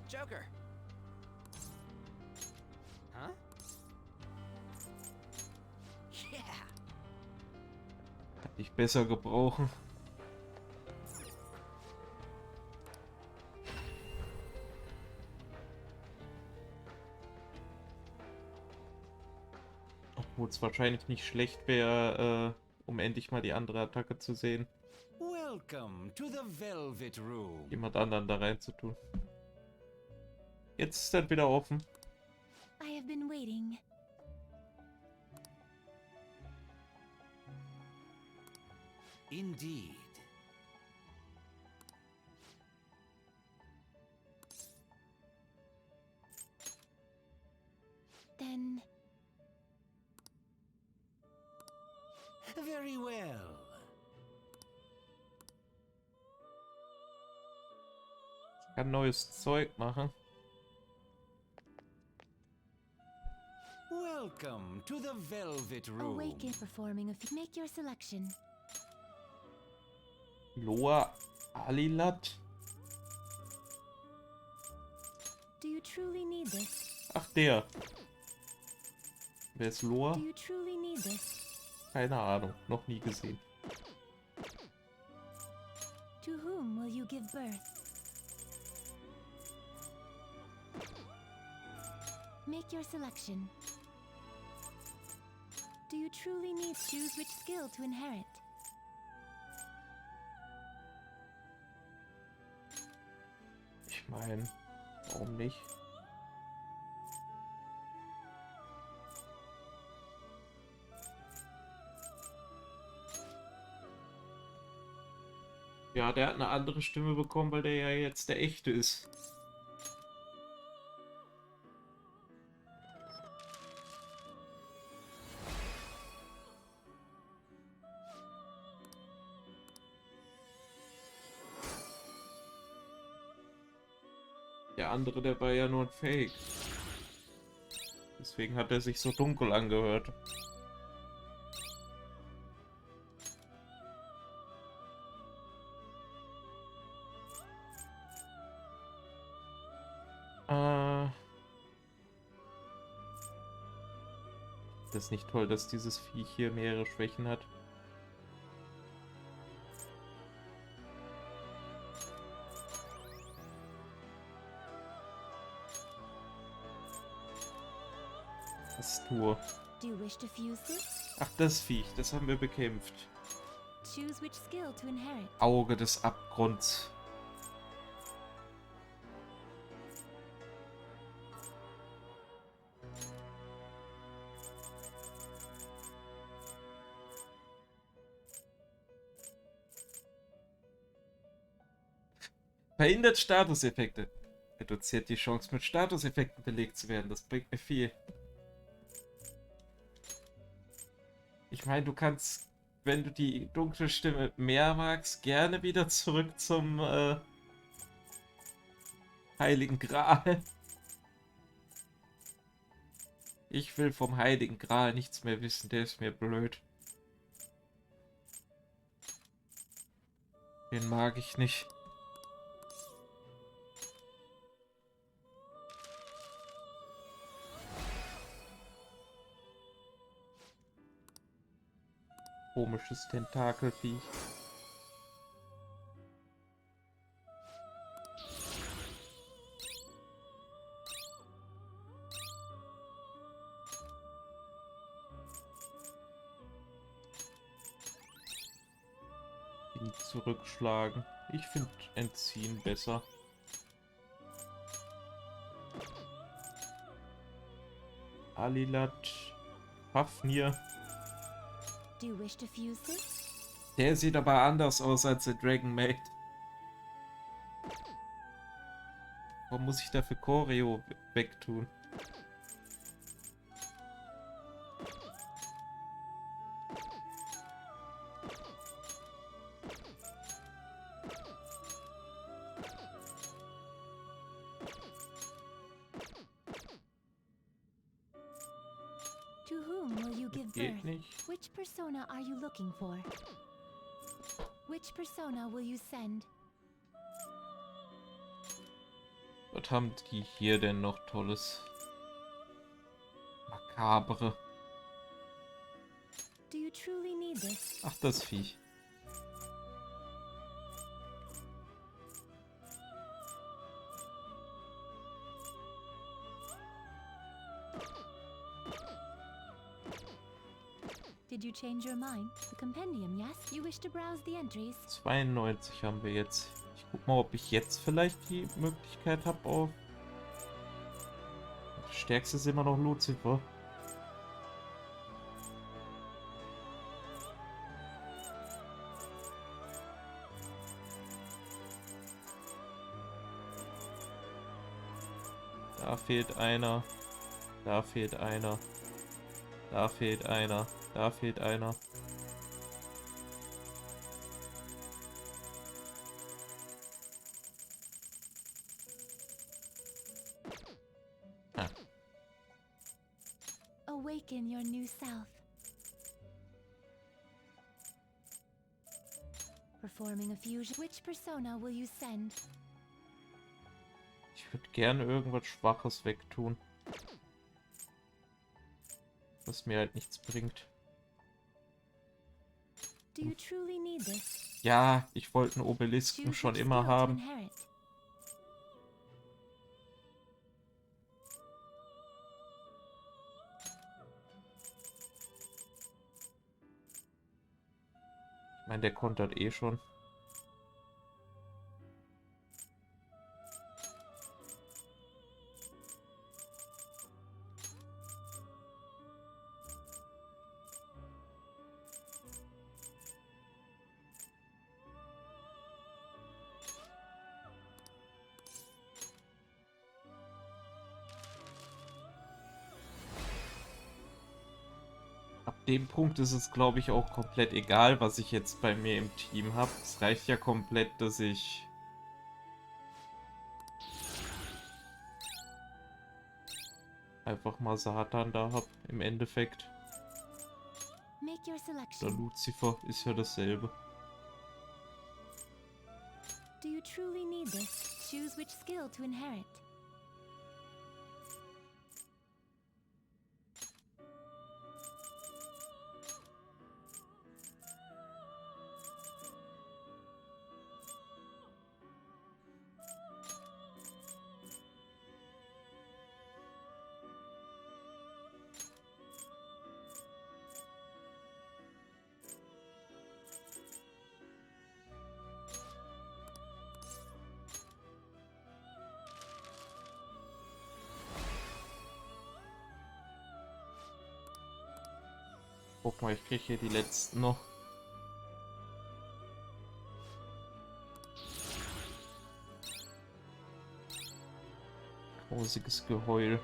Speaker 11: Joker. Huh? Yeah.
Speaker 1: Kann ich besser gebrauchen. Obwohl es wahrscheinlich nicht schlecht wäre, um endlich mal die andere Attacke zu sehen.
Speaker 8: Welcome to the Velvet Room.
Speaker 1: Jemand anderen da rein zu tun. Jetzt ist das wieder offen.
Speaker 14: I have been waiting.
Speaker 8: Indeed.
Speaker 14: Then
Speaker 8: Very well.
Speaker 1: Ich kann neues Zeug machen.
Speaker 8: Welcome to the Velvet Room.
Speaker 14: awaken performing a feat. Make your selection.
Speaker 1: Loa Alilat.
Speaker 14: Do you truly need this?
Speaker 1: Ach, der. Wer ist Loa?
Speaker 14: Do you truly need this?
Speaker 1: Keine Ahnung. Noch nie gesehen.
Speaker 14: To whom will you give birth? Make your selection. Do you truly need choose which skill to inherit?
Speaker 1: Ich meine, warum nicht? Ja, der hat eine andere Stimme bekommen, weil der ja jetzt der echte ist. Der andere, der war ja nur ein Fake. Deswegen hat er sich so dunkel angehört. Das ist nicht toll, dass dieses Viech hier mehrere Schwächen hat. Das Tour.
Speaker 14: Do you wish to fuse this?
Speaker 1: Ach, das Viech, das haben wir bekämpft.
Speaker 14: Choose which skill to inherit.
Speaker 1: Auge des Abgrunds. Verhindert Statuseffekte. Reduziert die Chance, mit Statuseffekten belegt zu werden. Das bringt mir viel. Ich meine, du kannst, wenn du die dunkle Stimme mehr magst, gerne wieder zurück zum Heiligen Gral. Ich will vom Heiligen Gral nichts mehr wissen, der ist mir blöd. Den mag ich nicht. Komisches Tentakelviech. Ihn zurückschlagen. Ich finde Entziehen besser. Alilat. Fafnir.
Speaker 14: Do you wish to fuse this?
Speaker 1: Der sieht aber anders aus als der Dragon Maid. Warum muss ich dafür Choreo wegtun?
Speaker 14: To whom will you give
Speaker 1: Geht
Speaker 14: birth?
Speaker 1: nicht.
Speaker 14: Which persona are you looking for? Which persona will you send?
Speaker 1: Was haben die hier denn noch Tolles? Makabre.
Speaker 14: Do you truly need this?
Speaker 1: Ach, das Viech.
Speaker 14: Did you change your mind? The compendium, yes? You wish to browse the entries?
Speaker 1: 92 haben wir jetzt. Ich guck mal, ob ich jetzt vielleicht die Möglichkeit habe auf... Das Stärkste ist immer noch Lucifer. Da fehlt einer. Da fehlt einer. Da fehlt einer. Da fehlt einer. Ah.
Speaker 14: Awaken your new self. Performing a fusion. Which persona will you send?
Speaker 1: Ich würde gerne irgendwas Schwaches wegtun. Was mir halt nichts bringt.
Speaker 14: Do you truly need this?
Speaker 1: Ja, ich wollte einen Obelisken
Speaker 14: Choose
Speaker 1: schon
Speaker 14: which
Speaker 1: immer
Speaker 14: skill to
Speaker 1: haben.
Speaker 14: inherit.
Speaker 1: Ich meine, der kontert eh schon. Ab dem Punkt ist es, glaube ich, auch komplett egal, was ich jetzt bei mir im Team habe. Es reicht ja komplett, dass ich einfach mal Satan da habe, im Endeffekt.
Speaker 14: Make your
Speaker 1: Der
Speaker 14: selection.
Speaker 1: Lucifer ist ja dasselbe.
Speaker 14: Do you truly need this? Choose which skill to inherit.
Speaker 1: Guck mal, ich kriege hier die letzten noch. Grausiges Geheul.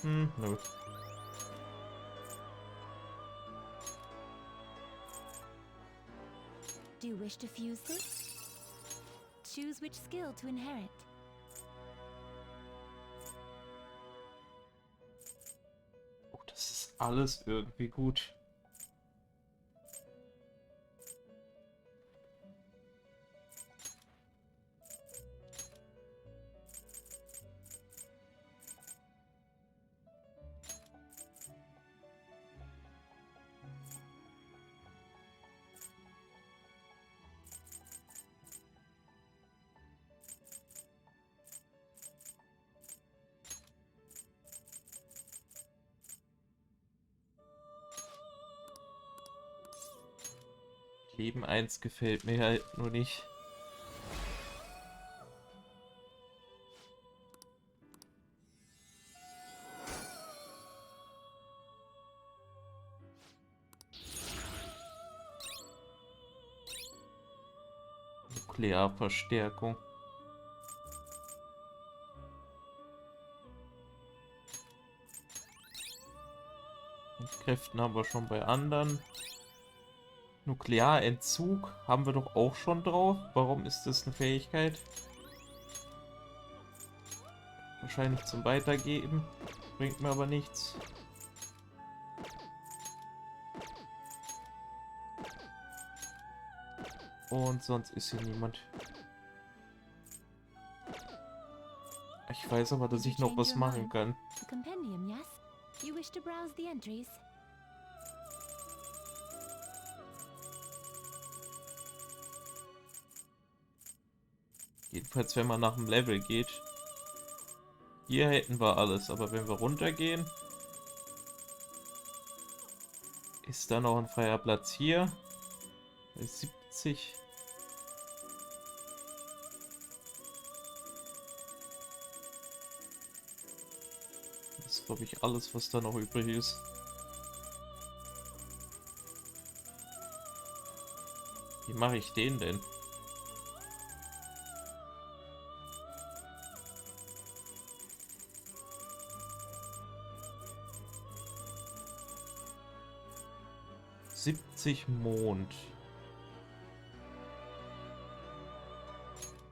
Speaker 1: Nö.
Speaker 14: Do you wish to fuse this? Choose which skill to inherit.
Speaker 1: Oh, das ist alles irgendwie gut. Leben 1 gefällt mir halt nur nicht. Nuklearverstärkung. Und Kräften haben wir schon bei anderen. Nuklearentzug haben wir doch auch schon drauf. Warum ist das eine Fähigkeit? Wahrscheinlich zum Weitergeben. Bringt mir aber nichts. Und sonst ist hier niemand. Ich weiß aber, dass ich noch was machen kann.
Speaker 14: The compendium, yes? You wish to browse the entries?
Speaker 1: Jedenfalls, wenn man nach dem Level geht. Hier hätten wir alles, aber wenn wir runtergehen, ist da noch ein freier Platz hier. Bei 70. Das ist, glaube ich, alles, was da noch übrig ist. Wie mache ich den denn? Mond.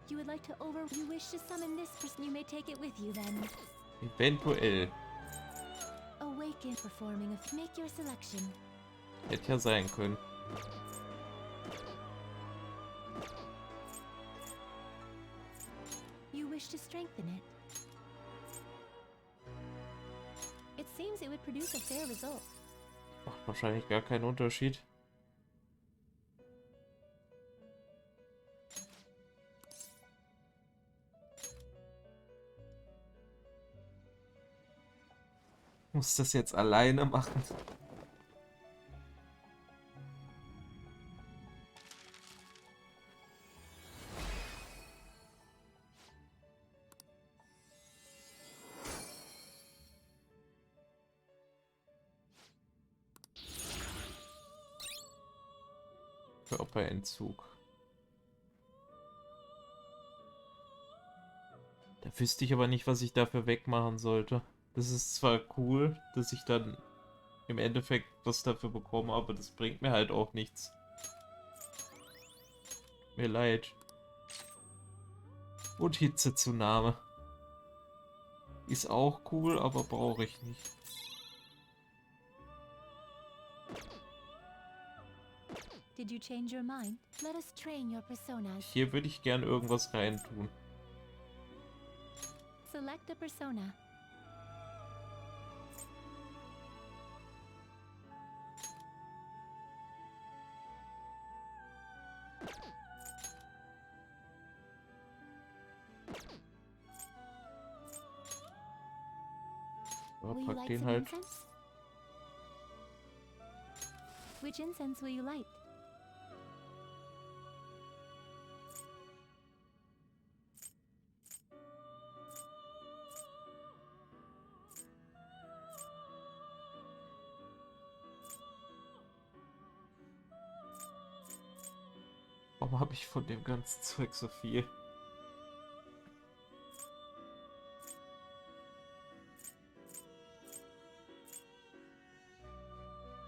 Speaker 14: You would like to you wish to summon this person, you may take it with you then.
Speaker 1: Eventuell.
Speaker 14: Awaken performing of make your selection.
Speaker 1: Hätte ja sein können.
Speaker 14: You wish to strengthen it. It seems it would produce a fair result.
Speaker 1: Macht wahrscheinlich gar keinen Unterschied. Muss das jetzt alleine machen? Körperentzug. Da wüsste ich aber nicht, was ich dafür wegmachen sollte. Das ist zwar cool, dass ich dann im Endeffekt was dafür bekomme, aber das bringt mir halt auch nichts. Mir leid. Und Hitzezunahme. Ist auch cool, aber brauche ich nicht.
Speaker 14: Did you change your mind? Let us train your personas.
Speaker 1: Hier würde ich gern irgendwas reintun.
Speaker 14: Select a persona.
Speaker 1: Ja,
Speaker 14: Will you
Speaker 1: pack
Speaker 14: light
Speaker 1: den
Speaker 14: some
Speaker 1: halt.
Speaker 14: incense? Which incense will you light?
Speaker 1: Warum habe ich von dem ganzen Zeug so viel?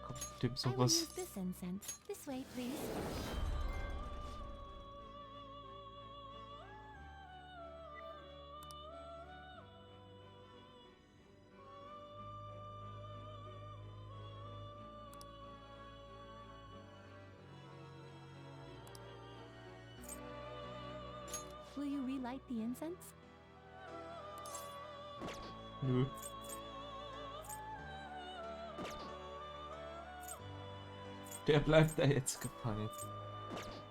Speaker 1: Kommt dem
Speaker 14: I will
Speaker 1: sowas?
Speaker 14: use this incense. This way, please. Will you relight the incense?
Speaker 1: Nö. Der bleibt da jetzt gefangen.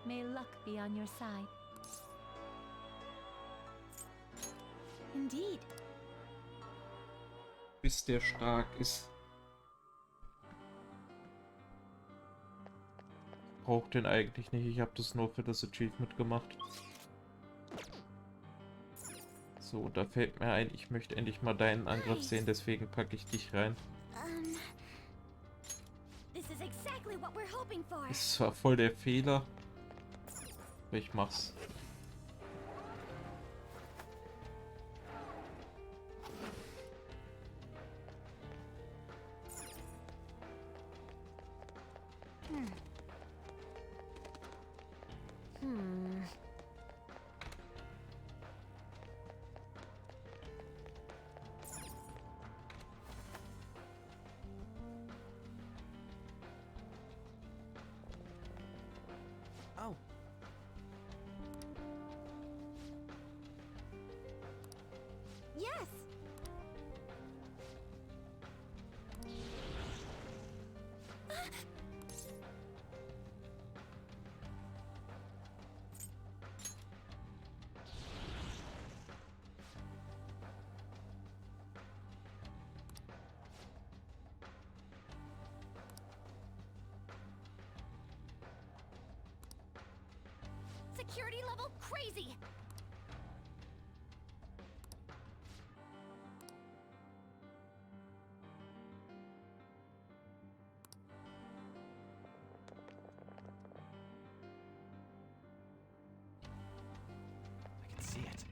Speaker 14: May luck be on your side. Indeed.
Speaker 1: Bis der stark ist. Braucht den eigentlich nicht. Ich habe das nur für das Achievement gemacht. So, da fällt mir ein, ich möchte endlich mal deinen Angriff sehen, deswegen packe ich dich rein.
Speaker 12: This is exactly what we're hoping for.
Speaker 1: Ist zwar voll der Fehler, aber ich mach's.
Speaker 2: Oh.
Speaker 12: Yes. Security level crazy.
Speaker 11: I can see it.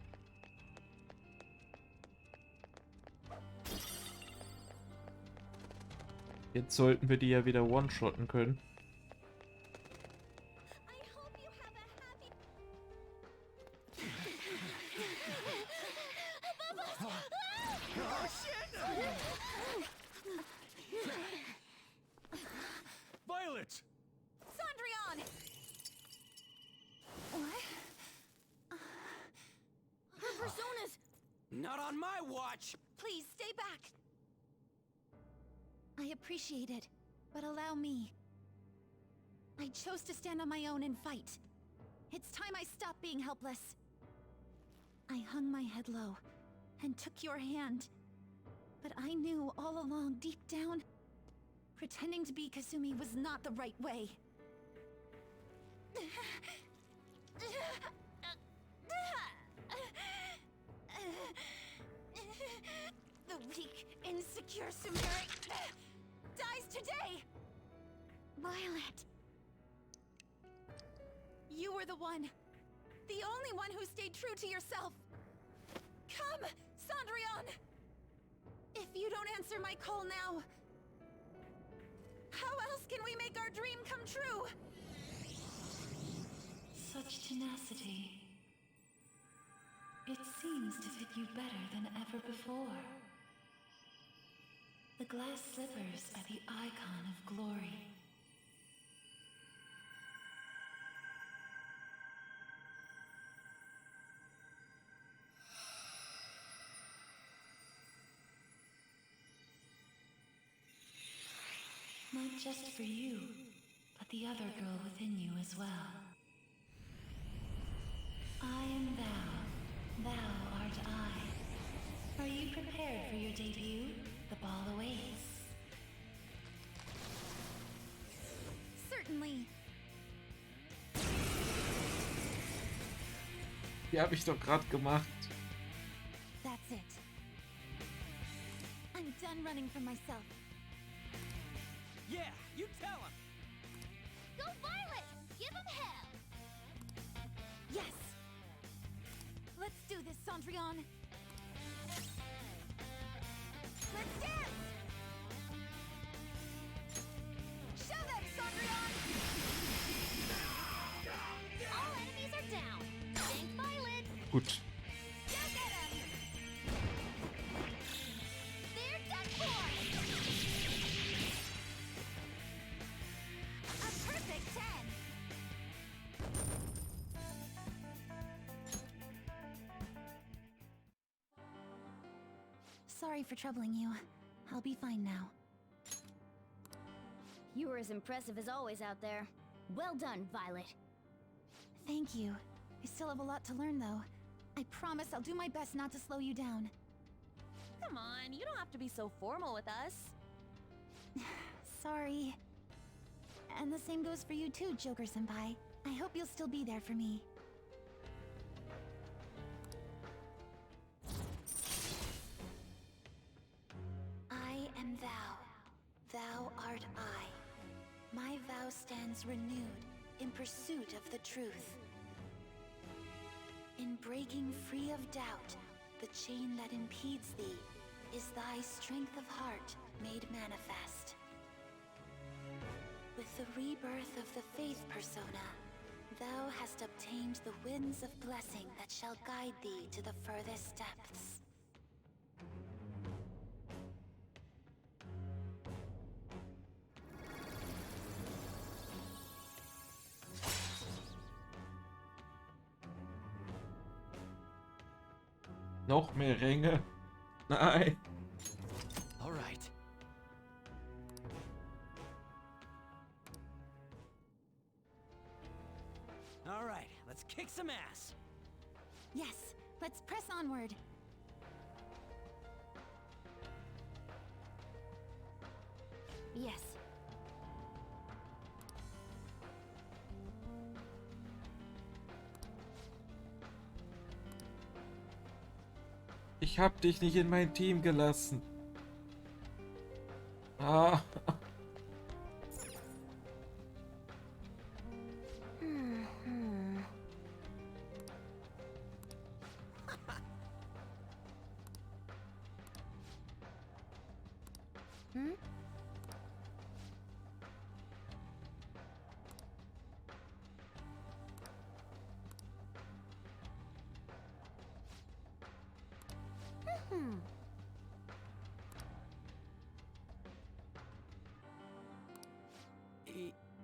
Speaker 1: Jetzt sollten wir die ja wieder one-shotten können.
Speaker 8: Violet!
Speaker 5: Sondrian!
Speaker 10: What?
Speaker 5: Her personas!
Speaker 11: Not on my watch!
Speaker 5: Please, stay back!
Speaker 4: I appreciate it, but allow me. I chose to stand on my own and fight. It's time I stop being helpless. I hung my head low and took your hand. But I knew all along, deep down, pretending to be Kasumi was not the right way.
Speaker 5: The weak, insecure Sumeri dies today!
Speaker 4: Violet!
Speaker 5: You were the one. The only one who stayed true to yourself. Come, Sondrian! If you don't answer my call now, how else can we make our dream come true?
Speaker 14: Such tenacity. It seems to fit you better than ever before. The glass slippers are the icon of glory. Not just for you, but the other girl within you as well. I am thou, thou art I. Are you prepared for your debut? The ball awaits.
Speaker 4: Certainly.
Speaker 1: Die habe ich doch gerade gemacht.
Speaker 4: That's it. I'm done running from myself.
Speaker 11: Yeah, you tell him!
Speaker 12: Go Violet! Give him hell!
Speaker 5: do this, Cendrillon! Let's dance! Show them, Cendrillon!
Speaker 12: All enemies are down. Thanks, Violet.
Speaker 1: Gut.
Speaker 5: Go get 'em!
Speaker 12: They're done for.
Speaker 5: A perfect 10!
Speaker 4: Sorry for troubling you. I'll be fine now.
Speaker 12: You were as impressive as always out there. Well done, Violet.
Speaker 4: Thank you. I still have a lot to learn, though. I promise I'll do my best not to slow you down.
Speaker 10: Come on, you don't have to be so formal with us.
Speaker 4: Sorry. And the same goes for you too, Joker-senpai. I hope you'll still be there for me. I am thou. Thou art I. My vow stands renewed in pursuit of the truth. In breaking free of doubt, the chain that impedes thee is thy strength of heart made manifest. With the rebirth of the faith persona, thou hast obtained the winds of blessing that shall guide thee to the furthest depths.
Speaker 1: Noch mehr Ränge? Nein.
Speaker 11: All right. All right, let's kick some ass.
Speaker 4: Yes, let's press onward.
Speaker 12: Yes.
Speaker 1: Ich hab dich nicht in mein Team gelassen. Ah.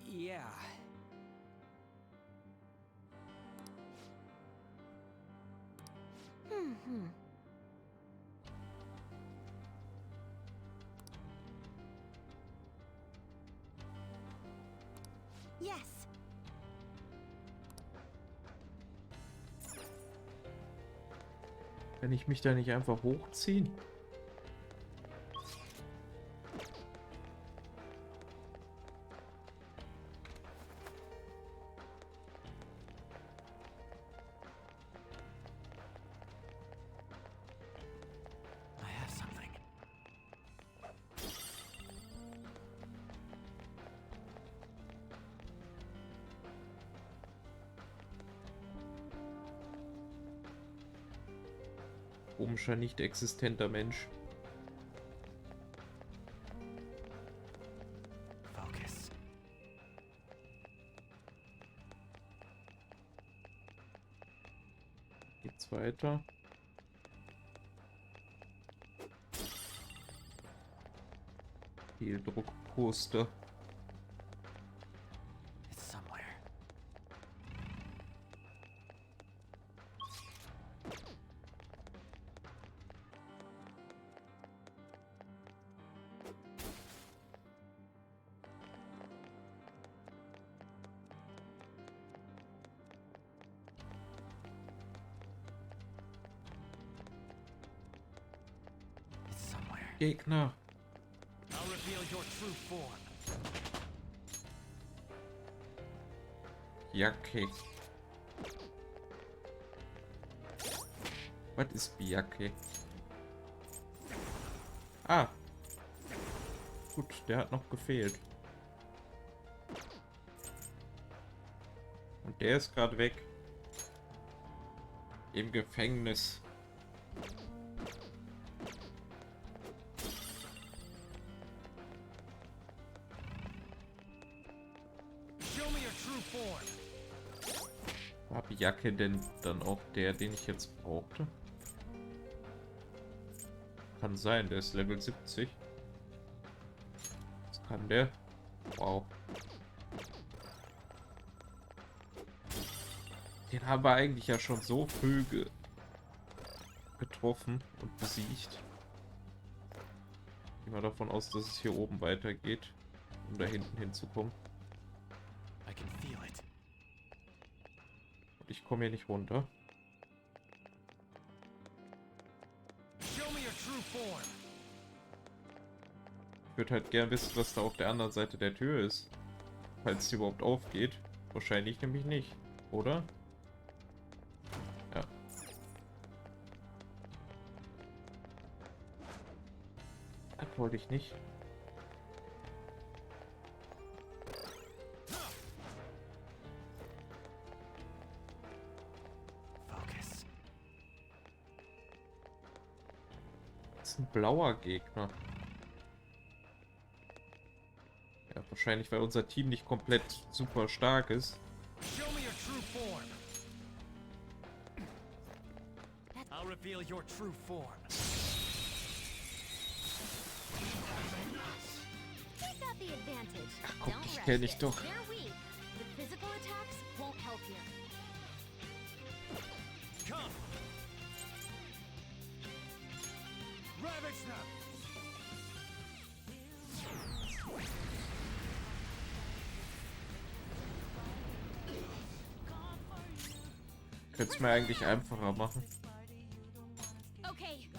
Speaker 11: Yeah.
Speaker 4: Yes.
Speaker 1: Kann ich mich da nicht einfach hochziehen?
Speaker 11: I have something.
Speaker 1: Komischer, nicht existenter Mensch.
Speaker 11: Focus.
Speaker 1: Geht's weiter? Druckposter.
Speaker 11: It's somewhere. It's somewhere.
Speaker 1: Gegner.
Speaker 11: I'll reveal your true form.
Speaker 1: Biake. Was ist Biake? Ah. Gut, der hat noch gefehlt. Und der ist gerade weg. Im Gefängnis. War die Jacke denn dann auch der, den ich jetzt brauchte? Kann sein, der ist Level 70. Was kann der? Wow. Den haben wir eigentlich ja schon so früh getroffen und besiegt. Gehen wir davon aus, dass es hier oben weitergeht, um da hinten hinzukommen. Und ich komme hier nicht runter. Ich würde halt gern wissen, was da auf der anderen Seite der Tür ist. Falls sie überhaupt aufgeht. Wahrscheinlich nämlich nicht, oder? Ja. Das wollte ich nicht. Das ist ein blauer Gegner. Ja, wahrscheinlich, weil unser Team nicht komplett super stark ist.
Speaker 11: I'll reveal your true form.
Speaker 12: Take got the advantage.
Speaker 1: Ach guck, ich kenne dich doch.
Speaker 12: They're weak. The physical attacks won't help you.
Speaker 11: Come. Ravage them.
Speaker 1: Könnte es mir eigentlich einfacher machen.
Speaker 12: Okay.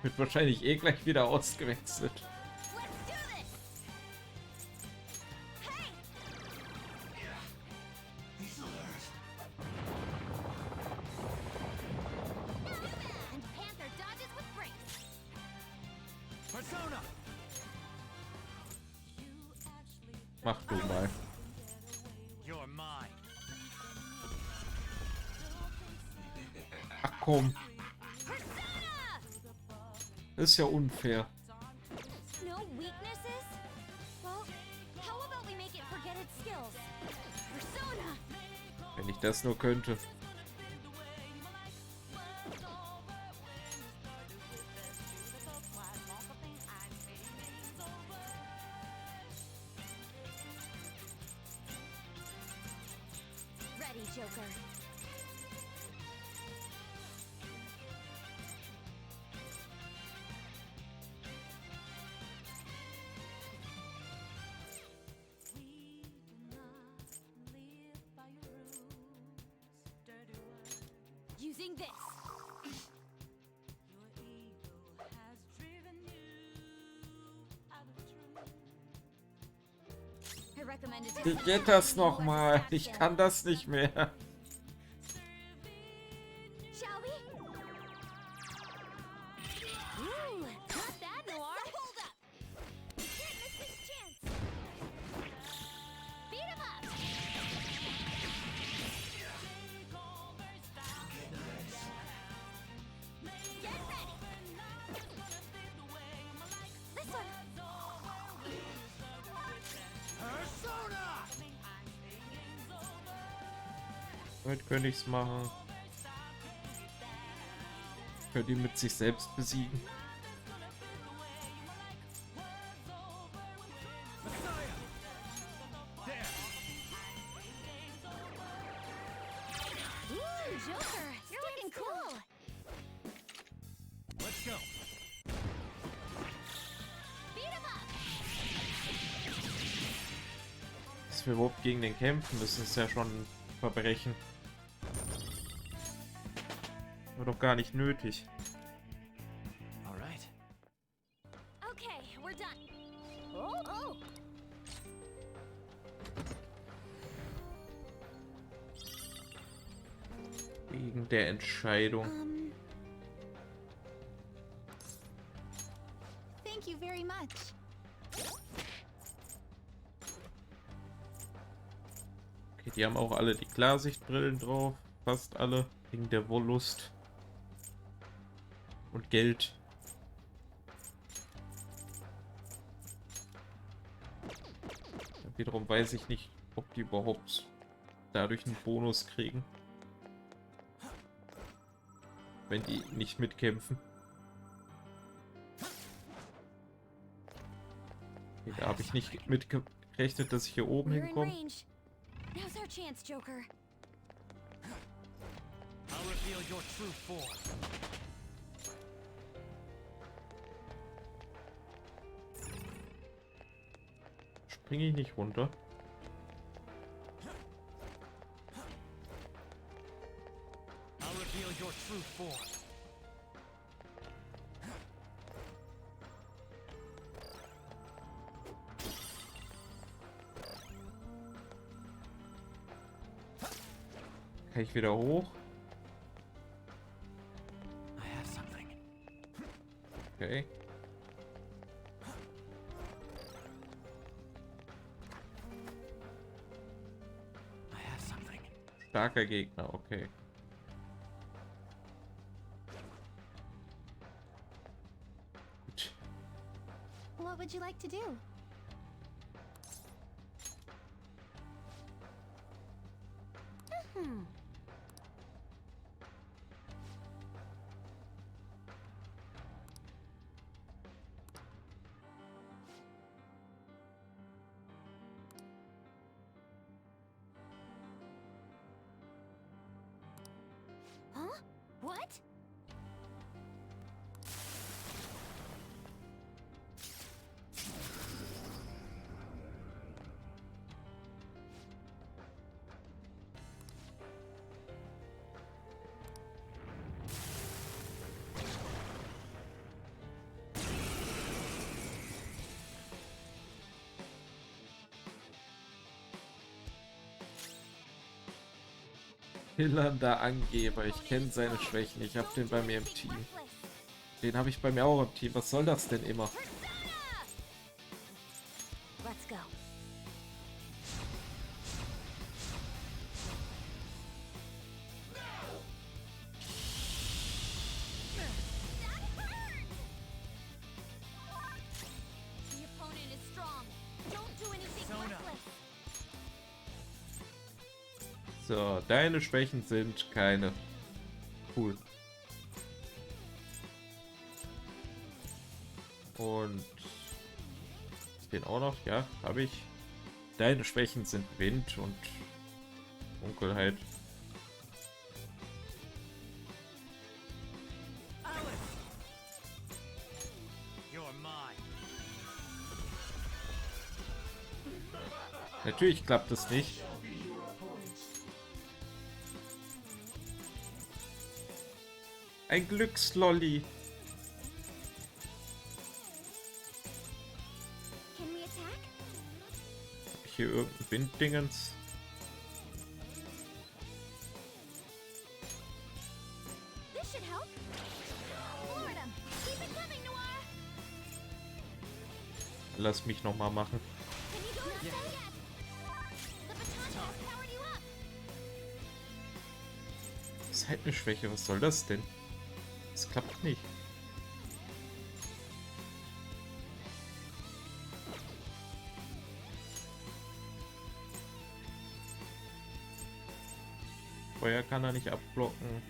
Speaker 1: Wird wahrscheinlich eh gleich wieder ausgewechselt. Mach du mal. Ach komm. Das ist ja unfair.
Speaker 12: No weaknesses? Well, how about we make it forget its skills? Persona!
Speaker 1: Wenn ich das nur könnte.
Speaker 12: Ready, Joker. Using this. I recommend it.
Speaker 1: Wie geht das nochmal? Ich kann das nicht mehr.
Speaker 12: Shall we? Ooh, not bad, Noir. Hold up. You can't miss this chance. Beat him up. Get ready. This one.
Speaker 1: Heute könnte ich es machen. Könnt ihr mit sich selbst besiegen.
Speaker 12: Ooh, Joker, you're looking cool.
Speaker 11: Let's go.
Speaker 12: Beat him up.
Speaker 1: Dass wir überhaupt gegen den kämpfen müssen, ist ja schon ein Verbrechen. War doch gar nicht nötig.
Speaker 11: All right.
Speaker 12: Okay, we're done. Oh.
Speaker 1: Gegen an der Entscheidung.
Speaker 5: Thank you very much.
Speaker 1: Okay, die haben auch alle die Klarsichtbrillen drauf. Fast alle. Wegen der Wollust. Und Geld. Wiederum weiß ich nicht, ob die überhaupt dadurch einen Bonus kriegen. Wenn die nicht mitkämpfen. Okay, da habe ich nicht mitgerechnet, dass ich hier oben
Speaker 5: We're in
Speaker 1: hinkomme.
Speaker 5: range. Now's our chance, Joker.
Speaker 11: I'll reveal your true form.
Speaker 1: Springe ich nicht runter?
Speaker 11: I'll reveal your true form.
Speaker 1: Kann ich wieder hoch?
Speaker 11: I have something.
Speaker 1: Okay.
Speaker 11: I have something.
Speaker 1: Starker Gegner, okay. Gut.
Speaker 5: What would you like to do?
Speaker 12: Huh? What?
Speaker 1: Hillernder Angeber. Ich kenne seine Schwächen. Ich habe den bei mir im Team. Den habe ich bei mir auch im Team. Was soll das denn immer?
Speaker 12: Let's go.
Speaker 5: The opponent is strong. Don't do anything reckless.
Speaker 1: So, deine Schwächen sind keine. Cool. Und den auch noch, ja, habe ich. Deine Schwächen sind Wind und Dunkelheit.
Speaker 11: You're mine.
Speaker 1: Natürlich klappt es nicht. Ein Glückslolli.
Speaker 12: Can we attack?
Speaker 1: Hab ich hier irgendein Winddingens?
Speaker 12: This should help. Forward 'em. Keep it coming, Noir.
Speaker 1: Lass mich noch mal machen.
Speaker 12: Can you do it? Not yet. The baton has powered you up.
Speaker 1: Das ist halt eine Schwäche. Was soll das denn? Das klappt nicht. Feuer kann er nicht abblocken.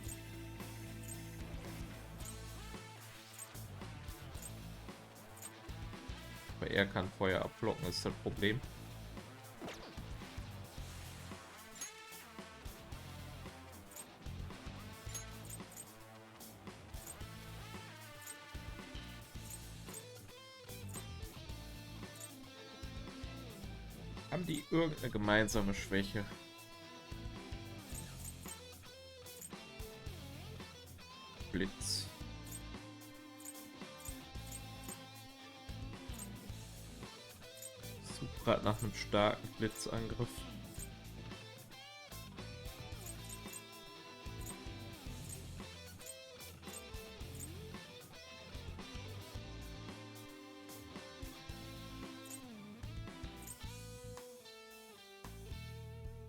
Speaker 1: Aber er kann Feuer abblocken, ist das Problem. Haben die irgendeine gemeinsame Schwäche? Blitz. Such gerade nach einem starken Blitzangriff.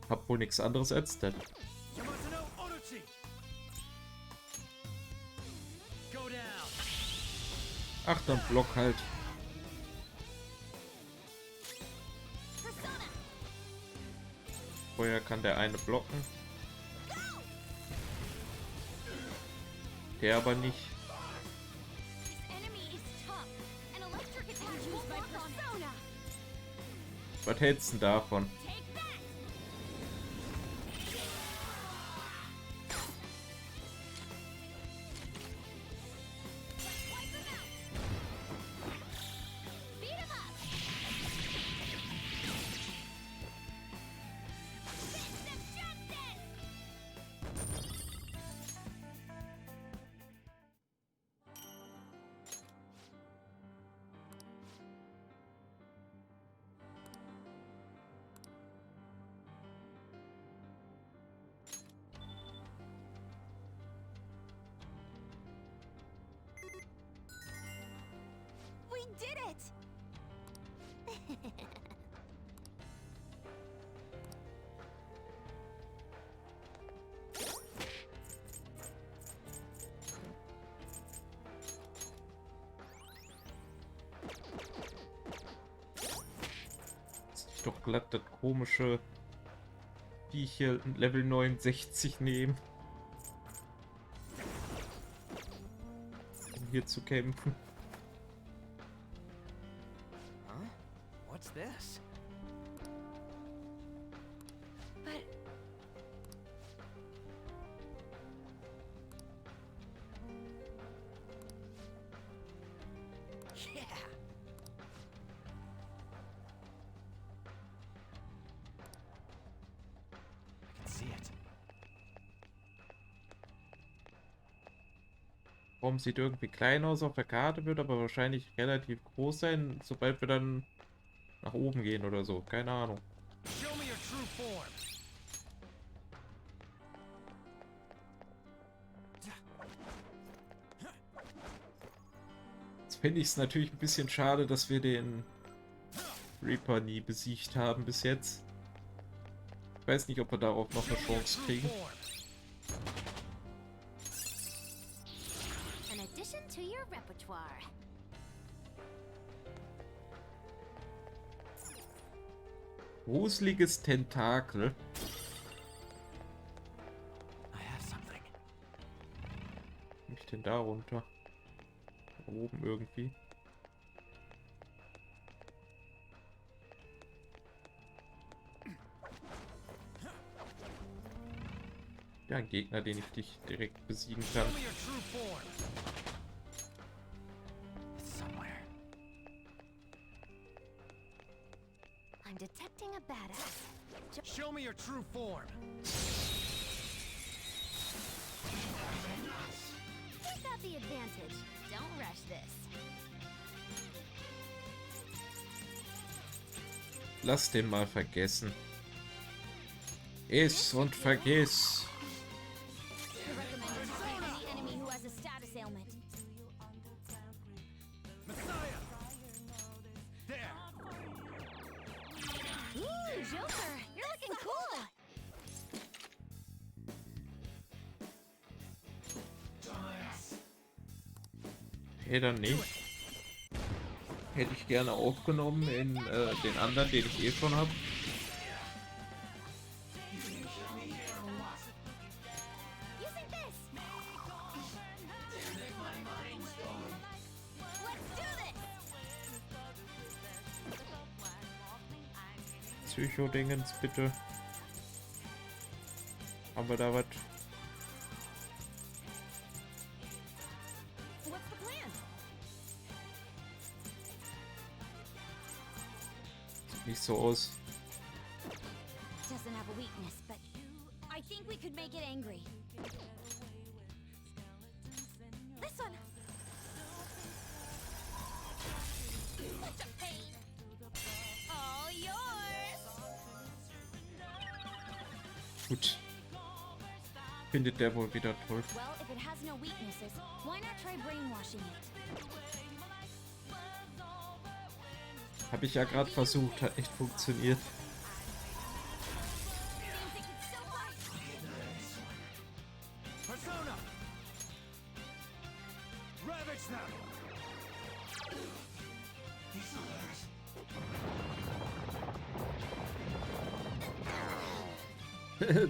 Speaker 1: Hab wohl nichts anderes als das. Ach, dann Block halt. Vorher kann der eine blocken. Der aber nicht. Was hältst du denn davon?
Speaker 5: Did it!
Speaker 1: Doch glatt das komische Viech Level 69 nehmen. Um hier zu kämpfen.
Speaker 11: What's this?
Speaker 10: But
Speaker 11: yeah. I can see it.
Speaker 1: Warum sieht irgendwie klein aus auf der Karte, wird aber wahrscheinlich relativ groß sein, sobald wir dann nach oben gehen oder so. Keine Ahnung.
Speaker 11: Show me your true form.
Speaker 1: Jetzt finde ich es natürlich ein bisschen schade, dass wir den Reaper nie besiegt haben bis jetzt. Ich weiß nicht, ob wir darauf noch eine Chance kriegen.
Speaker 12: An addition to your repertoire.
Speaker 1: Gruseliges Tentakel.
Speaker 11: I have something.
Speaker 1: Wie komme ich denn da runter? Da oben irgendwie. Ja, ein Gegner, den ich dich direkt besiegen kann.
Speaker 11: Show me your true form. It's somewhere.
Speaker 12: I'm detecting a badass.
Speaker 11: Show me your true form.
Speaker 12: We've got the advantage. Don't rush this.
Speaker 1: Lass den mal vergessen. Iss und vergiss.
Speaker 12: I recommend you find any enemy who has a status ailment.
Speaker 11: Messiah. There.
Speaker 12: Ooh, Joker, you're looking cool.
Speaker 1: Okay, dann nicht. Hätte ich gerne aufgenommen in den anderen, den ich eh schon habe.
Speaker 12: Using this. Let's do this.
Speaker 1: Psycho-Dingens, bitte. Haben wir da was?
Speaker 12: What's the plan?
Speaker 1: Sieht nicht so aus.
Speaker 12: Doesn't have a weakness, but I think we could make it angry.
Speaker 5: This one! Such a pain! All yours!
Speaker 1: Gut. Findet der wohl wieder toll.
Speaker 12: Well, if it has no weaknesses, why not try brainwashing it?
Speaker 1: Habe ich ja gerade versucht, hat nicht funktioniert.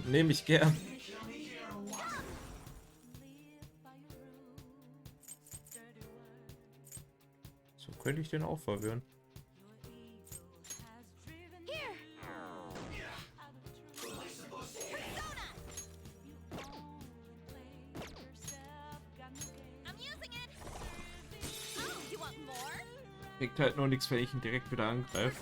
Speaker 1: Nehme ich gern. So könnte ich den auch verwirren. Kriegt halt nur nichts, wenn ich ihn direkt wieder angreife.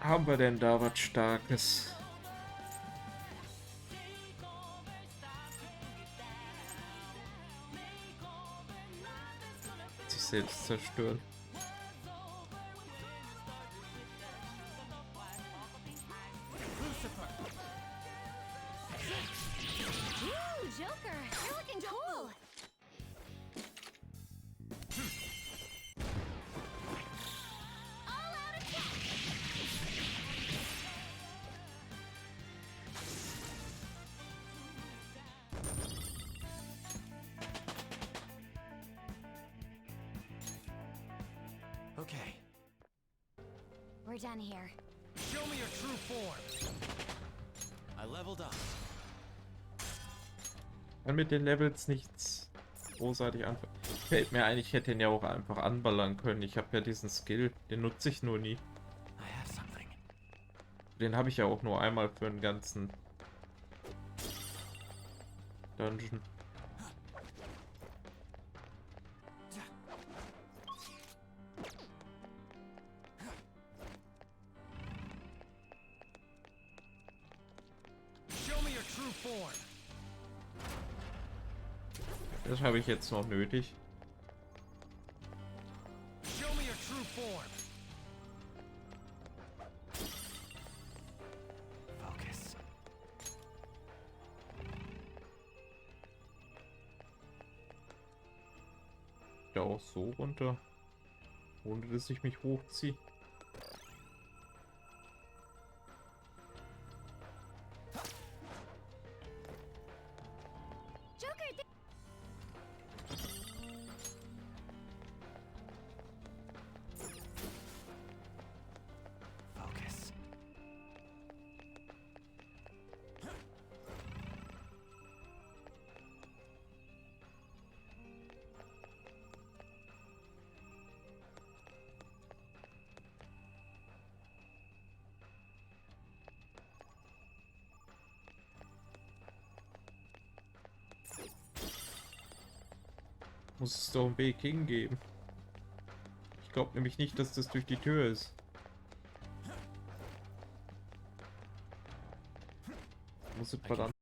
Speaker 1: Haben wir denn da was Starkes? Sich selbst zerstören.
Speaker 12: Joker, you're looking cool.
Speaker 11: Okay.
Speaker 12: We're done here.
Speaker 11: Show me your true form. I leveled up.
Speaker 1: Kann mit den Levels nichts großartig anfangen. Fällt mir ein, ich hätte ihn ja auch einfach anballern können. Ich habe ja diesen Skill, den nutze ich nur nie. Den habe ich ja auch nur einmal für den ganzen Dungeon.
Speaker 11: Show me your true form.
Speaker 1: Das habe ich jetzt noch nötig.
Speaker 11: Show me your true form. Focus.
Speaker 1: Da auch so runter, ohne dass ich mich hochziehe.
Speaker 11: Focus.
Speaker 1: Muss es doch einen Weg hingeben. Ich glaube nämlich nicht, dass das durch die Tür ist. Muss es verdammt